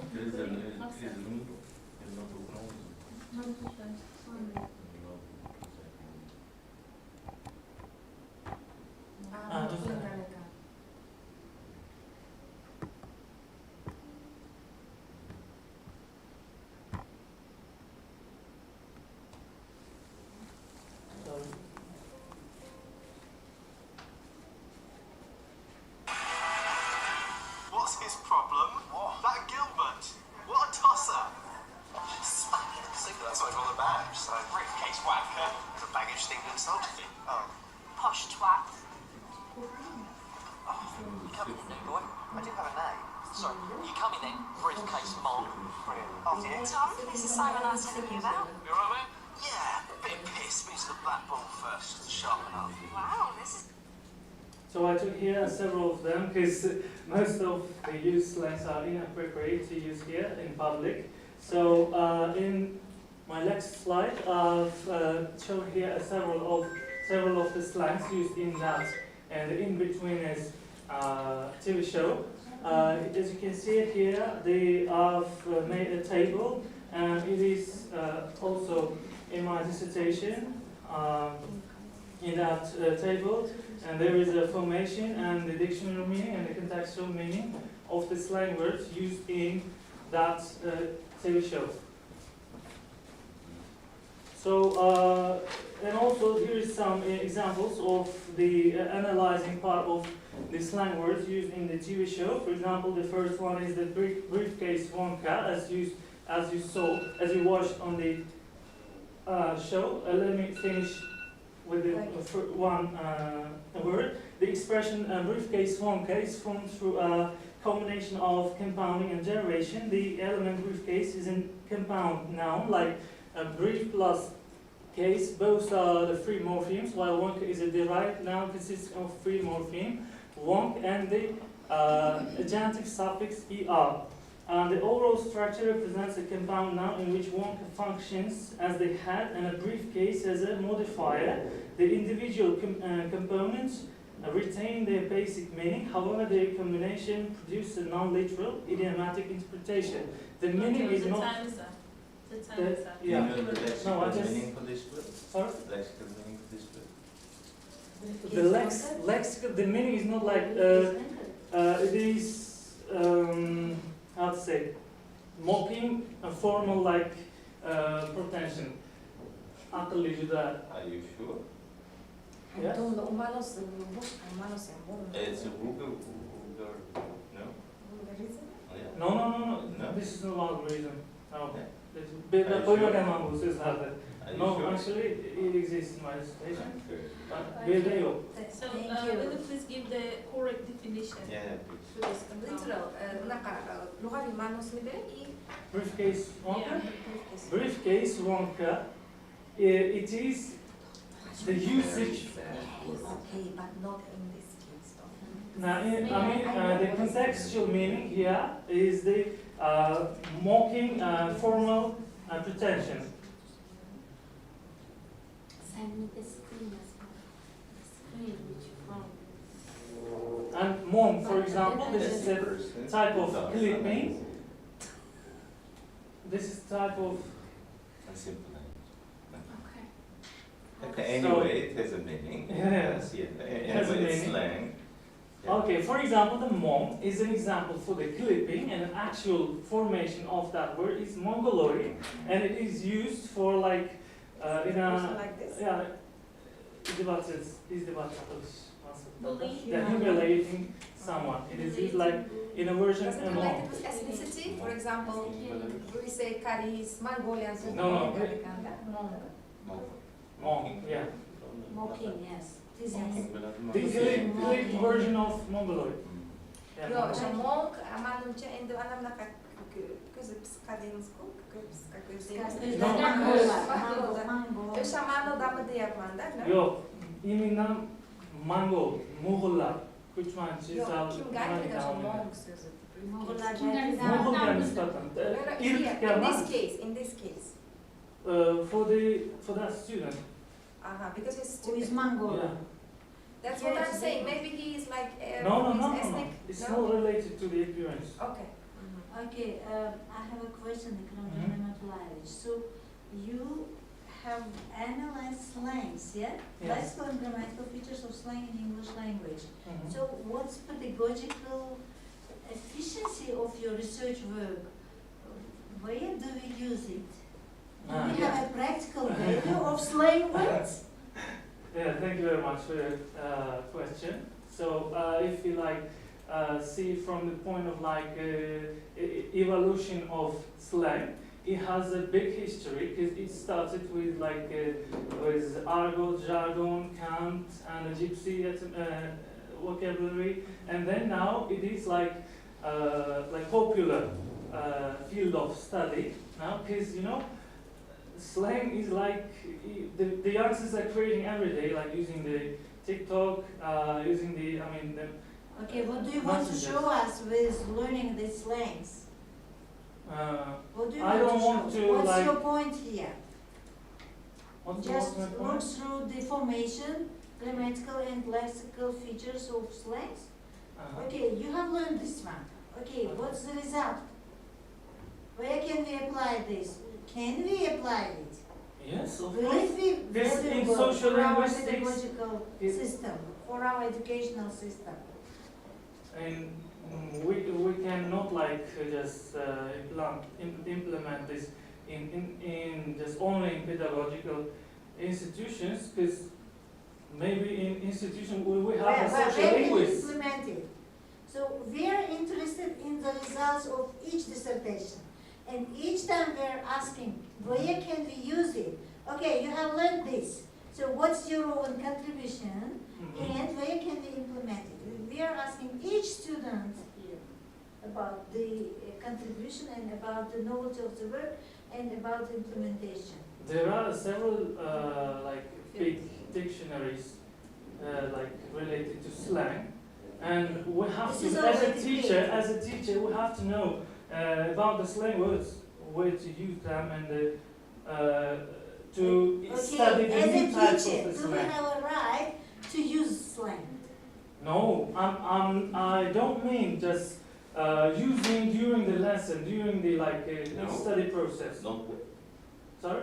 What's his problem? What? That Gilbert. What a tosser. That's what I call a badge, so briefcase wanker. It's a baggage thing to insult you. Oh. Posh twat. You come in, new boy. I do have a name. Sorry, you come in then, briefcase mom. Brilliant. After you. Tom, this is Simon I was telling you about. You alright, mate? Yeah, bit pissed. Meets the black ball first, just to sharpen up. Wow, this is So I took here several of them because most of the use slangs are inappropriate to use here in public. So in my next slide, I've shown here several of the slangs used in that, and the in between is TV show. As you can see it here, they have made a table, and it is also in my dissertation. In that table, and there is a formation and the dictionary meaning and the contextual meaning of the slang words used in that TV show. So, and also here is some examples of the analyzing part of the slang words used in the TV show. For example, the first one is the briefcase Wonka, as you watched on the show. Let me finish with the one word. The expression briefcase Wonka is formed through a combination of compounding and derivation. The element briefcase is a compound noun, like brief plus case. Both are the free morphemes, while Wonka is a derived noun consists of free morpheme, wonk, and the adjunctive suffix er. The overall structure represents a compound noun in which Wonka functions as the head and a briefcase as a modifier. The individual components retain their basic meaning, however their combination produces a non-literal, idiomatic interpretation. The meaning is not... Yeah. You know the No, I lexical just... meaning for this word? Sorry? Lexical meaning for this word? The lexical, the meaning is not like... it is... how to say, mocking a formal like pretension. Akıllıcı da. Are you sure? Yes? It's a vulgar, no? Oh, yeah. No. This is no vulgarism. No. Okay. No, Are you no, sure? actually it exists in my dissertation. Okay. But bir de yok. So, will you please give the correct definition? Yeah, please. Literal, لغوي معنوس مدري Briefcase Wonka. Yeah. Briefcase Wonka. It is the usage. Okay, but not in this case. Now, the contextual meaning here is the mocking formal pretension. Send me the screen as well. The screen which you found. And monk, for example, this is a type of clipping. This is type of... A simple language. Okay. Okay, anyway, it has a meaning. Yeah. Yes, yeah. It has a Anyway, it's meaning. slang. Yeah. Okay, for example, the monk is an example for the clipping, and an actual formation of that word is mongoloid, and it is used for like in a... like this? Yeah, izdivaç satış. Nasıl? They're humiliating someone. It is used like in a version Does it among. relate with ethnicity? For example, we say Kari is Mongolian. No. Mong. Mong, yeah. Mocking, yes. This The click version of Mongoloid. Yeah, Yo, Mongoloid. że Mong, a manumcie Indo, a nam na кызы псикадемску, Şamano damı diyelim da. Yok, iminden Mongol, Moğollar, Küçmançı, Yok, Sal, kim geldi de Mong sözü. Moğollar nispeten. In this case. For that student. Because he's Who is stupid. Mongol? Yeah. That's what I'm saying. Maybe he is like No. ethnic. It's No? not related to the appearance. Okay. Okay, I have a question, So you have analyzed slangs, yeah? Yes. Lexical and grammatical features of slang in English language. Mhm. So what's pedagogical efficiency of your research work? Where do we use it? Do we Yeah. have a practical value of slang words? Yeah, thank you very much for your question. So if you like see from the point of like evolution of slang, it has a big history because it started with like with argot, jargon, cant, and a gypsy vocabulary, and then now it is like popular field of study now because slang is like the youngsters are creating every day, like using the TikTok, using the Okay, what do you want to show us with learning these slangs? What do you I don't want want to, show? What's like- your point here? Just my look point? through the formation, grammatical and lexical features of slangs. Okay, you have learned this one. Okay, what's the result? Where can we apply this? Can we apply it? Yes, of Will course. it be This in valuable social for our linguistics, pedagogical it- system, for our educational system? And we cannot like just implement this in just only in pedagogical institutions, because maybe in institution we have a social Where we linguist. implement it. So we are interested in the results of each dissertation. And each time we're asking, where can we use it? Okay, you have learned this. So what's your own contribution and where can we implement it? We are asking each student here about the contribution and about the knowledge of the work and about the implementation. There are several like big dictionaries like related to slang, and we have This to, is as already a teacher, we have to know about the slang words, where to use them, and to study the as new a types teacher, of the do we slang. have a right to use slang? No, I don't mean just using during the lesson, during the No. study process. Don't we? Sorry?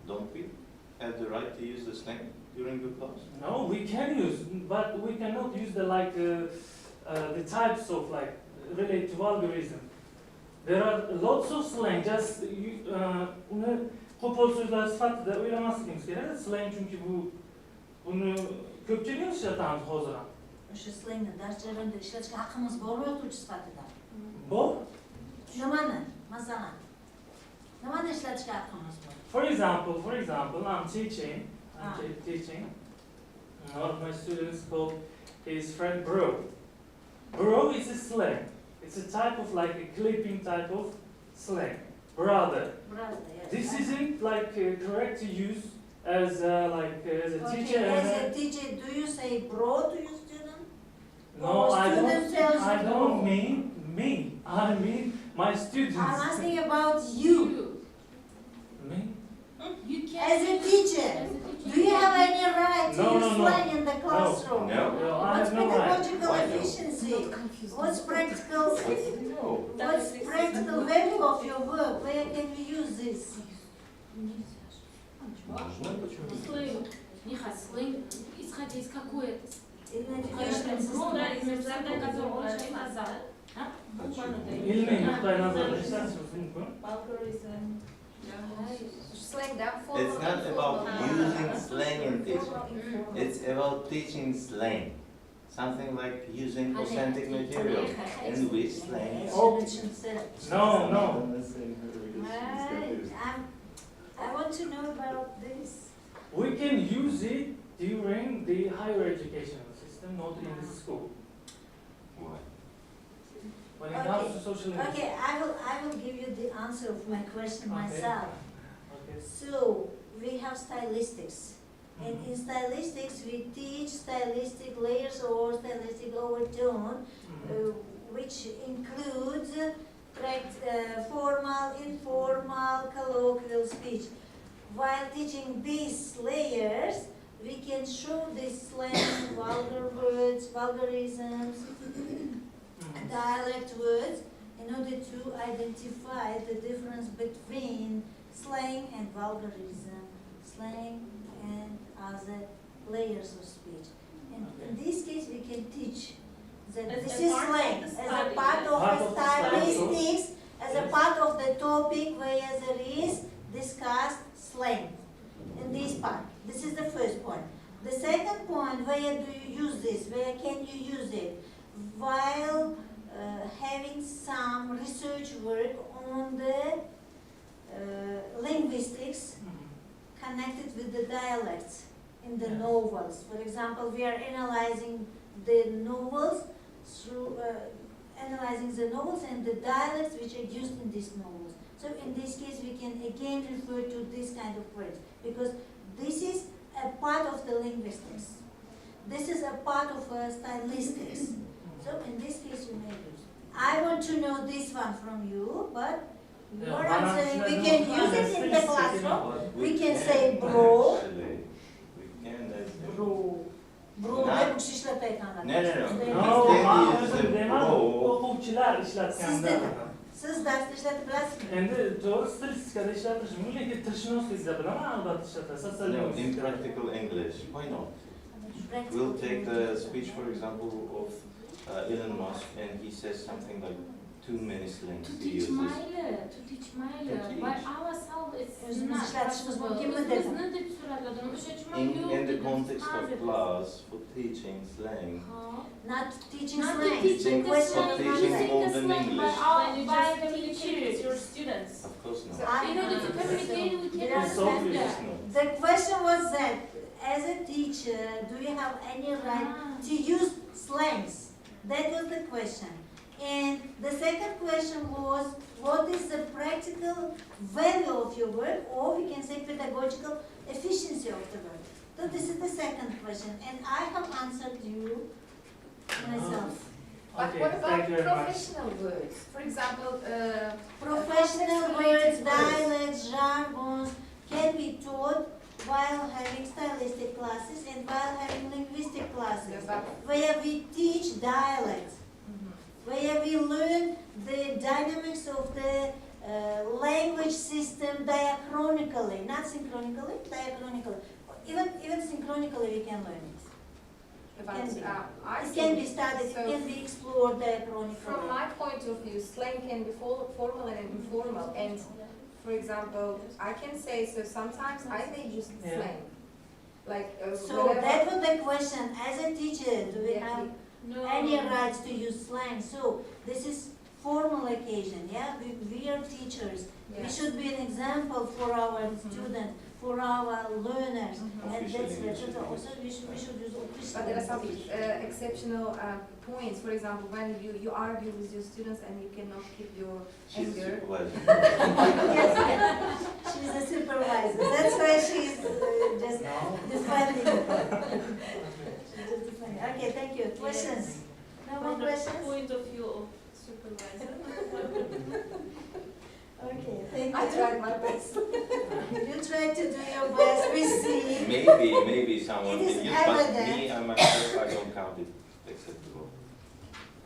Don't we have the right to use the slang during the class? No, we can use, but we cannot use the the types of related to vulgarism. There are lots of slang. Just uni qo'pol so'zlar sifatida o'ylamasligimiz kerak. Slang chunki buni ko'pchilik ishlatamiz hozir ham. O'sha slangni dars jarayonida ishlatishga haqqimiz bormi o'qituvchi sifatida? Bor. Nimani? Masalan, nimani ishlatishga haqqimiz bor? For example, I'm teaching. One of my students called his friend bro. Bro is a slang. It's a type of a clipping type of slang. Brother. Brother, yes. This isn't correct to use as a teacher. Okay, as a teacher, do you say bro to your student? No, Or I student tells don't. I you don't bro? mean me. I mean my students. I'm asking about you. Me? You can. As a teacher, do you have any right to No, use no, no. slang in the classroom? No. No, I What's have no right. pedagogical Why no? efficiency? What's practical? No. What's practical value of your work? Where can we use this? Сленг. Нехай сленг, исходя из какой это? In educational system. İlmi nuqtai nazardan ishlatishimiz mumkin. Slang da It's not about using slang in teaching. It's about teaching slang. something like using authentic material in which slang. Oh. No, no. I want to know about this. We can use it during the higher educational system, not in the school. Why? When it comes to social linguistics. Okay, I will give you the answer of my question Okay. myself. Okay. So we have stylistics. And in stylistics, we teach stylistic layers or stylistic overtone, which includes formal, informal, colloquial speech. While teaching these layers, we can show this slang, vulgar words, vulgarisms, dialect words, in order to identify the difference between slang and vulgarism, slang and other layers of speech. And in this case, we can teach that As this a is part of slang, the as a study, part yes. of Part the of the study, stylistics, as a yes. part of the topic where there is discussed slang. In this part, this is the first point. The second point, where do you use this? Where can you use it? While having some research work on the linguistics connected with the dialects in the Yes. novels. For example, we are analyzing the novels through analyzing the novels and the dialects which are used in these novels. So in this case, we can again refer to this kind of words because this is a part of the linguistics. This is a part of stylistics. So in this case, you may use. I want to know this one from you, but you are answering. We can use it in the classroom. We can say bro. Actually, we can. Bro. Bro No. ne bu işletmeyi No, no, no. No, Then ma use the özür dilerim. bro. O'quvchilar ishlatganda. Siz ders işletip bilasizmi? Endi to'g'ri statistikada ishlatish mumkin, lekin tilshunoslikda bilaman albatta ishlatasiz. No, in practical English, why not? We'll take the speech, for example, of Elon Musk, and he says something like too many slangs To he teach uses. Mayli, To by teach. ourselves it's O'zimiz not ishlatishimiz possible. mumkinmi dedim. O'zimizni deb so'ragadim. O'sha uchun In the context of class, for teaching slang, Not teaching Not slang. teaching For the slang, teaching using more the than slang English. by teachers, your students. of course not. In order to communicate, we can It's so understand obvious. that. The question was that, as a teacher, do you have any right to use slangs? That was the question. And the second question was, what is the practical value of your work, or we can say pedagogical efficiency of the work? So this is the second question, and I have answered you myself. But Okay, what thank about you very much. professional words? For example, Professional context-related words, dialects, jargons can be taught while having stylistic classes and while having linguistic classes, Yes, but- where we teach dialects, where we learn the dynamics of the language system diachronically, not synchronically, diachronically. Even synchronically we can learn it. But Can be. I It think can be studied, it so can be explored diachronically. from my point of view, slang can be formal and informal. And for example, I can say, so sometimes I may use Yeah. slang. Like, So whenever- that was the question, as a teacher, do we Yeah, have No. any rights to use slang? So this is formal occasion, yeah? We are teachers. We Yeah. should be an example for our students, for our learners. Mhm. And Officially, that's we what should also we should use official. But there are some exceptional points. For example, when you argue with your students and you cannot keep your She's a anger. supervisor. Yes, she's a supervisor. That's why she's just No. defending. She's just defending. Okay, thank you. Questions? No more From the questions? point of view of supervisor. Okay, thank you. I tried my best. You try to do your best, we see. Maybe someone It is can use, but evident. me and myself, I don't count it acceptable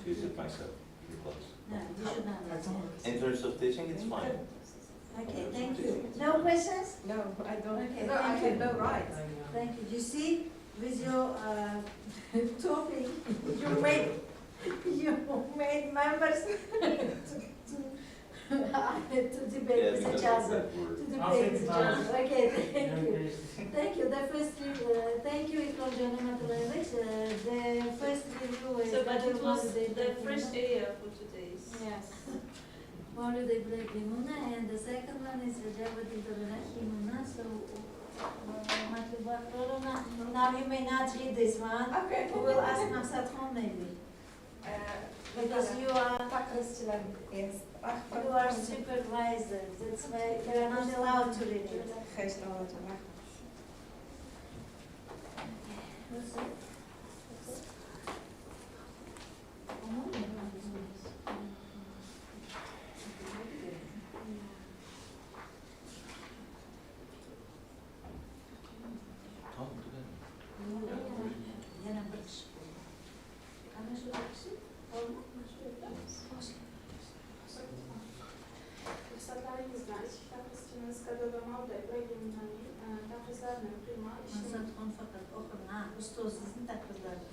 to use it myself in class. No, you should not. In terms of teaching, it's fine. Okay, thank you. No questions? No, I don't. Okay, No, I thank have you. no right. Thank you. You see, with your topic, you made members to debate Yeah, with because each of other, that word. to I'll take take the the time. job. Okay, thank Yeah, you. okay. Thank you. The first review, thank you, İkram Canım Atılmış. The first review is So, but it was Holiday the Break first Limuna. area for today's. Yes. Holiday Break Limuna, and the second one is Jabati Himuna. So, now you may not read this one. Okay. We will ask Maksat Khan maybe. Because you are Yes. supervisor. That's why you are not allowed to read it. What's it? Tamam, güzel. Yana bir kişi. Ama şu bir kişi. Ruxsatlaringiz bilan ichki tadrischining Skadog'amolda Ibragimovaning tadrislarini o'qiyman. Maksat Khan fakat okur. Ha, ustozsizin takdirlarini.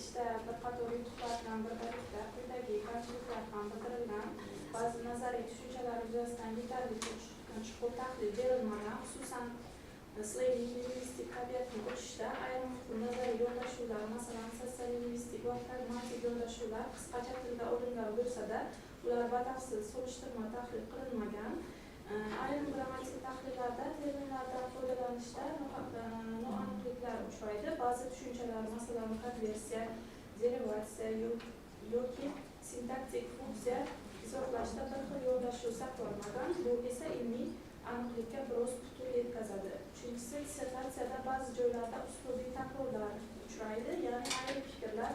Ishda bir qator yutuqlar bilan birgalikda quyidagi kamchiliklar ham bildirilgan. Ba'zi nazariy tushunchalar yuzasidan yetarlicha chuqur tahlil berilmagan, xususan slaving lingvistik tabiatni o'qishda ayrim nazariy yondashuvlar, masalan, sosiolingvistik va pragmatik yondashuvlar qisqacha tilda olingan bo'lsa-da, ular batafsil solishtirma tahlil qilinmagan. Ayrim grammatik tahlillarda terminlardan foydalanishda noaniqliklar uchraydi. Ba'zi tushunchalar, masalan, konversiya, derivatsiya yoki sintaktik funksiya izohlashda bir xil yondashuv saqlanmagan. Bu esa ilmiy aniqlikka biroz putur yetkazadi. Uchinchisi, dissertatsiyada ba'zi joylarda uslubiy takrorlar uchraydi, ya'ni ayrim fikrlar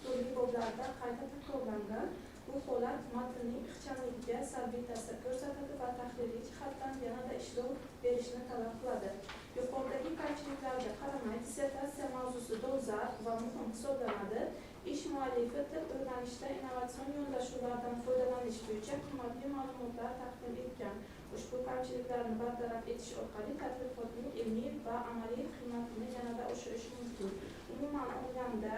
turli boblarda qayta takrorlangan. Bu holat matnning ixchamligiga salbiy ta'sir ko'rsatadi va tahliliy jihatdan yanada ishlov berishni talab qiladi. Yuqoridagi kamchiliklarga qaramay, dissertatsiya mavzusi dolzarb va muhim hisoblanadi. Ish muallifi til o'rganishda innovatsion yondashuvlardan foydalanish bo'yicha qimmatli ma'lumotlar taqdim etgan. Ushbu kamchiliklarni bartaraf etish orqali tadqiqotning ilmiy va amaliy qiymatini yanada oshirish mumkin. Umuman olganda,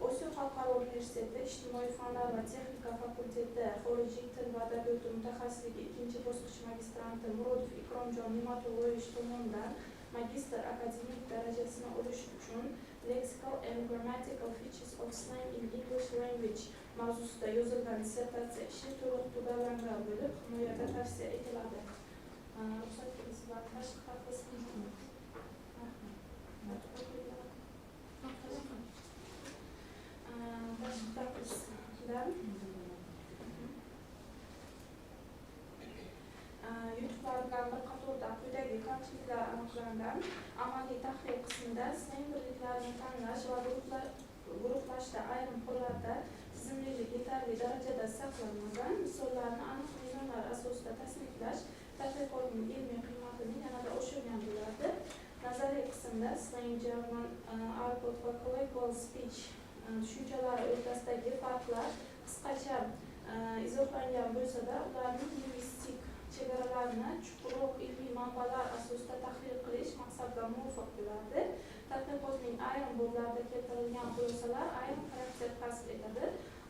Osiyo Xalqaro Universiteti Ijtimoiy fanlar va texnika fakulteti Xorijiy til va adabiyoti mutaxassisligi 2-bosqich magistranti Murodov Ikromjon Ne'matullaevich tomonidan magistr akademik darajasini olish uchun Lexical and Grammatical Features of Slang in English Language mavzusida yozilgan dissertatsiya ishi to'liq tugallangan bo'lib, himoyaga tavsiya etiladi. Ruxsat etisizlar, tashqi qismi. Yutuqlar bilan bir qatorda quyidagi kamchiliklar aniqlangan. Amaliy tahlil qismida slang birliklarini tanlash va guruhlashda ayrim hollarda tizimlilik yetarli darajada saqlanmagan. Misollarni aniq mezonlar asosida tasniflash tadqiqotning ilmiy qiymatini yanada oshirgan bo'ladi. Nazariy qismda slang, jargon, argot va colloquial speech tushunchalari o'rtasidagi farqlar qisqacha izohlangan bo'lsa-da, ularning lingvistik chegaralarini chuqurroq ilmiy manbalar asosida tahlil qilish maqsadga muvofiq bo'ladi. Tadqiqotning ayrim boblarida keltirilgan xulosalar ayrim xarakter kasb etadi.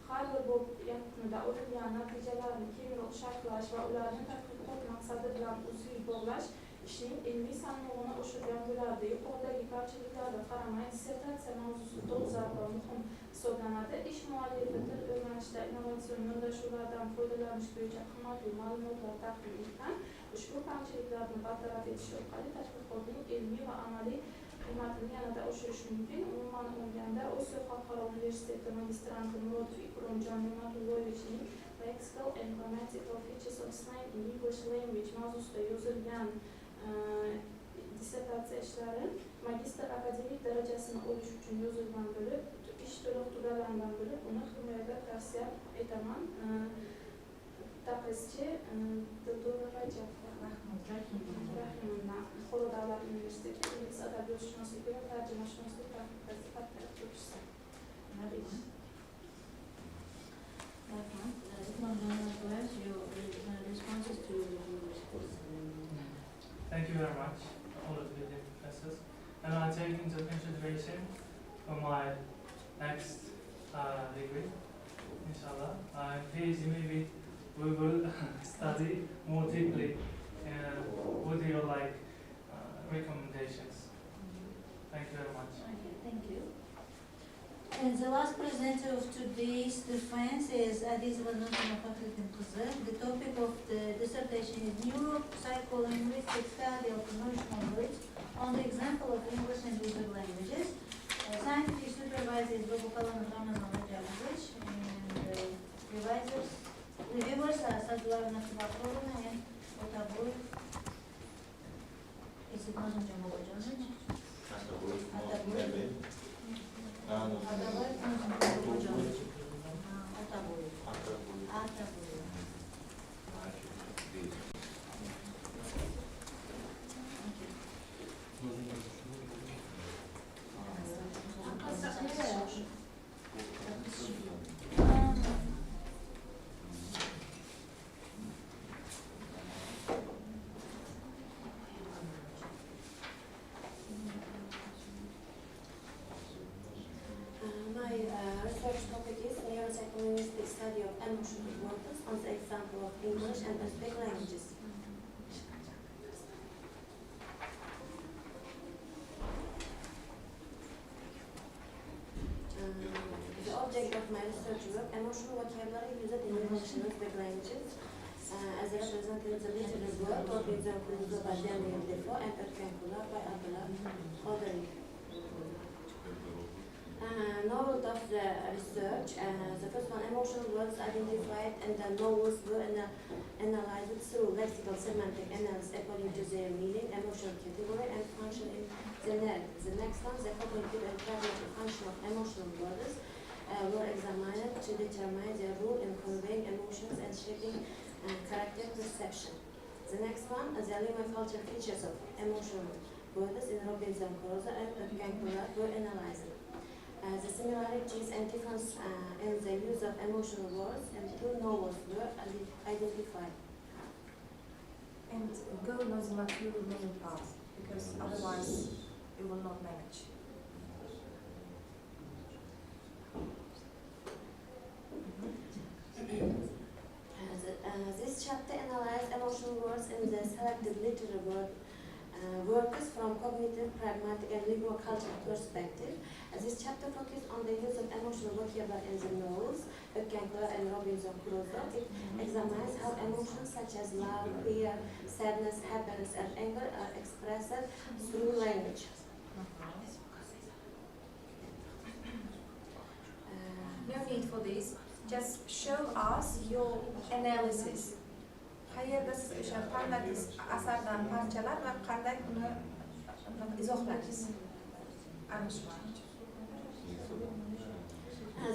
Har bir bob yakunida olingan natijalarni kengroq sharhlash va ularni tadqiqot maqsadi bilan uzviy bog'lash ishning ilmiy salmog'ini oshirgan bo'lardi. Yuqoridagi kamchiliklarga qaramay, dissertatsiya mavzusi dolzarb va muhim hisoblanadi. Ish muallifi til o'rganishda innovatsion yondashuvlardan foydalanish bo'yicha qimmatli ma'lumotlar taqdim etgan. Ushbu kamchiliklarni bartaraf etish orqali tadqiqotning ilmiy va amaliy qiymatini yanada oshirish mumkin. Umuman olganda, Osiyo Xalqaro Universiteti magistranti Murodov Ikromjon Ne'matullaevichning Lexical and Grammatical Features of Slang in English Language mavzusida yozilgan dissertatsiya ishlari magistr akademik darajasini olish uchun yozilgan bo'lib, ish to'liq tugallangan bo'lib, uni himoyaga tavsiya etaman. Taqizchi Dildora Rahimovna, Xolo davlat universiteti Ingliz adabiyot shunosligi va tarjimashunoslik fakультeti o'qituvchisi. Thank you very much, all of the professors. And I'll take into consideration for my next degree, inshallah. In PhD, maybe we will study more deeply Would you like recommendations? Thank you very much. Okay, thank you. And the last presenter of today's defense is Adiz Vanatana Kızı. The topic of the dissertation is Neuropsycholinguistic study of emotional words on the example of English and other languages. Scientific supervisor is Bobokalan Ramanavajavich, and reviewers are Sadhularna Kubakovna and Otabur. Is it not in Jambovajovic? My research topic is neuropsycholinguistic study of emotional models on the example of English and Uzbek languages. The object of my research work, emotional vocabulary used in English and Uzbek languages, as represented in the literary work, or in the Kuruzo Bajani and Defo, and Erkenkula by Abdullah Khodari. Note of the research, the first one, emotional words identified and the novels were analyzed through lexical semantic analysis according to their meaning, emotional category, and function in the narrative. The next one, the cognitive and cognitive function of emotional words were examined to determine their role in conveying emotions and shaping character perception. The next one, the Lima culture features of emotional words in Robinson Crusoe and Kankula were analyzed. The similarities and difference in the use of emotional words and two novels were identified. And go knows not your remaining part, because otherwise you will not manage. This chapter analyzed emotional words in the selected literary works from cognitive, pragmatic, and lingual-cultural perspective. This chapter focuses on the use of emotional vocabulary in the novels, Kankula and Robinson Crusoe. It examines how emotions such as love, fear, sadness, happiness, and anger are expressed through language. No need for this. Just show us your analysis. Qayerda siz o'sha tanladingiz asardan parchalar va qanday buni izohladingiz?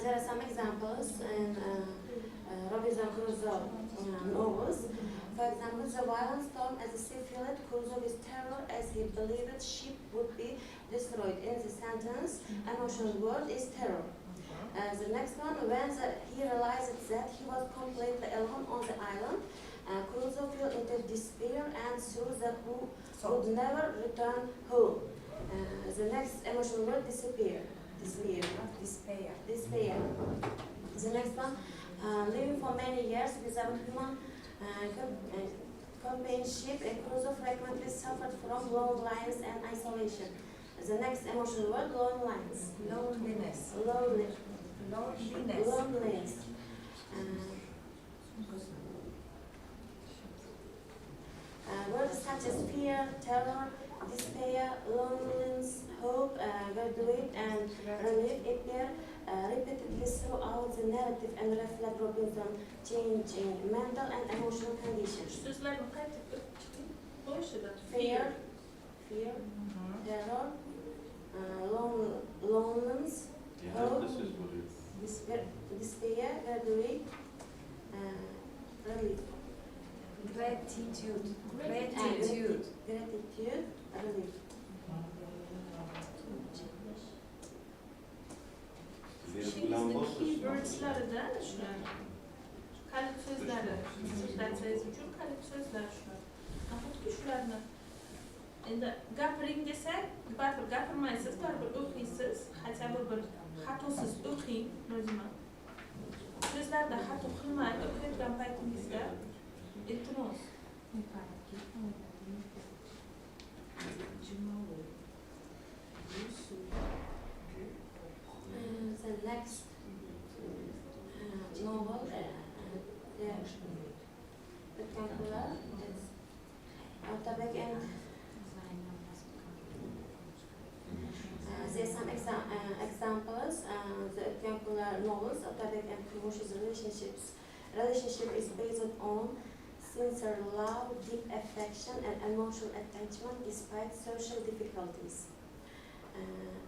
There are some examples in Robinson Crusoe novels. For example, the violent storm as a sea filled Crusoe with terror as he believed ship would be destroyed. In the sentence, emotional word is terror. The next one, when he realized that he was completely alone on the island, Crusoe fell into despair and thought that he would never return home. The next emotional word, despair. Despair. The next one, living for many years without human companionship, Crusoe frequently suffered from loneliness and isolation. The next emotional word, loneliness. Loneliness. Words such as fear, terror, despair, loneliness, hope, graduate, and relief appear repeatedly throughout the narrative and reflect Robinson's changing mental and emotional conditions. Fear, terror, loneliness, hope, despair, graduate, relief. Gratitude, relief. İşinizin keywords'larida shular. Kalit so'zlari, dissertatsiyasi uchun kalit so'zlar shular. Nahotki shularni endi gapiring desak, baribir gapirmaysiz, baribir o'qiysiz, хотя бы bir xatosiz o'qing, lozima. So'zlarda xato qilmang, o'qiyotgan paytingizda iltimos The next novel, rectangular, it's Otabek and there are some examples. The rectangular novels, Otabek and Kumush's relationship is based on sincere love, deep affection, and emotional attachment despite social difficulties.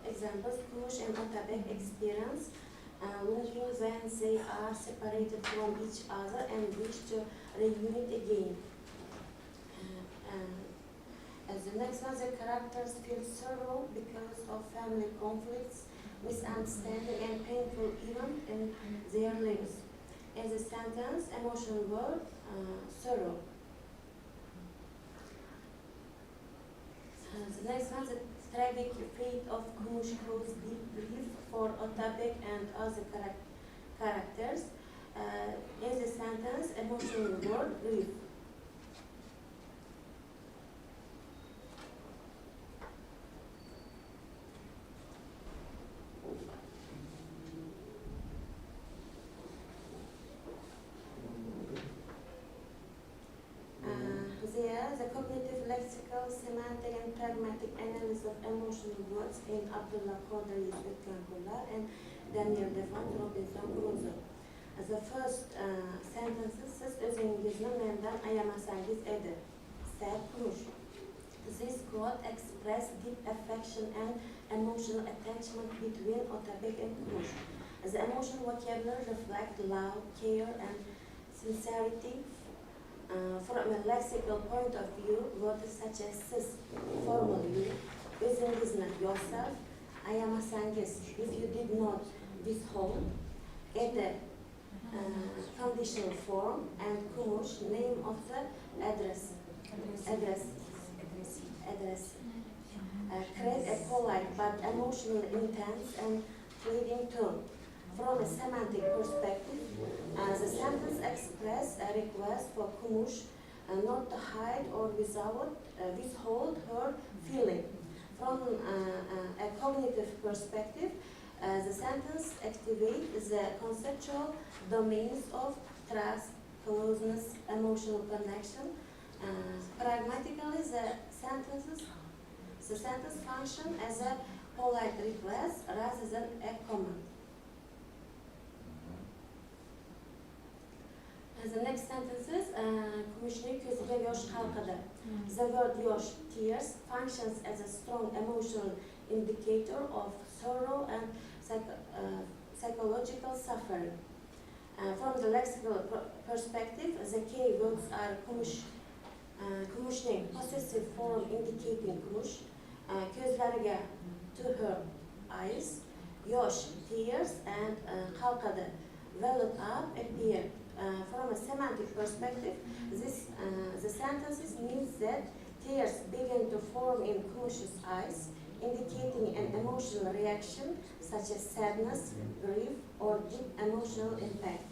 Examples: Kumush and Otabek experience longing when they are separated from each other and wish to reunite again. As the next one, the characters feel sorrow because of family conflicts, misunderstanding, and painful events in their lives. In the sentence, emotional word, sorrow. The next one, the tragic fate of Kumush caused deep grief for Otabek and other characters. In the sentence, emotional word, grief. The cognitive, lexical, semantic, and pragmatic analysis of emotional words in Abdullah Qadri's Rectangular and Daniel Defoe's Robinson Crusoe. The first sentences, siz o'zingizni mendan ayamasangiz edi, said Kumush. This quote expressed deep affection and emotional attachment between Otabek and Kumush. The emotional vocabulary reflects love, care, and sincerity. From a lexical point of view, words such as siz, formal you, o'zingizni, yourself, ayamasangiz, if you did not withhold, edi, conditional form, and Kumush, name of the address. Create a polite but emotionally intense and pleading tone. From a semantic perspective, the sentence expresses a request for Kumush not to hide or withhold her feeling. From a cognitive perspective, the sentence activates the conceptual domains of trust, closeness, emotional connection. Pragmatically, the sentence functions as a polite request rather than a command. The next sentences, Kumushning ko'ziga yosh qalqidi. The word yosh, tears, functions as a strong emotional indicator of sorrow and psychological suffering. From the lexical perspective, the key words are Kumushning, possessive form indicating Kumush, ko'zlariga, to her eyes, yosh, tears, and qalqidi, welled up, appeared. From a semantic perspective, the sentences means that tears begin to form in Kumush's eyes, indicating an emotional reaction such as sadness, grief, or deep emotional impact.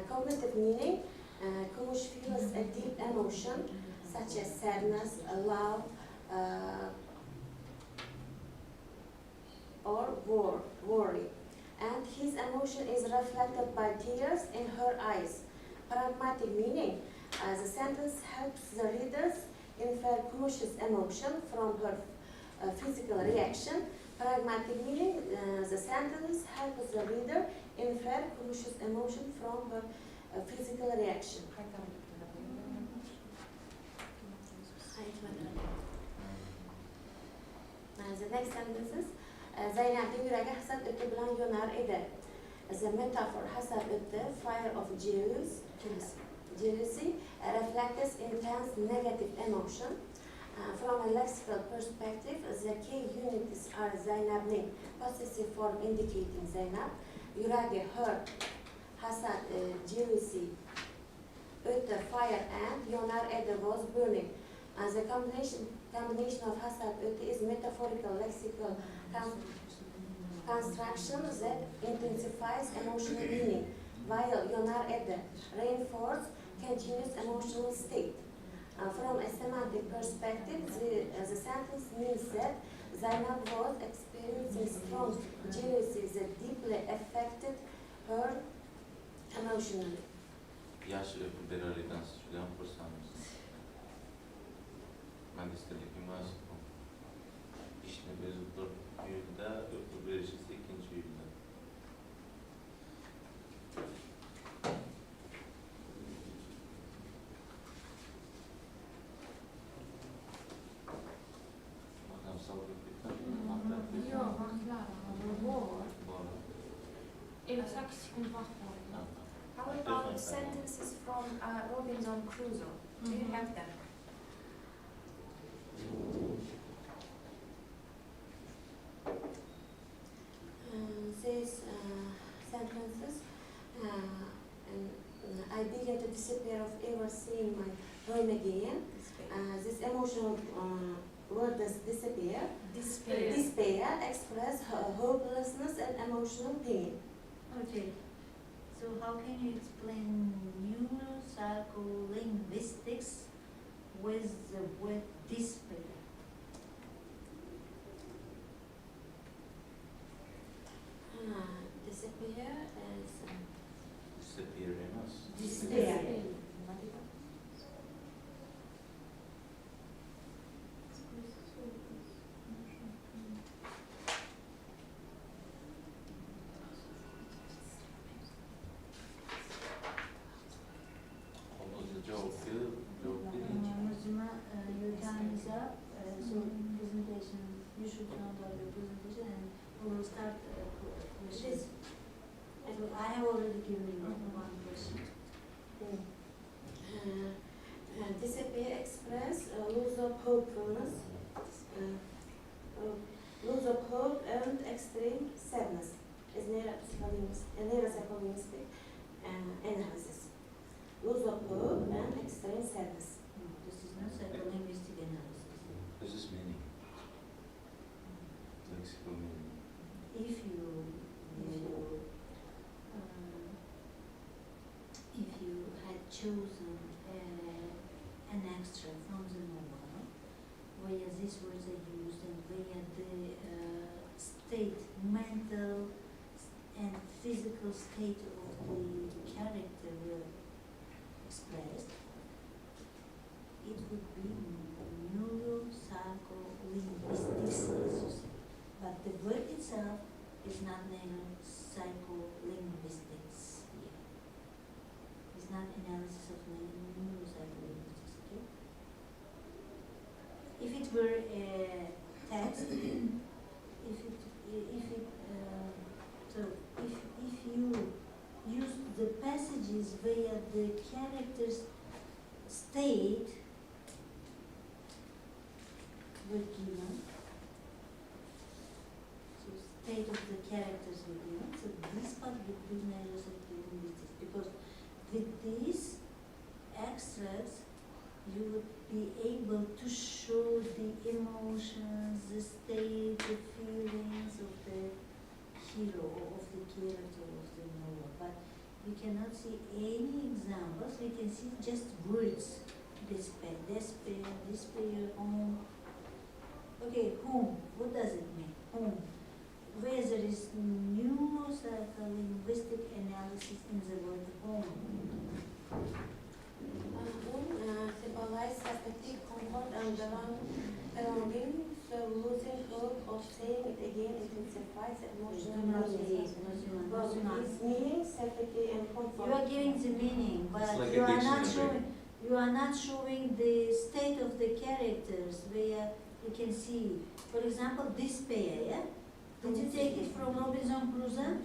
Cognitive meaning, Kumush feels a deep emotion such as sadness, love, or worry. And his emotion is reflected by tears in her eyes. Pragmatic meaning, the sentence helps the readers infer Kumush's emotion from her physical reaction. Pragmatic meaning, the sentence helps the reader infer Kumush's emotion from her physical reaction. The next sentences. Zaynabning yuragi hasad o'ti bilan yonar edi. The metaphor hasad o'ti, fire of jealousy, reflects intense negative emotion. From a lexical perspective, the key units are Zaynabning, possessive form indicating Zaynab, yuragi, her, hasad, jealousy, o'ti, fire, and yonar edi was burning. The combination of hasad o'ti is metaphorical lexical construction that intensifies emotional meaning. while Yonar Ede reinforce continuous emotional state. From a semantic perspective, the sentence means that Zainab was experiencing strong jealousy that deeply affected her emotionally. Yaş beralidan juda xursandmiz. Magistrlik himoyasi ishni o'zi bir yilda o'qib berishimiz ikkinchi yilda. How about sentences from Robinson Crusoe? Do you have them? These sentences, I begin to despair of ever seeing my home again. This emotional word is despair. Despair express hopelessness and emotional pain. Okay. So how can you explain neuropsycholinguistics with the word despair? Despair is Disappearing. despair. Your time is up. So presentation, you should count out your presentation and we will start questions. So I have already given you one question. Despair express lose of hopefulness, lose of hope and extreme sadness is neuropsycholinguistic analysis. Lose of hope and extreme sadness. No, this is not psycholinguistic analysis. This is meaning. Lexical meaning. If you had chosen an extract from the novel where these words are used and where the mental and physical state of the character were expressed, it would be neuropsycholinguistics. But the word itself is not neuropsycholinguistics here. It's not analysis of neuropsycholinguistics, okay? If it were a text, if you use the passages where the characters state were given, so state of the characters were given, so this part would be neuropsycholinguistics, because with these extracts you would be able to show the emotions, the state, the feelings of the hero, of the character of the novel. But we cannot see any examples, we can see just words. Despair, despair, despair, home. Okay, home, what does it mean? Home. Where there is neuropsycholinguistic analysis in the word home. Symbolize aesthetic comfort and belonging, so losing hope of saying it again intensifies emotional meaning. Both these meanings, safety and comfort. You are giving the meaning, but like you a are not dictionary. showing. You are not showing the state of the characters where you can see. For example, despair. Yeah? Did you take it from Robinson Crusoe?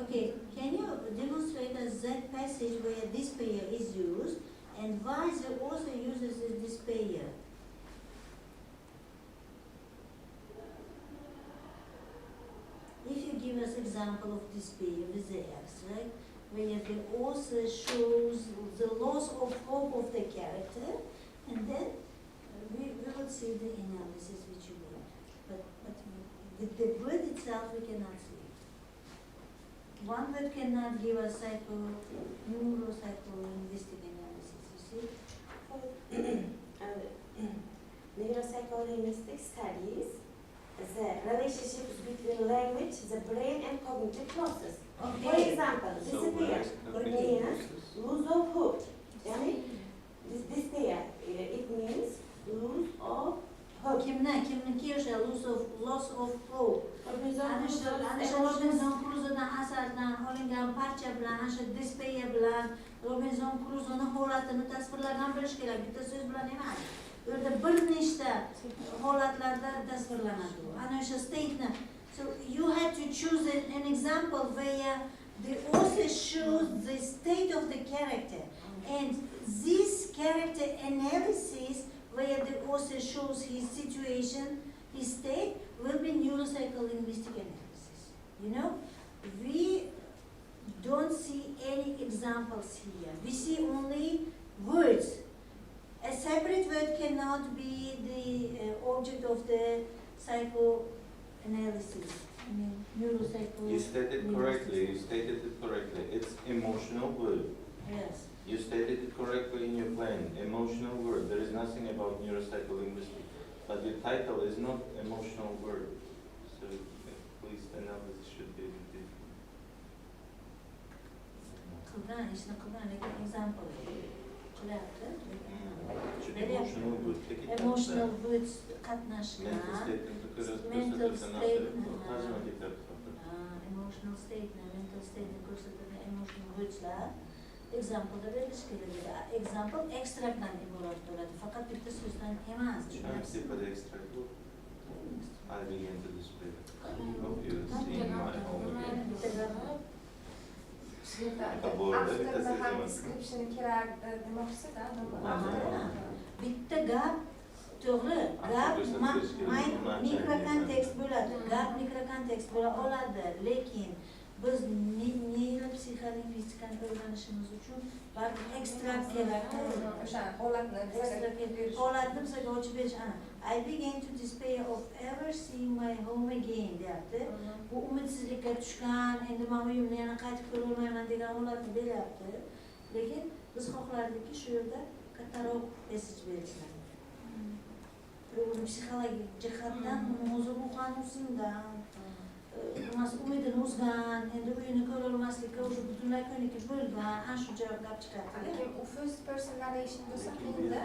Okay. Can you demonstrate us that passage where despair is used and why the author uses the despair? If you give us example of despair with the extract, where the author shows the loss of hope of the character, and then we will see the analysis which you want. But with the word itself, we cannot see it. one word cannot give us neuropsycholinguistic analysis, you see? Neuropsycholinguistic studies the relationships between language, the brain, and cognitive process. For example, disappear means lose of hope. Despair, it means lose of hope. Kimniki o'sha loss of hope. Ana shu Robinson Crusoedan asardan olingan parcha bilan, ana shu despair bilan Robinson Crusoening holatini tasvirlagan bilish kerak, bitta so'z bilan emas. Bu yerda bir nechta holatlarda tasvirlanadi. Ana o'sha state'ni. So you had to choose an example where the author shows the state of the character, and this character analysis where the author shows his situation, his state, will be neuropsycholinguistic analysis. You know, we don't see any examples here. We see only words. A separate word cannot be the object of the psychoanalysis. I mean, neuropsycholinguistic. You stated it correctly. It's emotional word. Yes. You stated it correctly in your plan. Emotional word. There is nothing about neuropsycholinguistic. But your title is not emotional word. So please, analysis should be different. Example. Emotional word. Emotional words qatnashgan. Mental state. Emotional state, mental state ko'rsatadigan emotional wordslar. Example da berish kerak. Example extractdan iborat bo'ladi. Faqat bitta so'zdan emas. Tipada extract bu. I began to display. Hope you see my home again. Description kerak demoqchisi-da. Bitta gap to'g'ri, gap mikrokontekst bo'ladi. Gap mikrokontekst bo'la oladi, lekin biz neuropsixolingvistikani o'rganishimiz uchun baribir ekstrakt kerak. O'sha holatni bizga ochib berish. I began to despair of ever seeing my home again deyapti. Bu umidsizlikka tushgan, endi men uyimni yana qaytib ko'rolmayman degan holatni beryapti. Lekin biz xohlardikki shu yerda kattaroq message berishlar. Psixologik jihatdan o'zi ruhaniysidan umidini uzgan, endi uyini ko'rolmaslikka o'zi butunlay ko'nikib bo'lgan, ana shu joyga gap chiqadi. U first person narration bo'lsa qiyin-da.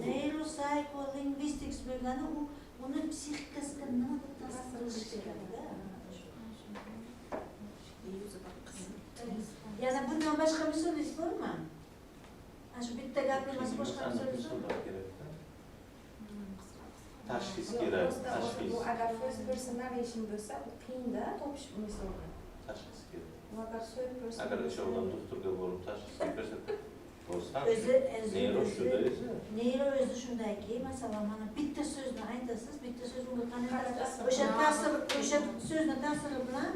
Neuropsycholinguistics bo'lgani u uni psixikasiga nima deb ta'sir qilishi kerak-da. Yana bundan boshqa misolingiz bormi? Ana shu bitta gapni emas, boshqa misolingiz bormi? Tashxis kerak, tashxis. Bu agar first person narration bo'lsa, u qiyin-da topish misolni. Tashxis kerak. Agar third person. Agar o'sha odam doktorga borib tashxis ko'rsatib bo'lsa, neyro o'zi shundayki, masalan, mana bitta so'zni aytasiz, bitta so'z unga qanday o'sha so'zni ta'siri bilan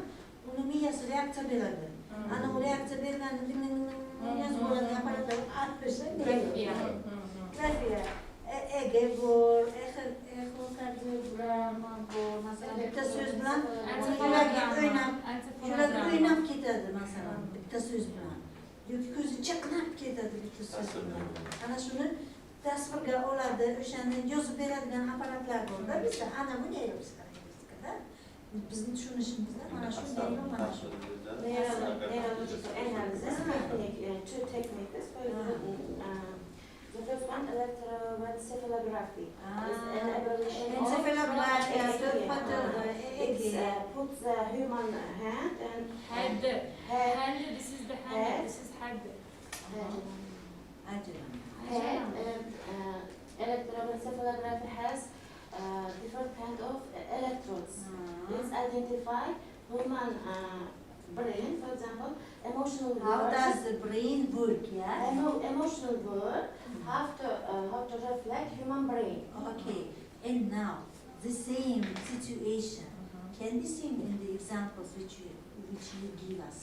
uni miyasi reaksiya beradi. Ana u reaksiya berganini yozib bo'ladi, apparatlar artishsa grafiya. Ege bor, echokardiogramma bor, masalan, bitta so'z bilan yuragi o'ynab ketadi, masalan, bitta so'z bilan. Yoki ko'zi chaqnab ketadi bitta so'z bilan. Ana shuni tasvirga oladi, o'shani yozib beradigan apparatlar bor-da bizda. Ana bu neuropsixologiyada. Bizni tushunishimizda mana shu Neurological analysis technique, two techniques. The first one, electroencephalography. Encephalography, it puts the human hand and Hand. This is the hand. This is head. Electroencephalography has different kind of electrodes. Let's identify human brain, for example, emotional work. How does the brain work? Yeah. Emotional work. How to reflect human brain. Okay. And now the same situation can be seen in the examples which you give us.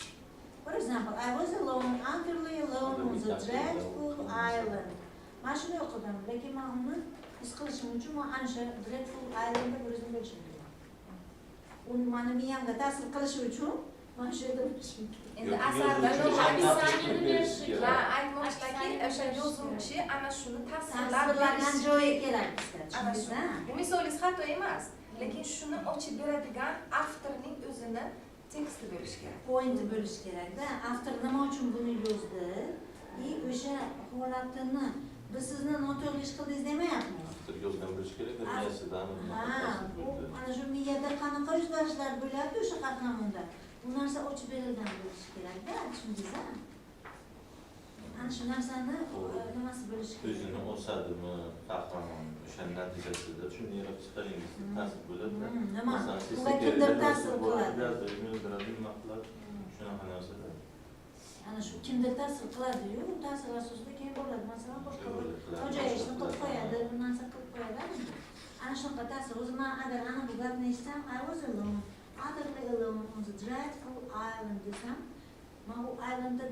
For example, I was alone, utterly alone on the dreadful island. Mana shuni o'qidim, lekin men uni his qilishim uchun men ana shu dreadful islandda bir o'zim bo'lishim kerak. uni mani miyamga ta'sir qilishi uchun mana shu yerda o'tishim kerak. Endi asarda aytmoqchidaki o'sha yozuvchi ana shuni tasvirlagan joyi kerak bizga. Ana shu. Bu misolingiz xato emas, lekin shuni ochib beradigan avtorning o'zini teksti bo'lishi kerak. Pointi bo'lishi kerak-da. Avtor nima uchun buni yozdi? O'sha holatini biz sizni noto'g'ri ish qildingiz demayapmiz. Avtor yozgan bo'lishi kerak, miyasidan. Ana shu miyada qanaqa o'zgarishlar bo'lyapti o'sha qahramonda. Bu narsa ochib berilgan bo'lishi kerak-da, tushundingizmi? Ana shu narsani nimasi bo'lishi kerak? O'zini osadimi, qahramon o'sha natijasida shuni psixologik ta'sir bo'ladi. Masalan, unga kimdir ta'sir qiladi. Shunaqa narsalar. Ana shu kimdir ta'sir qiladi-yu, ta'sir asosida keyin bo'ladi. Masalan, boshqa bir xo'jayishni qilib qo'yadi, bir narsa qilib qo'yadi. Ana shunaqa ta'sir. O'zi men agar ana bu gapni eshitsam, I was alone, utterly alone on the dreadful island desam, men u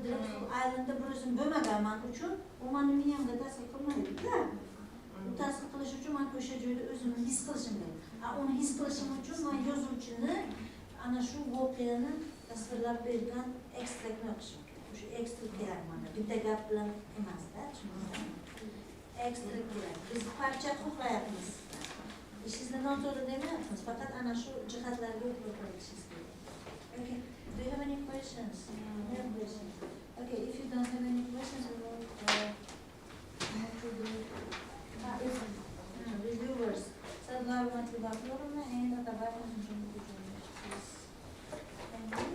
dreadful islandda bir o'zim bo'lmaganman uchun, u meni miyamga ta'sir qilmaydi-da. U ta'sir qilish uchun men o'sha joyda o'zimni his qilishim kerak. Uni his qilishim uchun men yozuvchini ana shu voqeani tasvirlab bergan ekstraktni o'qishim kerak. O'sha ekstrakt kerak mana. Bitta gap bilan emas-da, tushundingizmi? Ekstrakt kerak. Biz parcha qo'yapmiz. Ishingizni noto'g'ri demayapmiz, faqat ana shu jihatlarga e'tibor berishingiz kerak. Okay. Do you have any questions? No questions. Okay, if you don't have any questions, we will move to the reviewers. Sadlar motivatoruna and Adabiyoti please. Thank you.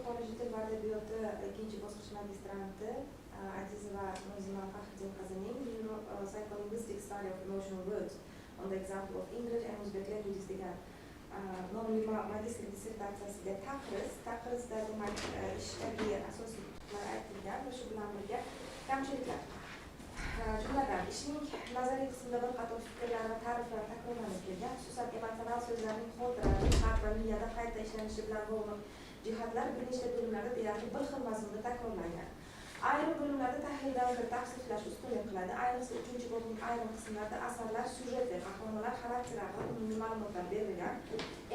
Xorijiy til va adabiyoti ikkinchi bosqich magistranti Azizova Nozima Faxriddin-qizining Psycholinguistic Study of Emotional Words on the example of English and Uzbek languages degan nomli magistrlik dissertatsiyasiga taqrizda demak ishdagi asosiy yutuqlar aytilgan va shu bilan birga kamchiliklar. Jumladan ishning nazariy qismida bir qator fikrlar va ta'riflar takrorlanib kelgan, xususan emotsional so'zlarning xotira, qalb va miyada qayta ishlanishi bilan bog'liq jihatlar bir nechta bo'limlarda deyarli bir xil mazmunda takrorlangan. Ayrim bo'limlarda tahlildan ko'ra tavsiflash ustunlik qiladi. Ayniqsa 3-bo'limning ayrim qismlarida asarlar, syujet va qahramonlar xarakteri haqida umumiy ma'lumotlar berilgan.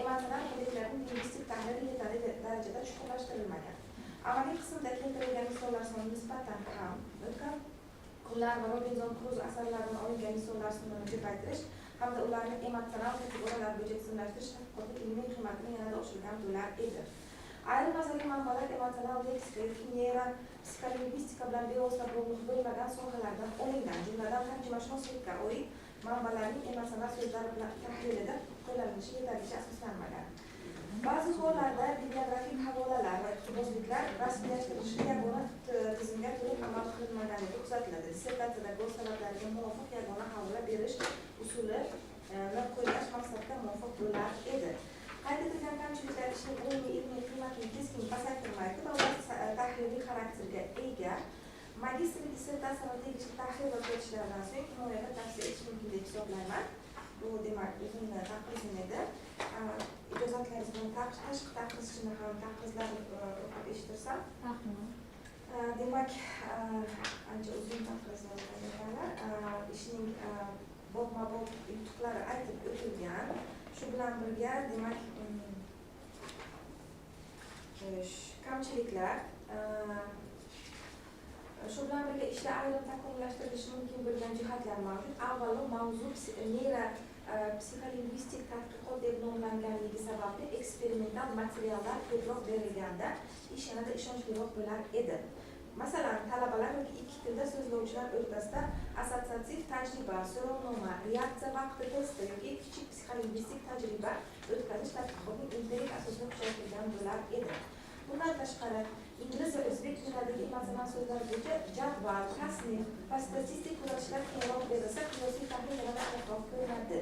Emotsional hududlarning lingvistik tahlili yetarli darajada chuqurlashtirilmagan. Amaliy qismda keltirilgan misollar soni nisbatan kam. O'tgan kunlar va Robinson Crusoe asarlaridan olingan misollar sonini ko'paytirish hamda ularni emotsional kategoriyalar bo'yicha tizimlashtirish tadqiqotning ilmiy qiymatini yanada oshirgan yo'llar edi. Ayrim nazariy manbalar emotsional leksika, kimyo, psixolingvistika bilan bevosita bog'liq bo'lmagan sohalardan olingan, jumladan tarjimashunoslikka oid manbalarning emotsional so'zlar bilan tahlilida qo'llanilishi yetarlicha asoslanmagan. Ba'zi hollarda bibliografik havolalar va iqtibosliklar rasmiylashtirilishi yagona tizimga to'liq amal qilinmaganligi kuzatiladi. Dissertatsiyadagi o'z talablariga muvofiq yagona havola berish usulini qo'llash maqsadga muvofiq bo'lar edi. Qayd etilgan kamchiliklar ishning umumiy ilmiy qiymatini keskin pasaytirmaydi va ular tahliliy xarakterga ega. Magistrlik dissertatsiyani tegishli tahlil va ko'rishlardan so'ng himoyada tavsiya etish mumkin deb hisoblayman. Bu demak o'zimni taqrizim edi. Ijozatlaringiz bilan tashqi taqrizchini ham taqrizlarni o'qib eshittirsam. Demak, ancha uzun taqriz yozganlar. Ishning bobma-bob yutuqlari aytib o'tilgan. Shu bilan birga demak kamchiliklar shu bilan birga ishda ayrim takomillashtirilishi mumkin bo'lgan jihatlar mavjud. Avvalo mavzu psixolingvistik tadqiqot deb nomlanganligi sababli eksperimental materiallar ko'proq berilganda ish yanada ishonchliroq bo'lar edi. Masalan, talabalar yoki ikki tilda so'zlovchilar o'rtasida assotsiativ tajriba, so'rovnoma, reaksiya vaqti testi yoki kichik psixolingvistik tajriba o'tkazish tadqiqotning empirik asosida kuchaytirilgan bo'lar edi. Bundan tashqari, ingliz va o'zbek tilidagi emotsional so'zlar bo'yicha jadval, tasnif va statistik kuzatishlar keyinroq berilsa, qiyosiy tahlil yanada aniqroq ko'rinadi.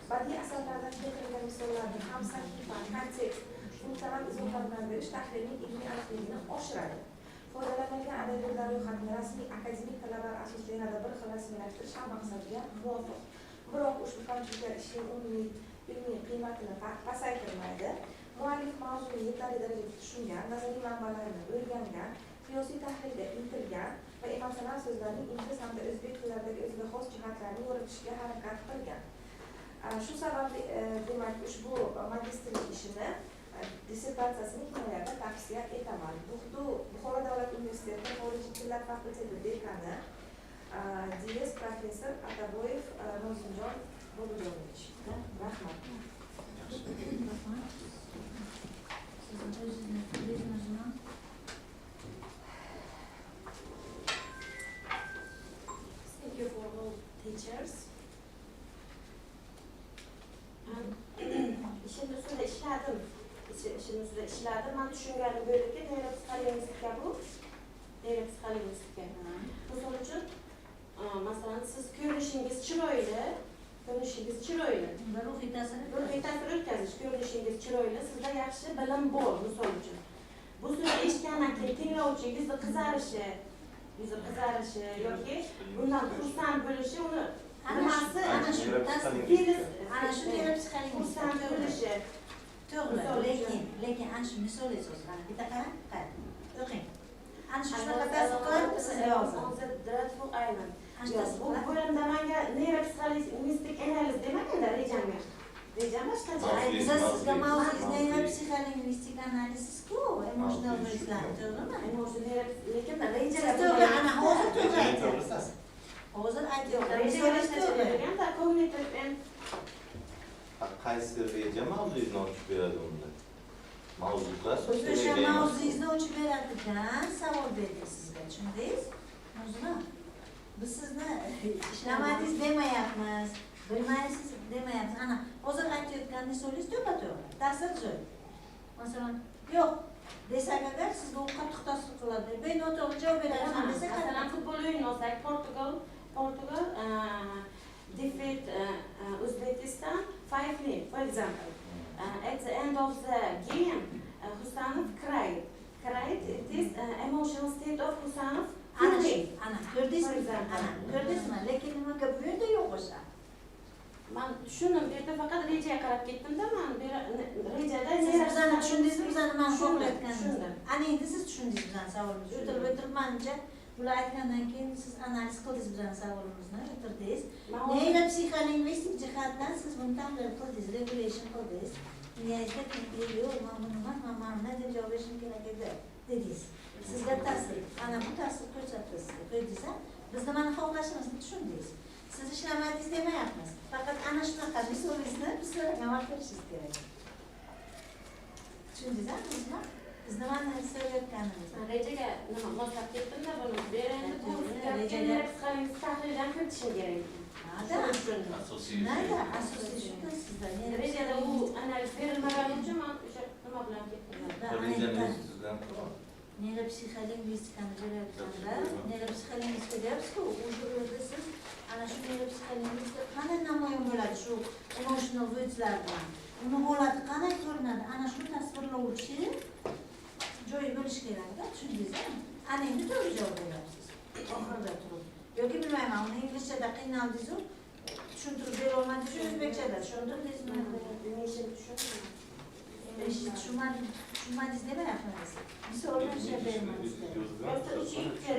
Badiiy asarlardan keltirilgan misollarni ham sahifa, kontekst, funksional izohlar bilan berish tahlilning ilmiy aniqligini oshiradi. Foydalanilgan adabiyotlar ro'yxatini rasmiy akademik talablar asosida yanada bir xil rasmiylashtirish ham maqsadga muvofiq. Biroq ushbu kamchiliklar ishning umumiy ilmiy qiymatini pasaytirmaydi. muallif mavzuni yetarli darajada tushungan, nazariy manbalarni o'rgangan, qiyosiy tahlilga intilgan va emotsional so'zlarning ingliz hamda o'zbek tillardagi o'ziga xos jihatlarini yo'ritishga harakat qilgan. Shu sababli demak ushbu magistrlik ishini dissertatsiyasini himoyada tavsiya etaman. Buxoro davlat universiteti xorijiy tillar fakulteti dekani DS professor Ataboyev Nozimjon Bobojonovich. Rahmat. Thank you for all teachers. İşin üstünde işledim. Ben tushunganim bo'ldiki, neyropsixolingvistika bu. Neyropsixolingvistika. Misol uchun, masalan, siz ko'rinishingiz chiroyli. Ruhiy ta'sir o'tkazish, ko'rinishingiz chiroyli, sizda yaxshi bilim bor, misol uchun. Bu so'zni eshitgandan keyin tinglovchi yuzi qizarishi yoki bundan xursand bo'lishi, uni nimasi ana shu xursand bo'lishi. to'g'ri, lekin ana shu misol so'zlar bitta qarang, o'qing. Ana shu shunaqa ta'sir qiladimi sizga hozir? On the dreadful island. Bu bo'limda menga neyropsixolingvistik analiz demaganda rejamga. Rejam boshqacha. Biz sizga mavzungiz neyropsixolingvistik analizku, emotional reason, to'g'rimi? Emotional, lekin rejaga to'g'ri, ana hozir to'g'ri aytyapsiz. Hozir aytyapsiz. Rejaga deganda cognitive and qaysi reja mavzuyni ochib beradi unda? Mavzular o'sha mavzungizni ochib beradigan savol berdik sizga, tushundingiz? Mavzuni biz sizni ishlamadingiz demayapmiz, bilmaysiz demayapmiz. Ana hozir aytayotgan misolingiz to'g'ri. Ta'sir zo'r. Masalan, yo'q desak agar sizga u qattiq ta'sir qiladi. Benoto'g'ri javob berasiz desak, masalan, futbol o'yinini olsak, Portugal defeat Uzbekistan 5-0, for example. At the end of the game, Husanov cried. It is emotional state of Husanov. Ana ko'rdingizmi? Lekin nima gap bu yerda yo'q o'sha. Men tushundim, bu yerda faqat rejaga qarab ketdim-da, men rejada bizani tushundingizmi? Bizani men qo'llayotganim. Ana endi siz tushundingiz bizani savolimizni. O'tirmancha bular aytgandan keyin siz analiz qildingiz bizani savolimizni, o'tirdingiz. Neyropsixolingvistik jihatdan siz buni tahlil qildingiz, regulation qildingiz. Niyazda yo'q, mana deb javob berishim kerak edi dedingiz. Sizga ta'sir, ana bu ta'sir ko'rsatdi sizga, ko'rdingiz-a? Biz nimani xohlashimizni tushundingiz. Siz ishlamadingiz demayapmiz. Faqat ana shunaqa misolingizni biz amal qilishingiz kerak. Tushundingiz-a? Biz nimani so'rayotganimizni. Rejaga nima moslab ketdim-da, buni berendi bu rejaga psixologik tahlildan kiritishim kerak. Asosiy. Sizda rejada u analiz berilmagani uchun men o'sha nima bilan ketdim. Neyropsixolingvistikani berayotganda, neyropsixolingvistika deyapsiz-ku, o'sha yerda siz ana shu neyropsixolingvistika qanday namoyon bo'ladi shu emotional wordslardan? Uni holati qanday ko'rinadi? Ana shu tasvirlovchi joyi bo'lishi kerak-da, tushundingizmi? Ana endi to'g'ri javob beryapsiz. Oxirida turib. Yoki bilmayman, uni inglizchada qiynaldingiz-ku, tushuntirib bera olmadingiz, o'zbekchada tushuntirdingizmi? Tushunmadingiz demayapmiz. Misollarcha beramiz.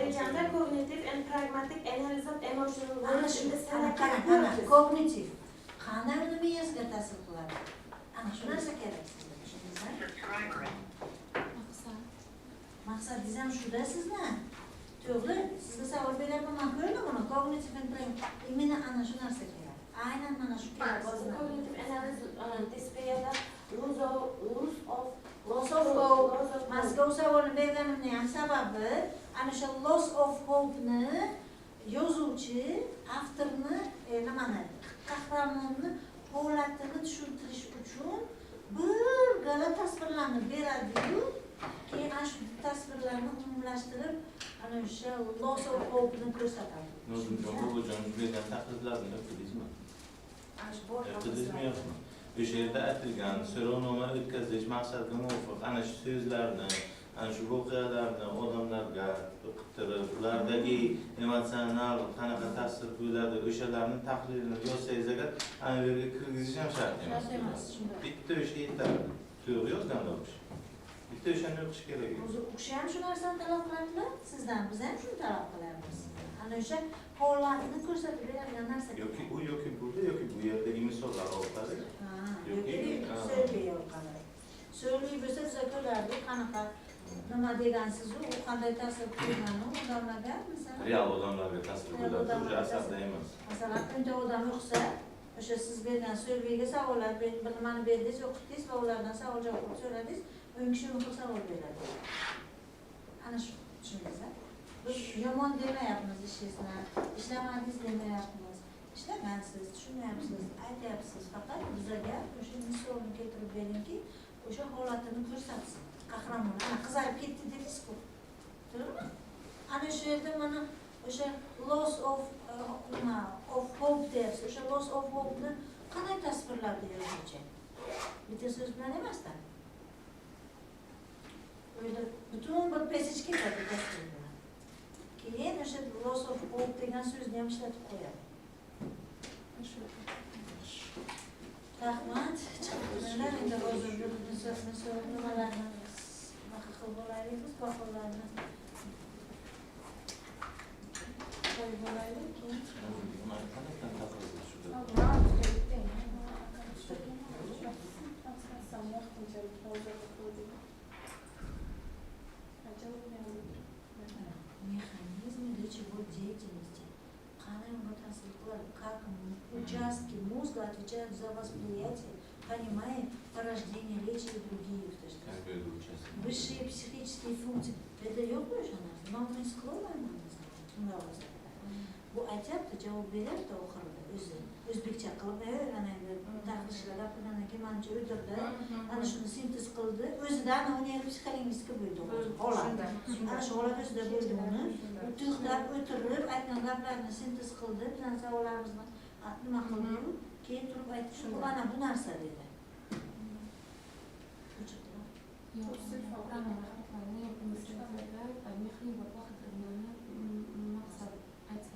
Rejamda cognitive and pragmatic analysis of emotional ana shunda kognitiv qanday uni miyasiga ta'sir qiladi? Ana shu narsa kerak sizga, tushundingizmi? Maqsadingiz ham shuda sizni. To'g'ri, sizga savol beryapman, men ko'rdim uni, cognitive and pragmatic. Meni ana shu narsa kerak. Aynan mana shu kerak. Cognitive analysis displayda loss of hope. Mazga savolni berganimni ham sababi ana shu loss of hope'ni yozuvchi avtorni nimani qahramonni holatini tushuntirish uchun bir gala tasvirlarni beradi-yu, keyin ana shu tasvirlarni umumlashtirib ana o'sha loss of hope'ni ko'rsatadi. Nozimjon Bobojonovich bergan takliflarni o'qidingizmi? O'qidingizmi yo'qmi? O'sha yerda aytilgan so'rovnoma o'tkazish maqsadga muvofiq ana shu so'zlarni, ana shu voqealarni odamlarga o'qittirib, ulardagi emotsional qanaqa ta'sir bo'ladi, o'shalarni tahlilini yozsangiz agar ana bu yerga kirgizish ham shart emas. Bitta o'sha yetadi. To'g'ri yozganlar o'qish. Bitta o'shani o'qish kerak edi. O'zi o'qish ham shu narsani talab qiladilar, sizdan biz ham shuni talab qilyapmiz. Ana o'sha holatni ko'rsatib beradigan narsa. Yoki bu yoki burada yoki bu yerdagi misollar orqali. Yoki so'zli orqali. So'zli bo'lsa biz ko'rardik qanaqa nima degansiz-u, u qanday ta'sir qilgani odamlarga, masalan. Real odamlarga ta'sir qiladi, o'sha asarda emas. Masalan, kunda odam o'qisa, o'sha siz bergan so'zliga savollar bir nimani berdingiz, o'qitdingiz va ulardan savol javob so'radingiz, o'n kishi o'n xil savol beradi. Ana shu tushundingiz-a? Biz yomon demayapmiz ishingizni, ishlamadingiz demayapmiz. Ishlagansiz, tushunmayapsiz, aytyapsiz, faqat bizga o'sha misolni keltirib beringki, o'sha holatini ko'rsatsin. Qahramon, ana qizarib ketdi dedingiz-ku. To'g'rimi? Ana shu yerda mana o'sha loss of hope deyapsiz. O'sha loss of hope'ni qanday tasvirladi yozuvchi? Bitta so'z bilan emasda. O'yda butun bir passage ketadi tasvir bilan. Keyin o'sha loss of hope degan so'zni ham ishlatib qo'yadi. Rahmat. Chiqiblar endi hozirgi nimalarni qilib bo'laylik, baholarni qo'yib bo'laylik keyin. Механизмы речевой деятельности. Как участки мозга отвечают за восприятие, понимание, порождение речи и другие. Высшие психические функции. Это yok mu şu an? Mamın sıkılmaymanız lazım. Bu aytyapti, javob beryapti oxirida o'zi. O'zbekcha qilib öğrenadi. Tahlilchilar gapirgandan keyin manimcha o'tirdi. Ana shuni sintez qildi. O'zidan neyropsixolingvistika bo'ldi. Holat. Ana shu holat o'zida bo'ldi uni. To'xtab o'tirib aytgan gaplarni sintez qildi. Bizning savollarimizni nima qildi? Keyin turib aytdi, mana bu narsa dedi. Yok, tamam. Maqsad aytsa.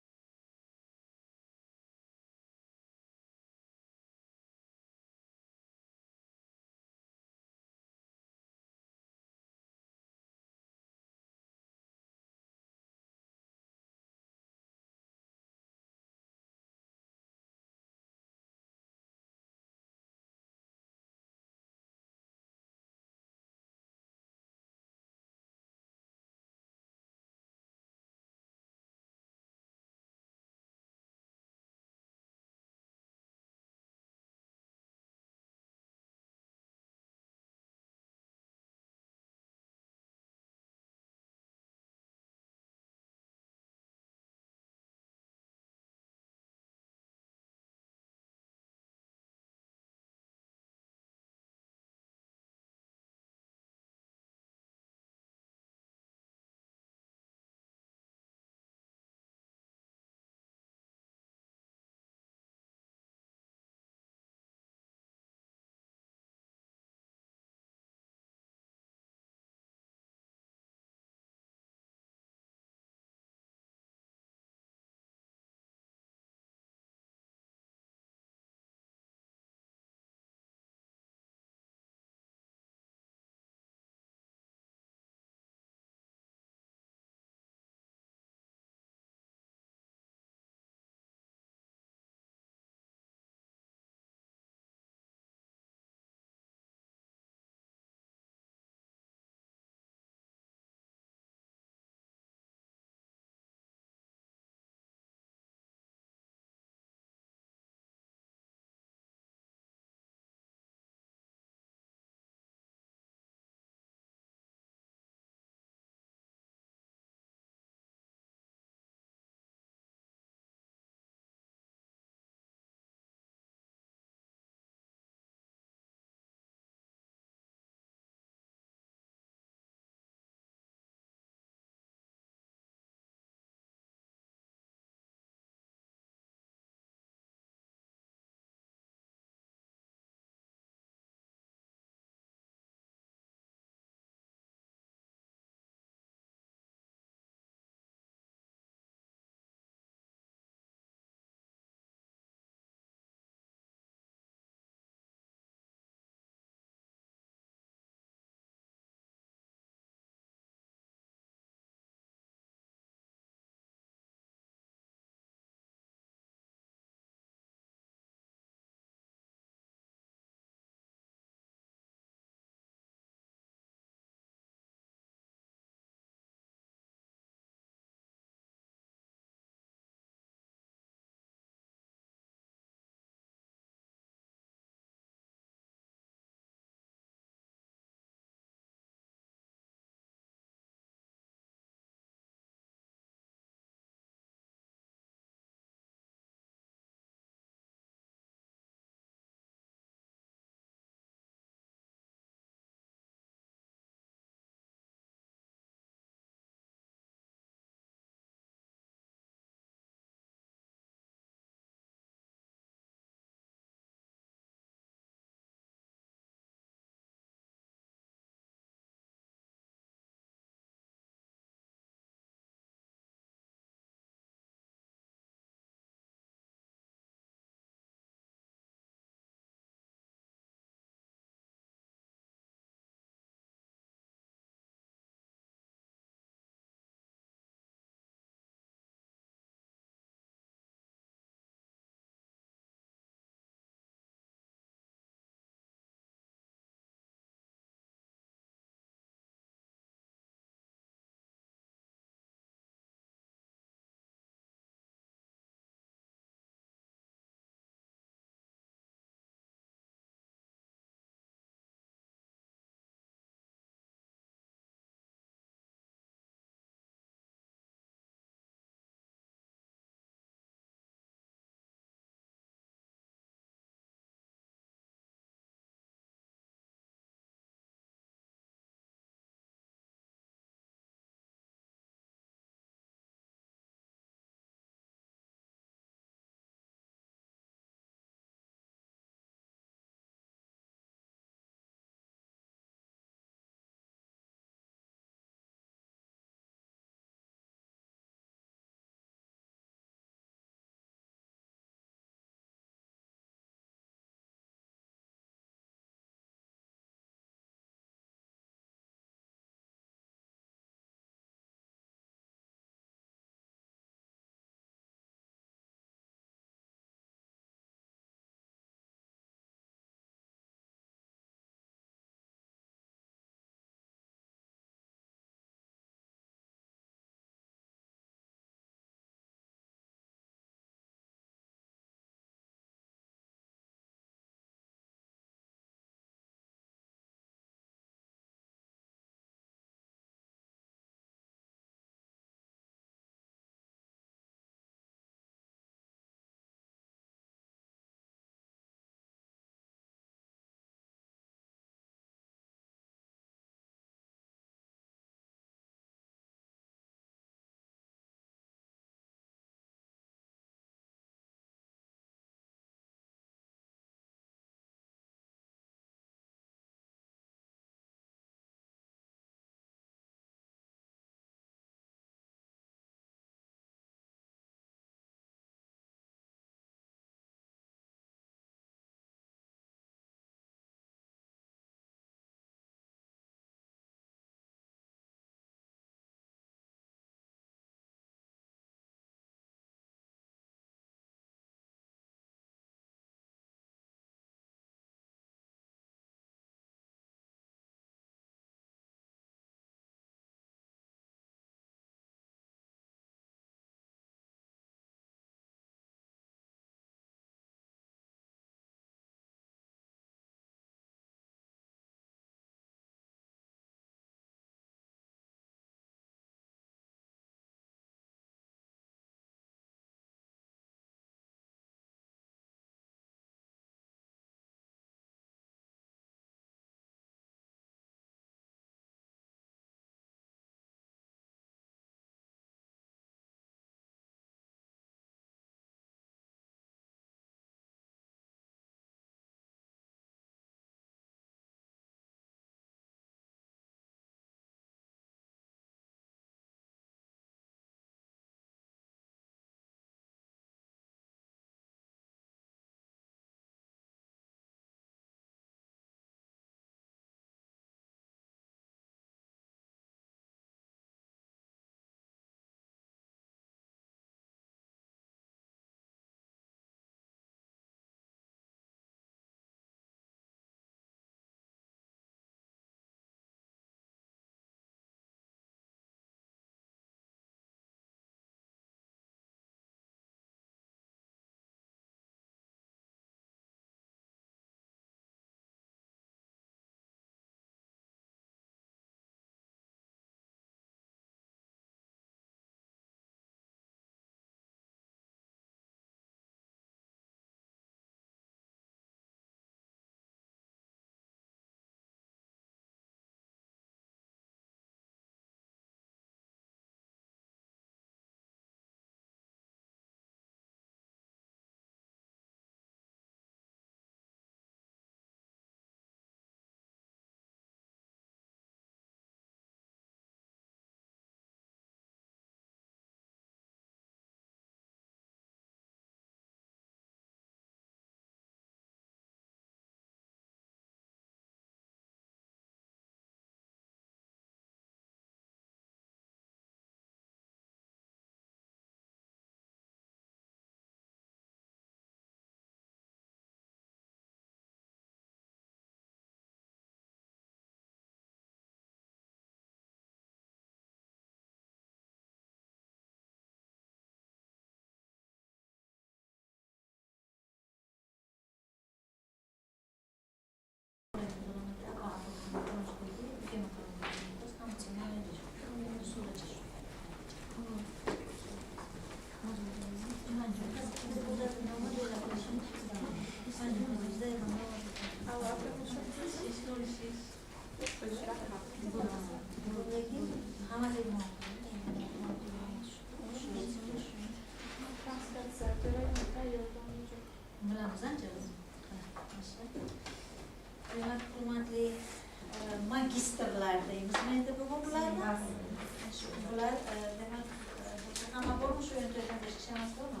emas bormi?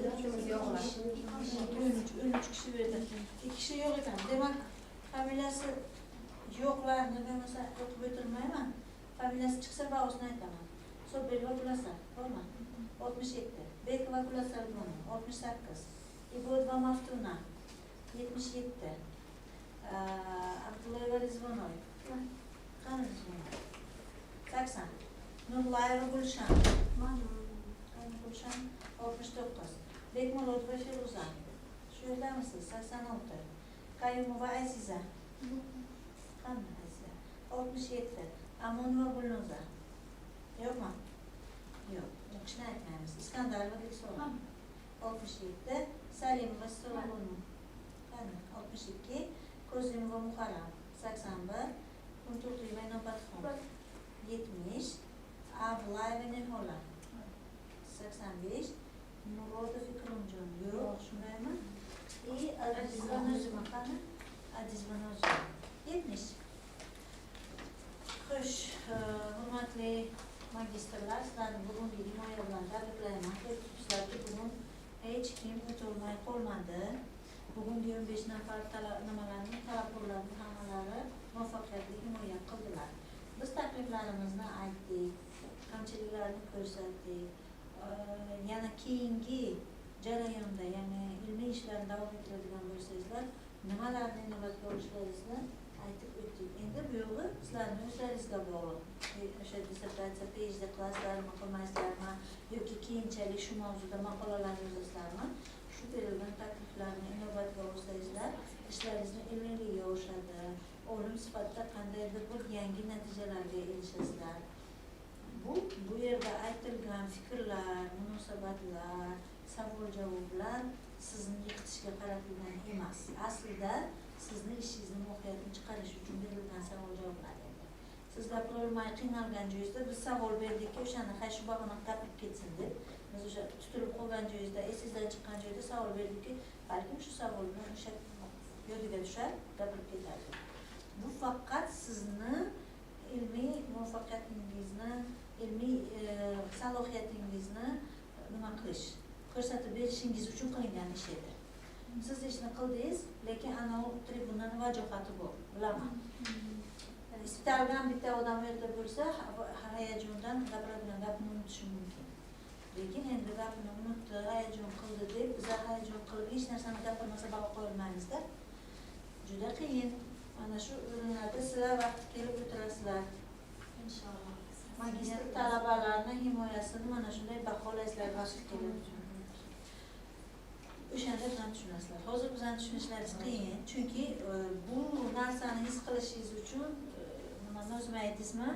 Yo'qimiz yo'q ular. 13 kishi bu yerda. 2 kishi yo'q ekan. Demak, familiyasi yo'qlarni bo'lmasa o'qib o'tirmayman. Familiyasi chiqsa ba'zini aytaman. Sobelova Gulasar, bormi? 67. Bekova Gulasar bormi? 68. Ibodova Maftuna 77. Abdullayeva Rizvonov. Qani Rizvonov? 80. Nurlayeva Gulshan. Qani Gulshan? 69. Bekmurodova Feruza. Shu yerdamisiz? 86. Qayumova Aziza. Qani Aziza? 67. Amonova Gulnoza. Yo'qmi? Yo'q. O'qishni aytmaymiz. Iskandarova Gulsora. 67. Salimova So'rovonov. Qani? 62. Kozimova Muharram. 81. Kunturtiyeva Inobatxon. 70. Ablayeva Nihola. 85. Murodov Ikromjon. Yo'q, shundaymi? Adizova Nozima qani? Adizova Nozima. 70. Xush, hurmatli magistrlar, sizlarni bugungi himoya bilan tabriklayman. Sizlarga bugun hech kim o'tolmay qolmadi. Bugungi 15 nafar nimalarning talabgorlarning hammalari muvaffaqiyatli himoya qildilar. Biz takliflarimizni aytdik, kamchiliklarni ko'rsatdik. Yana keyingi jarayonda, ya'ni ilmiy ishlarni davom ettiradigan bo'lsangizlar, nimalarni inobatga olishlaringizni aytib o'tdik. Endi bu yo'li sizlarning o'zlaringizga bog'liq. O'sha dissertatsiya, PhD klasslarni qilmaysizlarmi yoki keyinchalik shu mavzuda maqolalarni yozasizlarmi? Shu berilgan takliflarni inobatga olsangizlar, ishlaringizni ilmiyligiga oshadi. Olim sifatida qandaydir bir yangi natijalarga erishasizlar. Bu yerda aytilgan fikrlar, munosabatlar, savol-javoblar sizni yiqitishga qaratilgan emas. Aslida sizni ishingizni mohiyatini chiqarish uchun berilgan savol-javoblar edi. Siz gapirolmay qiynalgan joyingizda biz savol berdikki, o'shani shu bahona gapirib ketsin deb, biz o'sha tutilib qolgan joyingizda, esingizdan chiqqan joyda savol berdikki, balkim shu savol bilan o'sha yodiga tushar, gapirib ketadi. Bu faqat sizni ilmiy muvaffaqiyatingizni, ilmiy salohiyatingizni nima qilish, ko'rsatib berishingiz uchun qilingan ish edi. Siz ishni qildingiz, lekin ana u tribunani vajohati bor, bilaman. Istalgan bitta odam yerda bo'lsa, hayajondan gapiradigan gapini unutishi mumkin. Lekin endi gapini unutdi, hayajon qildi deb, biz hayajon qilib hech narsani gapirmasa baho qo'yolmaymiz-da. Juda qiyin. Mana shu o'rinlarda sizlar vaqti kelib o'tirasizlar. Inshaalloh. Magistr talabalarni himoyasini mana shunday baholaysizlar vaqti kelib. O'shanda bizani tushunasizlar. Hozir bizani tushunishlaringiz qiyin, chunki bu narsani his qilishingiz uchun nima Nozima aytdingizmi?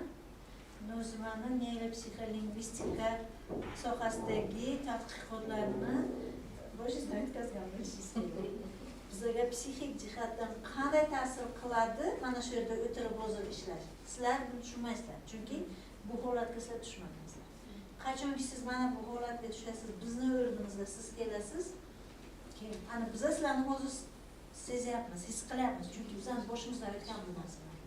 Nozimani neyropsixolingvistika sohasidagi tadqiqotlarni boshingizdan o'tkazgan bo'lishingiz kerak. Bizga psixik jihatdan qanday ta'sir qiladi mana shu yerda o'tirib hozir ishlash. Sizlar buni tushunmaysizlar, chunki bu holatga sizlar tushmadingizlar. Qachonki siz mana bu holatga tushasiz, bizni o'rnimizda siz kelasiz, ana biz sizlarni hozir sezyapmiz, his qilyapmiz, chunki bizning boshimizdan o'tgan bu narsalar.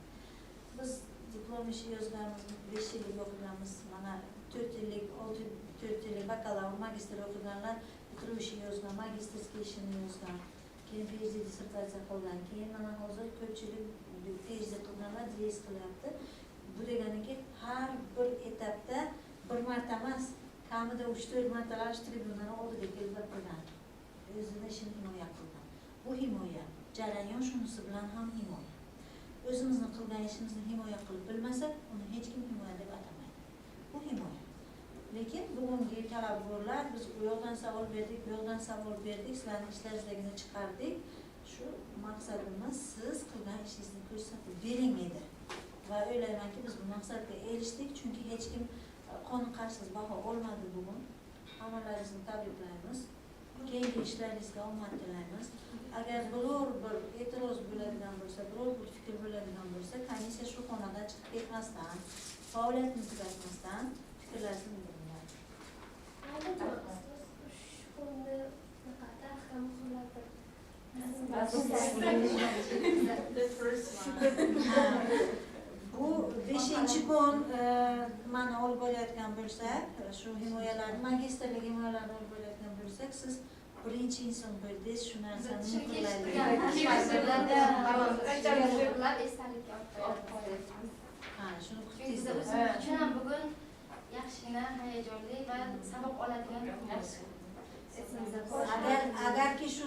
Biz diplom ishi yozganmiz, 5 yillik o'qiganmiz, mana 4 yillik bakalavr, magistr o'qiganlar bitiruv ishi yozgan, magistrskiy ishini yozgan, keyin PhD dissertatsiya qilgan, keyin mana hozir ko'pchilik PhD qilganlar DS qilyapti. Bu deganiki har bir etapda bir marta emas, kamida 3-4 martalar tribunani oldiga kelib gapirgan. O'zini ishini himoya qilgan. Bu himoya, jarayon shunisi bilan ham himoya. O'zimizni qilgan ishimizni himoya qilib bilmasak, uni hech kim himoya deb atamaydi. Bu himoya. Lekin bugungi talabgorlar biz u yoqdan savol berdik, bu yoqdan savol berdik, sizlarning ishlaringizdagini chiqardik. Shu maqsadimiz siz qilgan ishingizni ko'rsatib bering edi. Va o'ylaymanki biz bu maqsadga erishdik, chunki hech kim qoniqarsiz baho olmadi bugun. Hammalaringizni tabriklaymiz. Keyingi ishlaringizga omad tilaymiz. Agar biror bir e'tiroz bo'ladigan bo'lsa, biror bir fikr bo'ladigan bo'lsa, komissiya shu xonadan chiqib ketmasdan, faoliyatni tugatmasdan fikrlaringizni bildiringlar. Bu 5-kun mana olib borayotgan bo'lsak, shu himoyalarni, magistrlik himoyalarini olib borayotgan bo'lsak, siz birinchi inson bo'ldingiz, shu narsani ha, shuni kutdingiz. Uchun ham bugun yaxshigina hayajonli va saboq oladigan agarki shu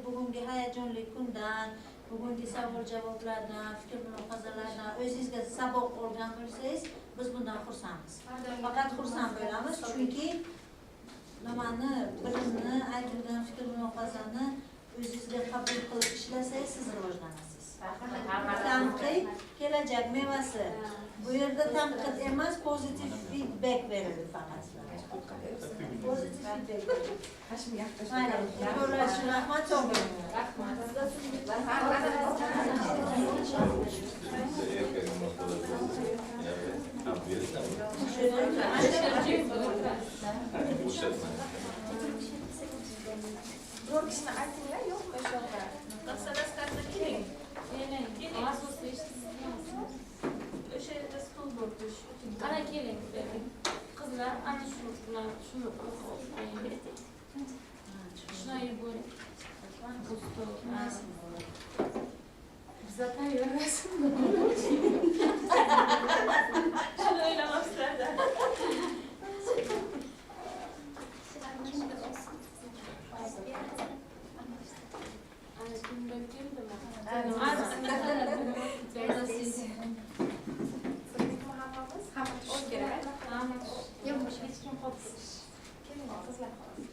bugungi hayajonli kundan, bugungi savol-javoblardan, fikr-mulohazalardan o'zingizga saboq olgan bo'lsangiz, biz bundan xursandmiz. Faqat xursand bo'lamiz, chunki nimani, bilimni, aytilgan fikr-mulohazani o'zingizga qabul qilib ishlasangiz, siz rivojlanasiz. Tanqid kelajak mevasi. Bu yerda tanqid emas, pozitiv feedback berildi faqat. Pozitiv feedback. Mayli, rahmat, sog' bo'ling. Biror kishini aytinglar, yo'qmi o'sha yoqda? Masalaslarni keling. Keling. O'sha yerda stol bor, Ana keling. Qizlar ana shuni shuni yuboring. Bu stol. Biza tayyorlasinmi? Shuni o'ylamabsizlar-da. Ana kimlar keldimi? Hammamiz o'z kerak. Yo'q, hech kim qoldi. Keling, qizlar xolos.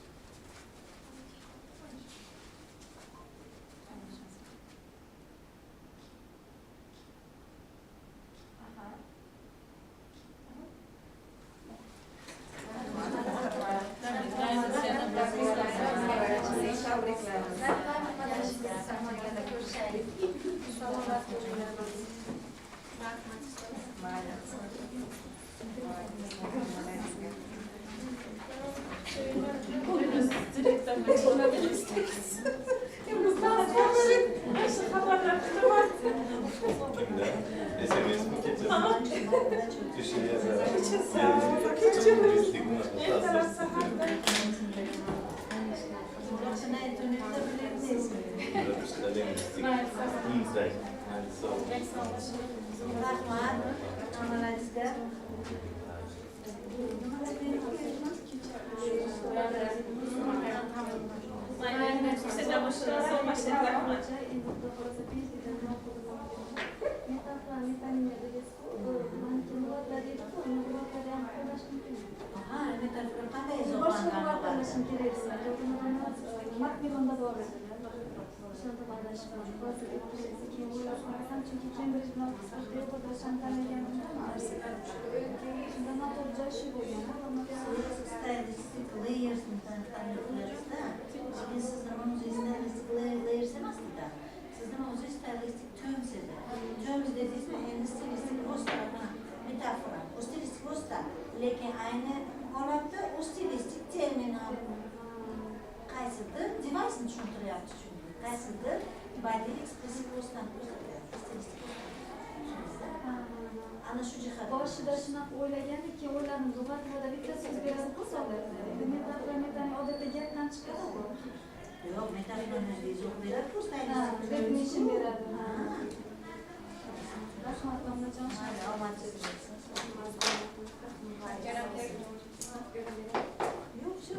Lekin ayni holatda u stilistik terminal qaysidir device'ni tushuntiryapti chunki qaysidir badiiy ekspressiv vositani ko'rsatyapti stilistik ana shu jihat boshida shunaqa o'ylagan keyin o'yladim lug'at tilida bitta so'z beradi hisoblarda endi metafora odatda gapdan chiqadi yo'q metafora izoh beradi definition beradi rahmat onajon Yo'q, shu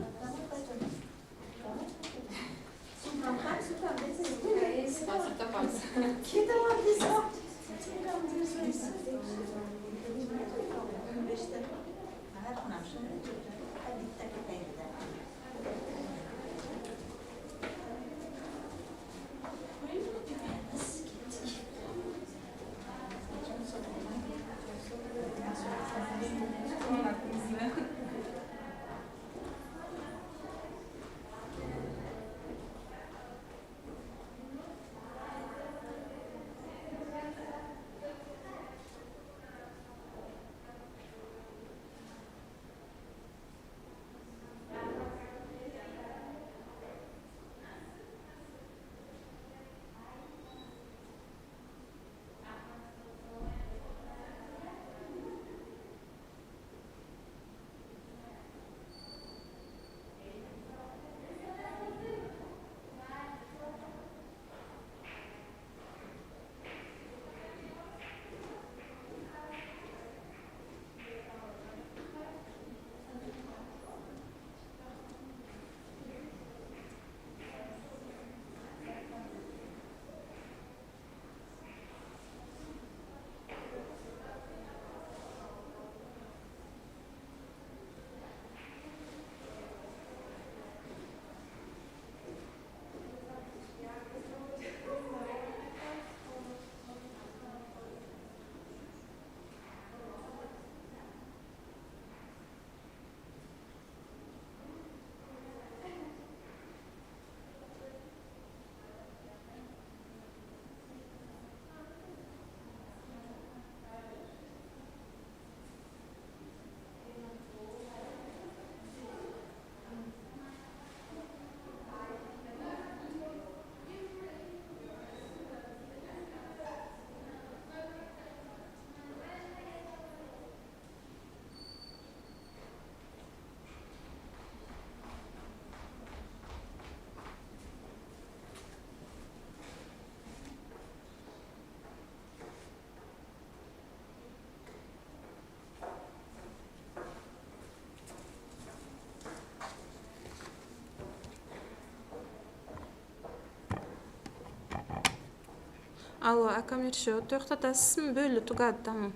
Allo, akam yetishib, to'xtatasizmi? Bo'ldi, tugadi, tamom.